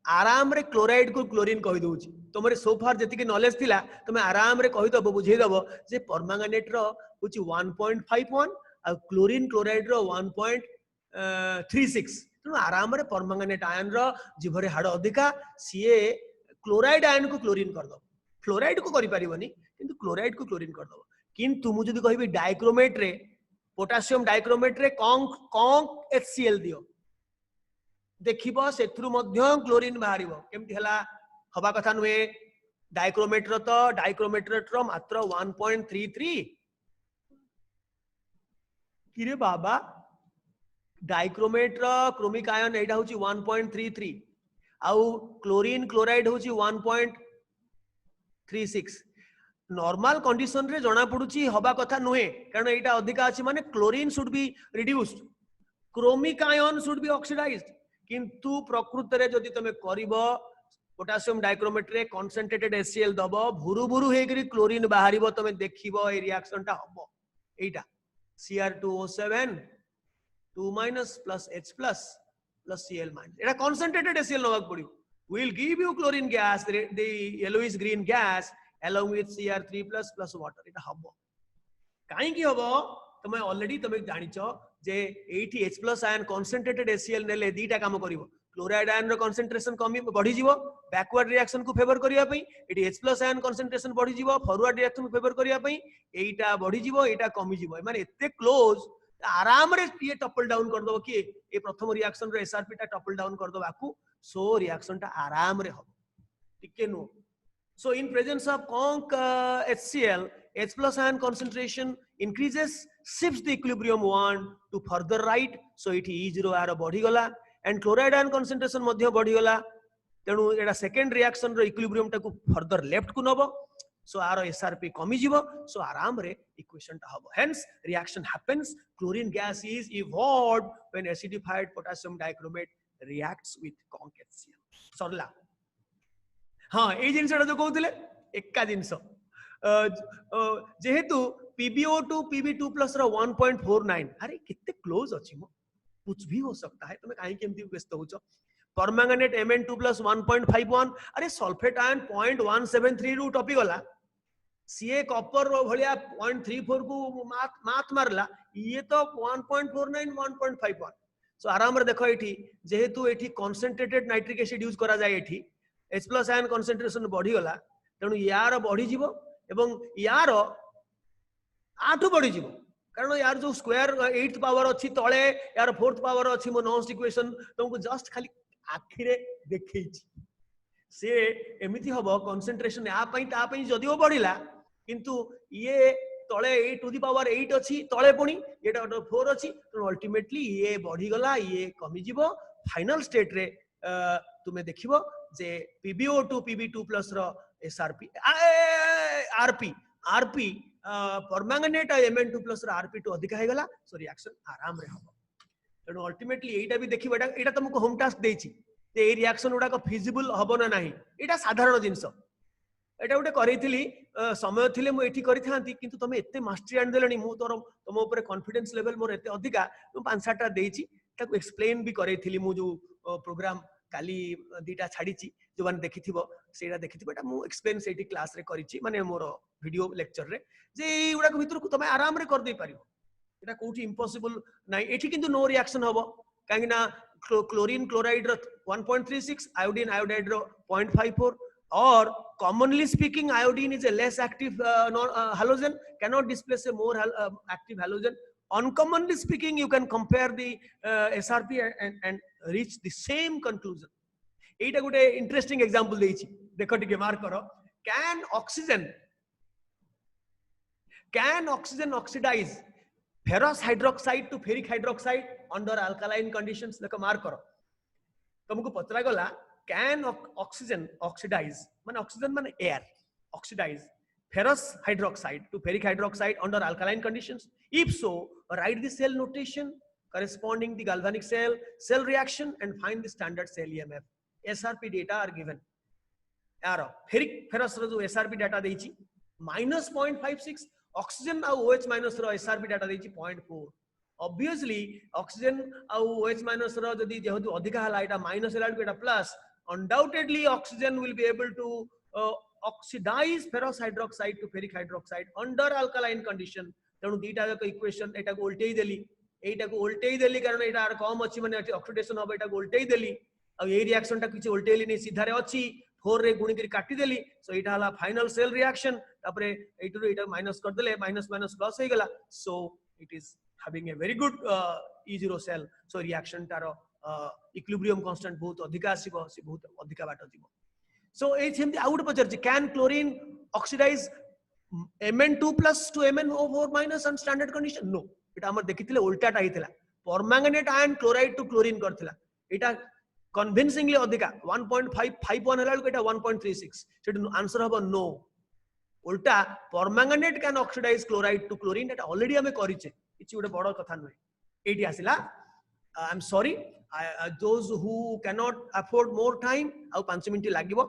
आराम रे क्लोराइड को क्लोरीन कहि दोउची तमरे सो फार जति के नॉलेज थिला तमे आराम रे कहि दबो बुझेई दबो जे परमांगनेट रो होची 1.51 आ क्लोरीन क्लोराइड रो 1.36 तो आराम रे परमांगनेट आयन रो जिभरे हाड़ अधिका सीए क्लोराइड आयन को क्लोरीन कर दो फ्लोराइड को करि परिबनी किंतु क्लोराइड को क्लोरीन कर दो किंतु मु जदी कहिबी डाइक्रोमेट रे पोटेशियम डाइक्रोमेट रे कॉन्क HCl दियो देखिबो सेथरु मध्य क्लोरीन बाहरिबो केमति हला हबा कथा नुए डाइक्रोमेट रो मात्र 1.33 किरे बाबा डाइक्रोमेट रो क्रोमिक आयन एटा होची 1.33 आउ क्लोरीन क्लोराइड होची 1.36 नॉर्मल कंडीशन रे जना पडुची हबा कथा नुहे कारण एटा अधिका अछि माने chlorine should be reduced chromic ion should be oxidised किंतु प्रकृत रे जदि तमे करिवो पोटेशियम डाइक्रोमेट रे कंसंट्रेटेड HCl दबो भुरु भुरु हेगरी क्लोरीन बाहरिबो तमे देखिबो ए रिएक्शन टा हबो एटा Cr2O7 2 plus H plus Cl minus Etah concentrated HCl नवाक पडियो will give you chlorine gas the yellowish green gas along with Cr3 plus water एटा हबो काई की हबो तमे ऑलरेडी तमे जानिचो जे एठी H+ आयन concentrated HCl नेले दीटा काम करिवो क्लोराइड आयन रो कंसंट्रेशन कमी बढ़ी जीवो बैकवर्ड रिएक्शन को फेवर करिया पई एठी H+ आयन कंसंट्रेशन बढ़ी जीवो फॉरवर्ड रिएक्शन को फेवर करिया पई एटा बढ़ी जीवो एटा कमी जीवो माने एते क्लोज आराम रे ये टपल डाउन कर दबो कि ए प्रथम रिएक्शन रो एसआरपी टा टपल डाउन कर दबो आकू सो रिएक्शन टा आराम रे हो टिके no So in presence of conc HCl, H plus ion concentration increases, shifts the equilibrium 1 to further right. So it E0 आर बढ़ी गला and chloride ion concentration मध्य बढ़ी गला. तेणु एटा सेकेंड रिएक्शन रो इक्विलिब्रियम टाको फर्दर लेफ्ट को नबो. So आर SRP कमी जीवो. So आराम रे इक्वेशन टा हबो. Hence reaction happens. Chlorine gas is evolved when acidified potassium dichromate reacts with conc HCl. सरला. हाँ ये जिनसा जो कहते एका जिनस जेहेतु PbO2 Pb2 प्लस 1.49 अरे कितने क्लोज अच्छी मो कुछ भी हो सकता है तुम्हें कहीं केमती व्यस्त हो परमैंगनेट Mn2 प्लस 1.51 अरे सल्फेट आयन 0.173 रु टपी गला सीए कॉपर रो भलिया 0.34 को मात मारला ये तो 1.49 1.51 सो आराम रे देखो एठी जेहेतु एठी कंसंट्रेटेड नाइट्रिक एसिड यूज करा जाय एठी H प्लस आयन कंसंट्रेशन बढ़ी गला तेणु यार बढ़ी जीवो एवं यार 8 बढ़ी जीवो कारण यार जो स्क्वायर 8th पावर अछि तळे यार 4th पावर अछि मो नॉन्स इक्वेशन तुमको जस्ट खाली आखिरे देखैछि से एमिति हबो कंसंट्रेशन आ पई ता पई जदिओ बढ़िला किंतु ये तळे 8 टू द पावर 8 अछि तळे पुनी एटा 4 अछि तो अल्टीमेटली ये बढ़ी गला ये कमी जीवो फाइनल स्टेट रे तुमे देखिबो जे PbO2 Pb2 प्लस रो SRP RP RP permanganate Mn2 plus रो RP टू अधिक हे गला सो रिएक्शन आराम रे हबो तेणु अल्टीमेटली एटा भी देखिबो एटा तुमको होम टास्क देछि जे ए रिएक्शन उडा को फिजिबल हबो ना नाही एटा साधारण जिंस एटा उडे करैथिली समय थिले मु एठी करिथांती किंतु तमे एते मास्टरी आन देलनी मु तोर तम ऊपर कॉन्फिडेंस लेवल मोर एते अधिका तु 5-7 टा देछि ताको एक्सप्लेन भी करैथिली मु जो प्रोग्राम काली दीटा छाड़ीची जो माने देखिथिबो सेटा देखिथिबो एटा मु एक्सप्लेन सेठी क्लास रे करिछि माने मोर वीडियो लेक्चर रे जे एउडा को भीतर को तमे आराम रे कर दे पारिबो एटा कोठी इम्पॉसिबल नाही एठी किंतु नो रिएक्शन हबो कांगिना क्लोरीन क्लोराइड रो 1.36 आयोडीन आयोडाइड रो 0.54 or commonly speaking iodine is a less active halogen cannot displace a more active halogen. Uncommonly speaking you can compare the SRP and reach the same conclusion. एटा गोटे इंटरेस्टिंग एग्जांपल देछि देखो टिके मार्क करो can oxygen oxidize ferrous hydroxide to ferric hydroxide under alkaline conditions देखो मार्क करो तुमको पचरा गला can oxygen oxidize माने oxygen माने air oxidize ferrous hydroxide to ferric hydroxide under alkaline conditions if so write the cell notation corresponding the galvanic cell reaction and find the standard cell EMF. SRP data are given यार ferric ferrous रो जो SRP data देछि -0.56 oxygen आ OH minus रो SRP data देछि 0.4 obviously oxygen आ OH minus रो जदी जेहेतु अधिका हला एटा माइनस हला एटा plus undoubtedly oxygen will be able to oxidize ferrous hydroxide to ferric hydroxide under alkaline condition तेणु दीटा जाक इक्वेशन एटा को उल्टेई देली एटा को उल्टेई देली कारण एटा आर कम अछि माने ऑक्सीडेशन हो एटा को उल्टेई देली आ ए रिएक्शन टा किछि उल्टेइली नै सीधा रे अछि 4 रे गुणी करी काटी देली सो एटा हला फाइनल सेल रिएक्शन तापरे एटु एटा माइनस कर देले माइनस माइनस प्लस हे गेला so it is having a very good E0 cell so reaction तार इक्विलिब्रियम कांस्टेंट बहुत अधिका आसीबो से बहुत अधिका बाट जीवो सो ए सेमति आउट पचर can chlorine oxidise Mn2 plus to MnO4 minus on standard condition no एटा हमर देखिथिले उल्टाटा हितला permanganate ion chloride to chlorine करथिला एटा कन्विंसिंगली अधिका 1.551 हलाल को एटा 1.36 सेट आंसर हबो नो उल्टा permanganate can oxidise chloride to chlorine एटा ऑलरेडी हमें करिचे इछि गोटे बड़ कथा नय एटी आसिला I am sorry those who cannot afford more time आ 5 मिनिट लागिवो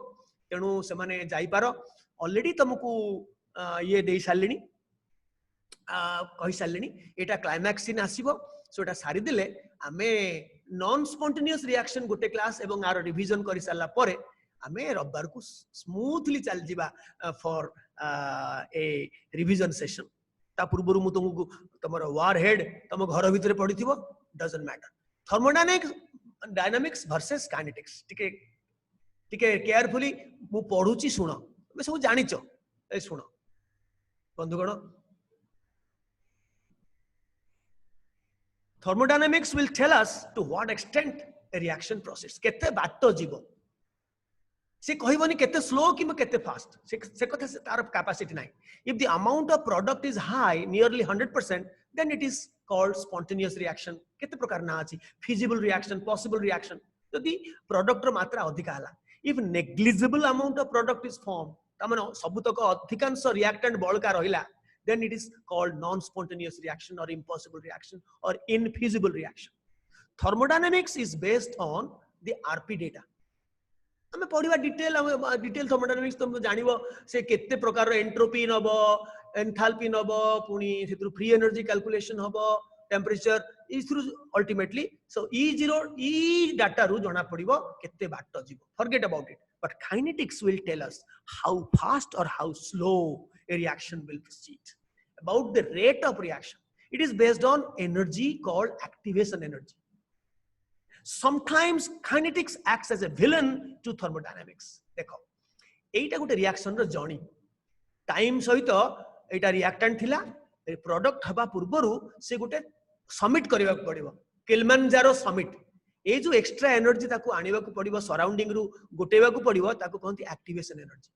तेनु से माने जाई पारो ऑलरेडी तुमको ये दे सारलिनी कहि सारलिनी एटा क्लाइमैक्स सीन आसीबो सो एटा सारी दिले आमे नॉन स्पॉन्टेनियस रिएक्शन गोटे क्लास एवं आर रिवीजन करि सारला परे आमे रविवार को स्मूथली चल जिबा फॉर ए रिवीजन सेशन ता पूर्वरु मु तुमको तमरो वार हेड तम घर भीतर पडिथिबो doesn't matter thermodynamics dynamics versus kinetics टिके टिके केयरफुली मु पढुची सुनो मैं सब जानिचो ए सुनो बंधुगण thermodynamics will tell us to what extent a reaction process kete bato jibo से कहबनी केते स्लो कि केते फास्ट से कथा से तार कैपेसिटी नाही. If the amount of product is high, nearly 100%, then it is called spontaneous reaction. केते प्रकार ना अछि, feasible reaction, possible reaction. यदि product रो मात्रा अधिक हला, if negligible amount of product is formed, तामाने सबुतक अधिकांश reactant बळका रहिला, then it is called non-spontaneous reaction or impossible reaction or infeasible reaction. Thermodynamics is based on the RP data. हमें पढ़िबा डिटेल थर्मोडायनामिक्स तुम जानिबो से केते प्रकार एंट्रोपी नबो एंथैल्पी नबो पुनी सेतु फ्री एनर्जी कैलकुलेशन हबो temperature is through ultimately so E0 ई डाटा रु जणा पड़िबो केते बाट जीवो. Forget about it, but kinetics will tell us how fast or how slow a reaction will proceed. About the rate of reaction, it is based on energy called activation energy. Sometimes kinetics acts as a villain to thermodynamics. देखो एटा गोटे रिएक्शन रो जर्नी टाइम सहित एटा रिएक्टेंट थिला प्रोडक्ट हबा पूर्वरु से गोटे समिट करबा पड़िबो किलिमांजारो समिट ए जो एक्स्ट्रा एनर्जी ताकू आनिबा को पड़िबो सराउंडिंग रु गोटेबा को पड़िबो ताकू कहंती activation energy.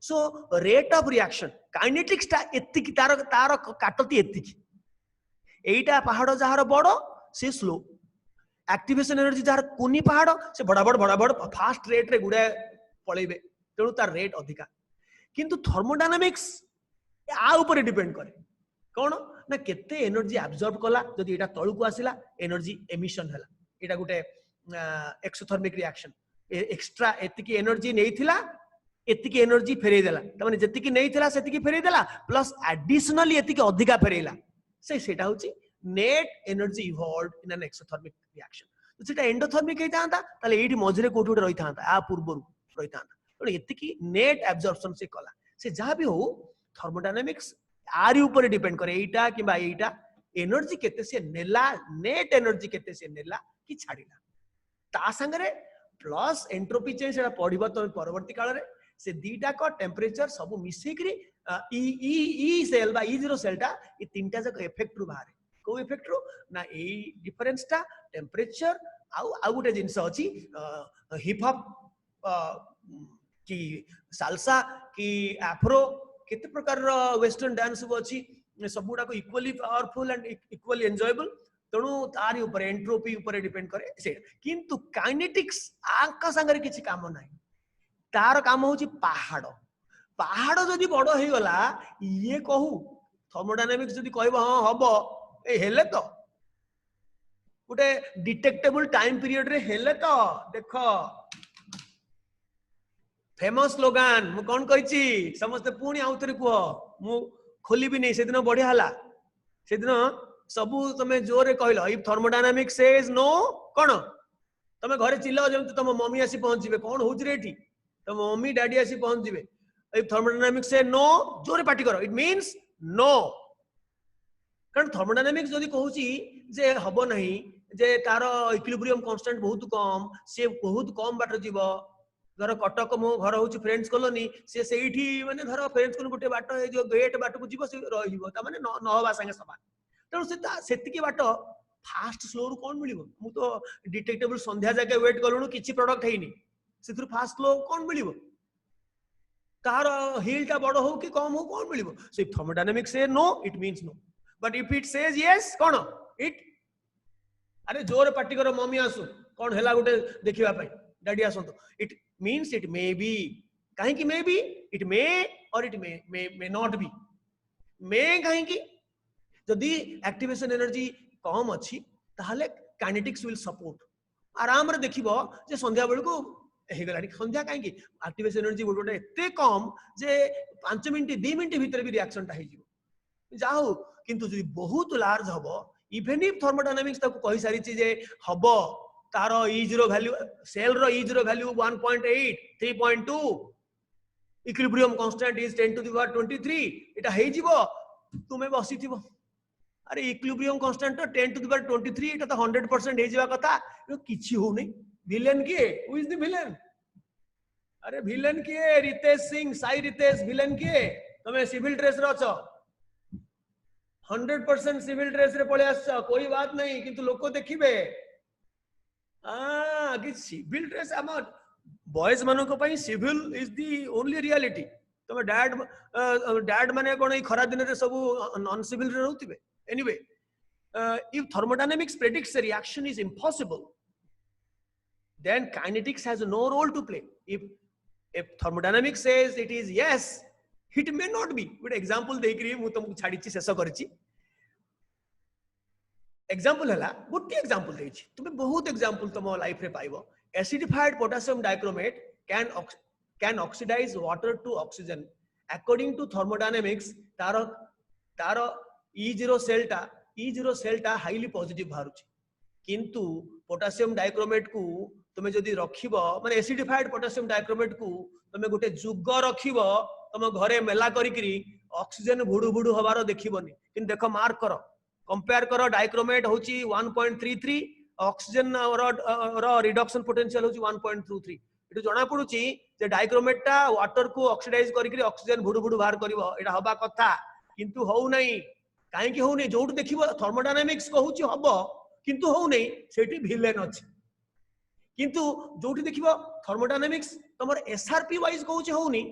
So rate of reaction kinetics ता एत्तिकी तार तार काटती एत्तिकी एटा पहाड़ जहार बड़ से स्लो एक्टिवेशन एनर्जी जार कुनी पहाड़ से बड़ा बड़ फास्ट रेट रे गुडे पळेबे तेणु तार रेट अधिका. किंतु थर्मोडायनामिक्स आ ऊपर डिपेंड करे कोन ना केते एनर्जी एब्जॉर्ब कला जदि एटा तळुको आसिला एनर्जी एमिशन हला एटा गुटे एक्सोथर्मिक रिएक्शन एक्स्ट्रा एतिकी एनर्जी नेइथिला एतिकी एनर्जी फेरै देला त माने जतिकी नेइथिला सेतिकी फेरै देला प्लस एडिशनली एतिकी अधिका फेरैला सेटा होची net energy evolved in an exothermic reaction. तो सेटा एंडोथर्मिक हेता ताले एठी मझरे कोठी उठे रही था आ पूर्वरु रही था तो एतिकी नेट एब्जॉर्प्शन से कला से जहां भी हो थर्मोडायनामिक्स आरी ऊपर डिपेंड करे एटा किबा एटा एनर्जी केते से नेला नेट एनर्जी केते से नेला कि छाडिला ता संगरे प्लस एंट्रोपी चेंज सेटा पढिबो तो परवर्ती काल रे से दीटा को टेंपरेचर सब मिसेकरी ई सेल बा E0 सेलटा ई तीनटा जक इफेक्ट रु बाहर को इफेक्ट रो ना ए डिफरेंस टा टेंपरेचर आउ गोटे जिंस अछि हिप हॉप कि साल्सा कि एफ्रो केते प्रकार रो वेस्टर्न डांस सब अछि सबुडा को equally powerful and equally enjoyable तणु तारी ऊपर एंट्रोपी ऊपर डिपेंड करे से किंतु काइनेटिक्स आका संगरे किछि काम नाही तार काम होछि पहाड़ पहाड़ जदि बड़ हे गला ये कहू थर्मोडायनामिक्स जदि कहबो हां हबो ए हेले तो गोटे डिटेक्टेबल टाइम पीरियड रे हेले तो देखो फेमस स्लोगान मु कोन कहिछि समस्त पुणी आउतरे कुह मु खोली भी नहीं से दिन बढ़िया हला से दिन सबु तमे जोरे कहलो इफ थर्मोडायनामिक्स सेज नो कोन तमे घरे चिल्लाओ जेम तम मम्मी आसी पहुंच जिवे कोन होउछ रे एठी तम मम्मी डैडी आसी पहुंच जिवे इफ थर्मोडायनामिक्स से नो जोरे पार्टी करो इट मींस नो कारण थर्मोडायनामिक्स जदि कहूची जे हबो नहीं जे तार इक्विलिब्रियम कांस्टेंट बहुत कम से बहुत कम बाट जीवो धर कटक मो घर होची फ्रेंड्स कॉलोनी से सेठी माने धर फ्रेंड्स कॉलोनी गोटे बाट ए जो गेट बाट को जीवो से रहिबो त माने न हवा संगे समान तेणु से सेतिकी बाट फास्ट स्लो रु कोन मिलिबो मु तो डिटेक्टेबल संध्या जाके वेट करूनु किछि प्रोडक्ट हेइनी सेथुर फास्ट स्लो कोन मिलिबो तार हिल टा बड़ हो कि कम हो कोन मिलिबो सो इफ थर्मोडायनामिक्स से no it means no but if it says yes कोन इट अरे जोर पार्टी करो मम्मी आसु कोन हेला गोटे देखिबा पई डैडी आसंतो it means it may be काहे कि may be it may or it may not be may काहे कि जदी एक्टिवेशन एनर्जी कम अछि ताहले काइनेटिक्स विल सपोर्ट आराम रे देखिबो जे संध्या बेल को हे गलानी संध्या काहे कि एक्टिवेशन एनर्जी गोटे एते कम जे 5 मिनिट 2 मिनिट भीतर भी रिएक्शन ता हे जिवो जाओ किंतु जदी बहुत लार्ज हबो इवन इफ थर्मोडायनामिक्स ताको कहि सारी चीज जे हबो तारो E0 वैल्यू सेल रो E0 value 1.8 3.2 equilibrium constant is 10 to the power 23 एटा हे जिवो तुमे बसिथिबो अरे इक्विलिब्रियम कांस्टेंट तो 10 टू द पावर 23 एटा तो 100% हे जिवा कथा किछि हो नै विलेन के हु इज द विलेन अरे विलेन के रितेश सिंह साई रितेश विलेन के तमे सिविल ड्रेस रो छ 100% सिविल ड्रेस रे पळे आछ कोई बात नहीं किंतु लोक देखिबे कि सिविल ड्रेस हम बॉयज मानक पई civil is the only reality तमे डैड माने कोन खरा दिन रे सब नॉन सिविल रे रहउतिबे anyway if thermodynamics predicts a reaction is impossible then kinetics has no role to play. If thermodynamics says it is yes, it may not be. Good example देकरी मु तुमको छाड़ीची शेष करची एग्जांपल हला गोटे एग्जांपल देछि तुमे बहुत एग्जांपल तुम लाइफ रे पाइबो acidified potassium dichromate can oxidize water to oxygen according to thermodynamics तारो E0 सेल टा हाईली पॉजिटिव बाहरुची किंतु पोटासियम डाइक्रोमेट को तुमे जदी रखिबो माने एसिडिफाइड पोटासियम डाइक्रोमेट को तुमे गोटे जुग रखिबो तुम घरे मेला करिकरी ऑक्सीजन भुडु भुडु हबारो देखिबोनी किंतु देखो मार्क करो कंपेयर करो डाइक्रोमेट होची 1.33 ऑक्सीजन रो रिडक्शन पोटेंशियल होची 1.23 इटु जणा पडुची जे डाइक्रोमेट टा वाटर को ऑक्सीडाइज करिकरी ऑक्सीजन भुडु भुडु बाहर करिवो एटा हबा कथा किंतु होउ नै काहे कि होउ नै जोट देखिबो थर्मोडायनामिक्स कहूची हबो किंतु होउ नै सेठी विलेन अछि किंतु जोटी देखिबो थर्मोडायनामिक्स तमर एसआरपी वाइज कहूची होउ नै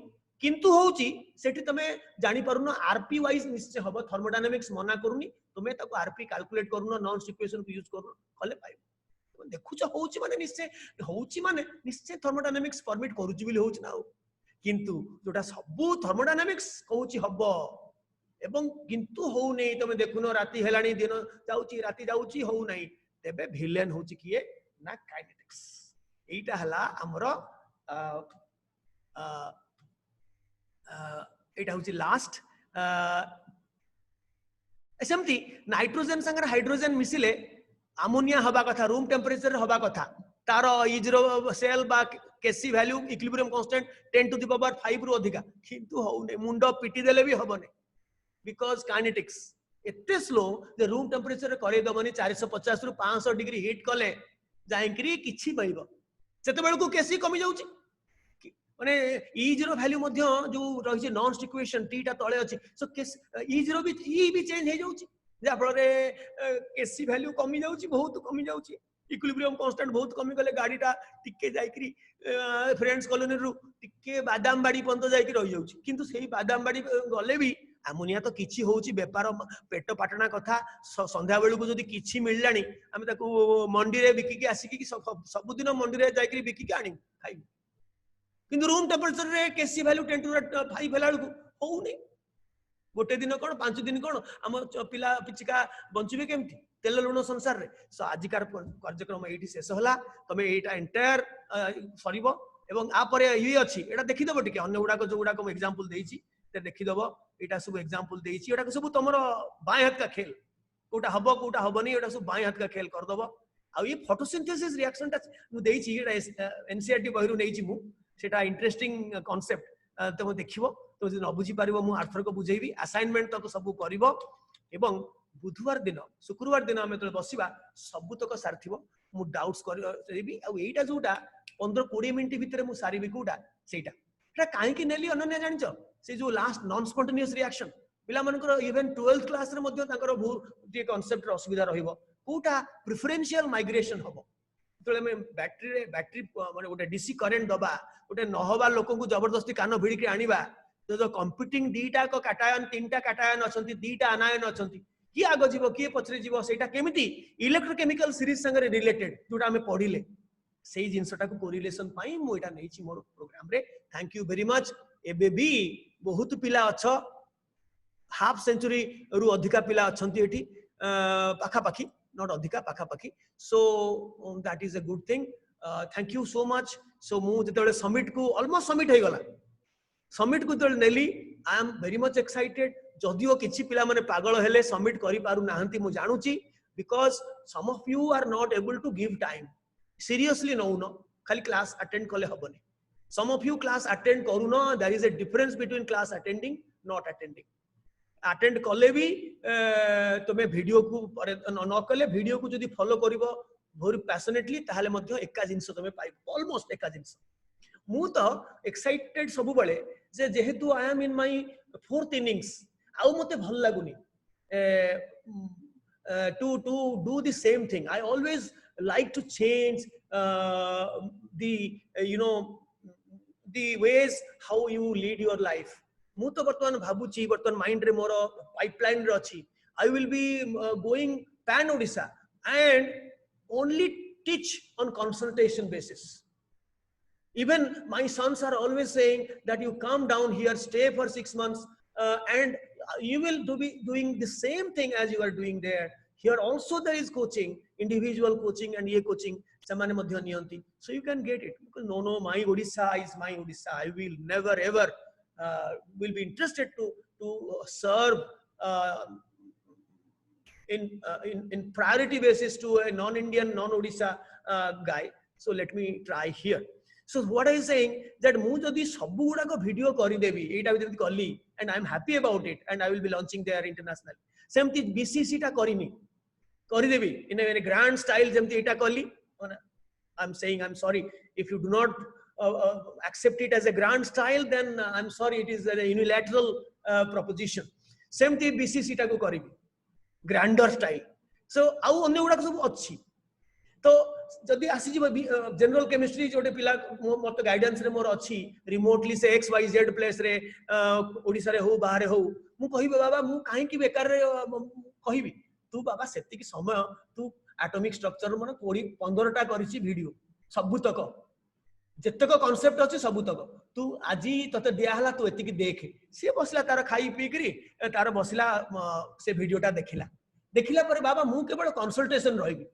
किंतु होउची सेठी तमे जानि पारुनो आरपी वाइज निश्चय हबो थर्मोडायनामिक्स मना करूनी तुमे ताको आरपी कैलकुलेट करूनो नॉन इक्वेशन को यूज करूनो खले पाइबो देखुछ होउची माने निश्चय थर्मोडायनामिक्स परमिट करूची बिले होउची ना किंतु जोटा सब थर्मोडायनामिक्स कहूची हबो एवं किंतु हो नहीं तुम देखुनो राति हेलानी दिन जाउची राति जाउची हो नहीं तेबे विलेन होची किए ना काइनेटिक्स एटा हला हमरो एटा होची लास्ट एसमती नाइट्रोजन संगर हाइड्रोजन मिसिले अमोनिया हबा कथा रूम टेम्परेचर हबा कथा तारो E0 सेल बा केसी value equilibrium constant 10 to the power 5 रु अधिका किंतु हो नहीं मुंडो पिटी देले भी हबने because kinetics एते स्लो जे रूम टेम्परेचर करे दबनी 450 रु 500 डिग्री हीट कले जाइकरी किछि पाइबो सेते बेल को केसी कमी जाउची माने E0 वैल्यू मध्य जो रहि छै नॉन इक्वेशन टी टा तळे अछि सो केस E0 भी ई भी चेंज हे जाउची जे फल रे केसी वैल्यू कमी जाउची बहुत कमी जाउची इक्विलिब्रियम कांस्टेंट बहुत कमी गले गाडीटा टिके जाइकरी फ्रेंड्स कॉलोनी रु टिके बादाम बाड़ी पंत जाइकरी रहि जाउची किंतु सेही बादाम बाड़ी गले भी अमोनिया तो किछि होउची व्यापार पेट पाटना कथा संध्या बेलू को जदी किछि मिललानी हम ताको मंडी रे बिकी के आसी की सब दिन मंडी रे जाइकरी बिकी के आनी खाइ किंतु रूम टेम्परेचर रे केसी वैल्यू 10 टू 5 हेला को होउ नै गोटे दिन कोन 5 दिन कोन हम पिला पिचिका बंचिबे केमती तेल लुण संसार रे सो आजिकार कार्यक्रम एठी शेष होला तमे एटा एंटायर सरीबो एवं आ परे ई अछि एटा देखि देबो टिके अन्य गुडा को जो गुडा को एग्जांपल देइछि ते देखि देबो एटा सब एग्जांपल देइछि एटा सब तमरो बाय हाथ का खेल कोटा हबो कोटा हबनी एटा सब बाय हाथ का खेल कर दबो आ ये फोटोसिंथेसिस रिएक्शन टा मु देइछि एटा एनसीईआरटी बहिरु नेइछि मु सेटा इंटरेस्टिंग कांसेप्ट तमे देखिबो तो जे न बुझी पारिबो मु आर्थर को बुझेइबी असाइनमेंट तक सब करिवो एवं बुधवार दिन शुक्रवार दिन हमें तो बसिबा सब तक सारथिबो मु डाउट्स करबी आ एटा जोटा 15-20 मिनिट भितर मु सारीबी कोटा सेटा एटा काहे कि नेली अनन्या जानिचो से जो लास्ट नॉन स्पॉन्टेनियस रिएक्शन पिला मनकर इवन 12th क्लास रे मध्ये ताकर जे कांसेप्ट रे असुविधा रहिबो कोटा प्रेफरेंशियल माइग्रेशन हबो तले में बैटरी माने गोटे डीसी करंट दबा गोटे न होबा लोक को जबरदस्ती कान भिड़ी के आनिबा जो कंप्यूटिंग दीटा को कैटायन तीनटा कैटायन अछंती दीटा आनायन अछंती की आगो जीवो की पछरे जीवो सेटा केमिति इलेक्ट्रोकेमिकल सीरीज संगे रिलेटेड जोटा हमें पढिले सेही जिंसटा को कोरिलेशन पाई मु एटा नैछि मोर प्रोग्राम रे थैंक यू वेरी मच एबे भी बहुत पिला अछ हाफ सेंचुरी रु अधिका पिला अछंती एठी पाखा पाखी नॉट अधिका पाखा पाखी so that is a good thing thank you so much so मु जतले समिट को ऑलमोस्ट समिट हे गला समिट को जतले नेली I am very much excited जदियो किछि पिला माने पागल हेले समिट करि पारु नाहंती मु जानुची because some of you are not able to give time seriously नौनो खाली क्लास अटेंड कले हबनी some of you class attend करूनो there is a difference between class attending not attending attend कले भी तमे वीडियो को न कले वीडियो को जदी फॉलो करिवो very passionately ताहाले मध्ये एका जिंस तमे पाइबो ऑलमोस्ट एका जिंस मु तो एक्साइटेड सब बेले जे जेहेतु I am in my 4th innings आउ मते भल लागुनी to do the same thing I always like to change the the ways how you lead your life. ମୁଁ ତ ବର୍ତ୍ତମାନ ଭାବୁଛି ବର୍ତ୍ତମାନ ମାଇଣ୍ଡ ରେ ମୋର ପାଇପଲାଇନ ରେ ଅଛି I will be going pan Odisha and only teach on consultation basis. Even my sons are always saying that you come down here, stay for 6 months, and you will be doing the same thing as you are doing there. Here also there is coaching, individual coaching and ye coaching. Samane madhya niyanti. So you can get it. Because no, my Odisha is my Odisha. I will never ever will be interested to serve in priority basis to a non-Indian, non-Odisha guy. So let me try here. So what I am saying that ମୁଁ ଯଦି ସବୁ ଗୁଡାକ ଭିଡିଓ କରିଦେବି ଏଇଟା ଯଦି କଲି and I am happy about it and I will be launching there international. ସେମିତି BCC ଟା କରିନି କରିଦେବି in a grand style ଯେମିତି ଏଇଟା କଲି. I'm saying I'm sorry if you do not accept it as a grand style, then I'm sorry, it is a unilateral proposition. ସେମିତି BCC ଟାକୁ କରିବି grander style. So ଆଉ ଅନ୍ୟ ଗୁଡାକ ସବୁ ଅଛି. तो जदि आसी जनरल केमिस्ट्री जो पिला मत गाइडेंस रे मोर अछि रिमोटली से XYZ प्लेस रे ओडिसा रे हो बाहर हो मु कहिबे बाबा मु काहे की बेकार रे कहिबी तू बाबा सेति की समय तू एटॉमिक स्ट्रक्चर मन 15 टा करिछि वीडियो सबुतक जेतक कांसेप्ट अछि सबुतक तू आजी तते दिया हला तू एति की देख से बसला तार खाई पी करी तार बसला से वीडियोटा देखिला पर बाबा मु केवल कंसल्टेशन रहिबी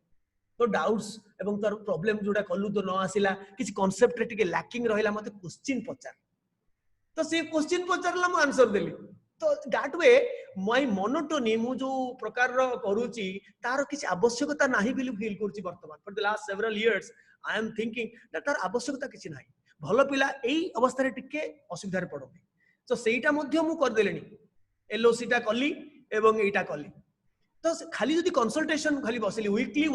तो डाउट्स एवं तार प्रॉब्लम जोडा कलु तो न आसिला किछि कांसेप्ट रे टिके लैकिंग रहिला मते क्वेश्चन पचार तो से क्वेश्चन पचारला मु आंसर देली तो दैट वे माय मोनोटोनी मु जो प्रकार रो करूची तार किछि आवश्यकता नाही बिली फील करछि वर्तमान for the last several years I am thinking that तार आवश्यकता किछि नाही भलो पिला एई अवस्था रे टिके असुविधा रे पडोबे तो सेईटा मध्ये मु कर देलेनी एलओसी टा कली एवं एईटा कली तो खाली जदि कंसल्टेशन खाली बसली वीकली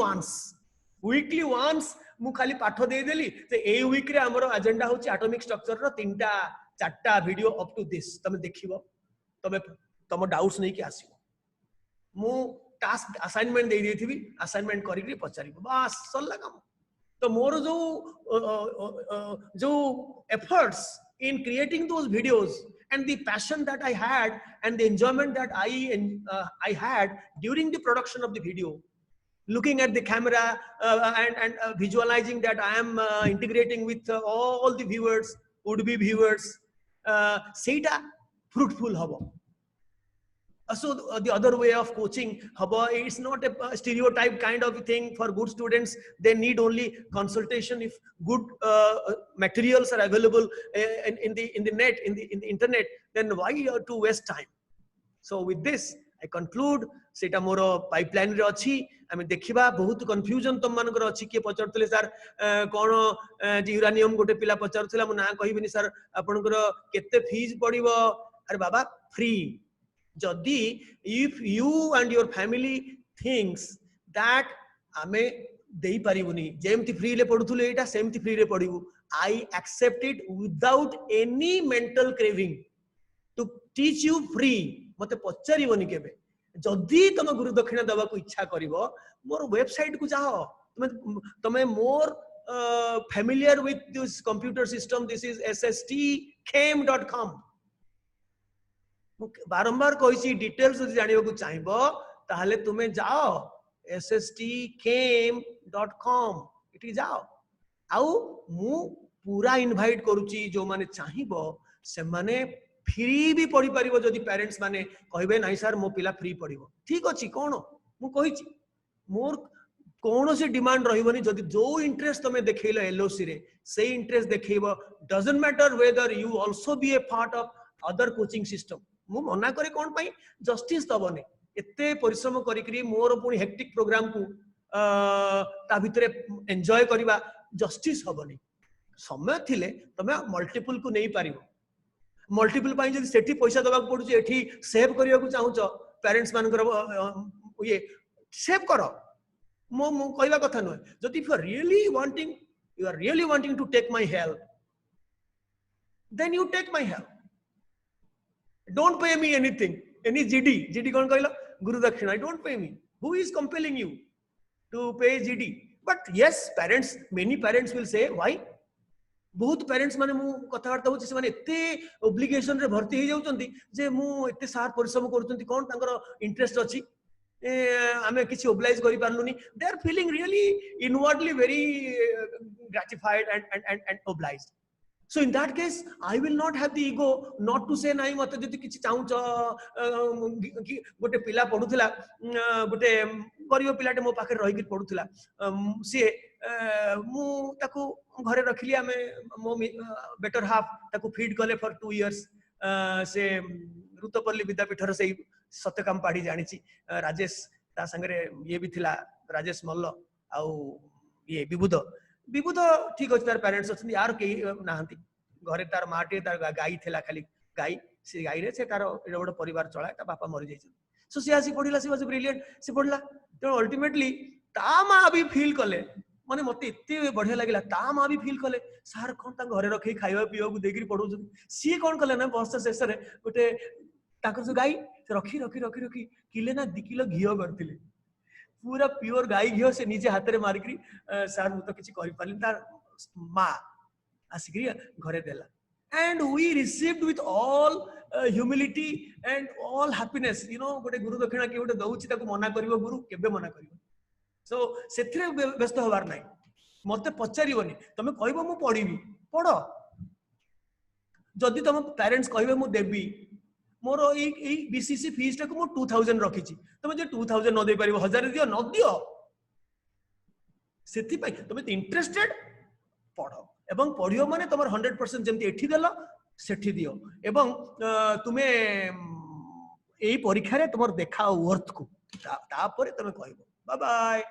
वन्स मु खाली पाठ दे देली जे ए वीक रे हमरो एजेंडा होची एटॉमिक स्ट्रक्चर रो 3टा 4टा वीडियो अप टू दिस तमे देखिबो तमे तम डाउट्स नै कि आसीबो मु टास्क असाइनमेंट दे देथिबी असाइनमेंट करि के पचारिबो बस सल्ला काम तो मोर जो efforts in creating those videos and the passion that I had and the enjoyment that I had during the production of the video, looking at the camera and visualizing that I am integrating with all the viewers, would-be viewers, seita fruitful habo. So the other way of coaching haba, it's not a stereotype kind of thing. For good students they need only consultation. If good materials are available in the net, in the internet, then why you have to waste time? So with this I conclude सेटा मोर पाइपलाइन रे अछि आमे देखिबा बहुत कंफ्यूजन तम मानकर अछि के पचरतले सर कोन जे यूरेनियम गोटे पिला पचरतला मु ना कहिबिनी सर आपनकर केते फीस पड़िबो अरे बाबा फ्री जदि if you and your family thinks that आमे देई परिबुनी जेमति फ्री ले पडुथुले एटा सेमति फ्री रे पडिबु I accept it without any mental craving to teach you free मते पचरिबोनी केबे जदि तुम गुरु दक्षिणा दबा को इच्छा करिवो मोर वेबसाइट को जाओ तुमे मोर familiar with this computer system. This is sstchem.com. बारंबार कहिछि डिटेल्स जदि जानिबा को चाहिबो ताहले तुमे जाओ sstchem.com इठी जाओ आउ मु पूरा इनवाइट करूची जो माने चाहिबो से माने फ्री भी पढ़ी पारिबो जदि पेरेंट्स माने कहबे नाही सर मो पिला फ्री पढ़िबो ठीक अछि कोन मु कहिछि मोर कोन से डिमांड रहिबोनी जदि जो इंटरेस्ट तमे देखैलो एलओसी रे से इंटरेस्ट देखैबो doesn't matter whether you also be a part of other coaching system मु मना करे कोन पई जस्टिस दबने एते परिश्रम करी करी मोर पुनी हेक्टिक प्रोग्राम को ता भितरे एन्जॉय करबा जस्टिस हबनी समय थिले तमे मल्टीपल को नै पारिबो मल्टीपल पाई जदि सेठी पैसा दबा पडुची एठी सेव करिया को चाहूचो पेरेंट्स मानकर ये सेव करो मो कहवा कथा न जदि you are really wanting to take my help then you take my help don't pay me anything any GD कोन कहलो guru dakshina don't pay me who is compelling you to pay GD but yes, parents, many parents will say why. बहुत पेरेंट्स माने मु कथावार्ता होची से माने एते ओब्लिगेशन रे भर्ती हे जाउचंती जे मु एते सार परिश्रम करूचंती कोन तांकर इंटरेस्ट अछि आमे किछि ओब्लाइज करि पारलुनी. They are feeling really inwardly very gratified and obliged. So in that case, I will not have the ego not to say nahi mate jodi kichi chauncha gote pila padutila gote garibo pilate mo pakhre rahi ki padutila sie mu taku घरे रखिली आमे मो बेटर हाफ ताको फीड कले फॉर 2 इयर्स से ऋतुपल्ली विद्यापीठर से सत्यकाम पाड़ी जानी राजेश ता संगे ये भी थिला राजेश मल्ल आउ ये विबुध विबुध ठीक अछि तार पेरेंट्स अछि यार के नाहंती घरे तार माटे तार गाई थिला खाली गाई से गाई रे से तार एडो बड़ परिवार चलाय ता बापा मरि जाय सो से आसी पढिला से वाज ब्रिलियंट से पढला तो अल्टीमेटली ता मा भी फील कले माने मते इत्ते बढ़िया लागला ता मा भी फील कले सार कोन ता घरे रखै खाइबा पियो को देगिरी पढौ सी कोन कले ना वर्ष शेष रे गोटे ताकर जो गाई रखी रखी रखी रखी किले ना 2 किलो घियो करथिले पूरा प्योर गाई घियो से निजे हाथ रे मार करी सार मु तो किछि करि पालिन तार मा आसिकरी घरे देला. And we received with all humility and all happiness. You know, गोटे गुरु दक्षिणा के गोटे दउछि ताको मना करिवो गुरु केबे मना करिवो. So सेथरे व्यस्त होबार नाही मते पचारिबोनी तमे कहबो मु पढिबी पढो जदि तम पेरेंट्स कहबे मु देबी मोर ई बीसीसी फीस टाको मु 2000 रखिछि तमे जे 2000 न दे परिबो 1000 दियो न दियो सेति पई तमे इंटरेस्टेड पढो एवं पढियो माने तमर 100% जेमति एठी देलो सेठी दियो एवं तुमे एई परीक्षा रे तमर देखा वर्थ को तापरे तमे कहबो बाय बाय.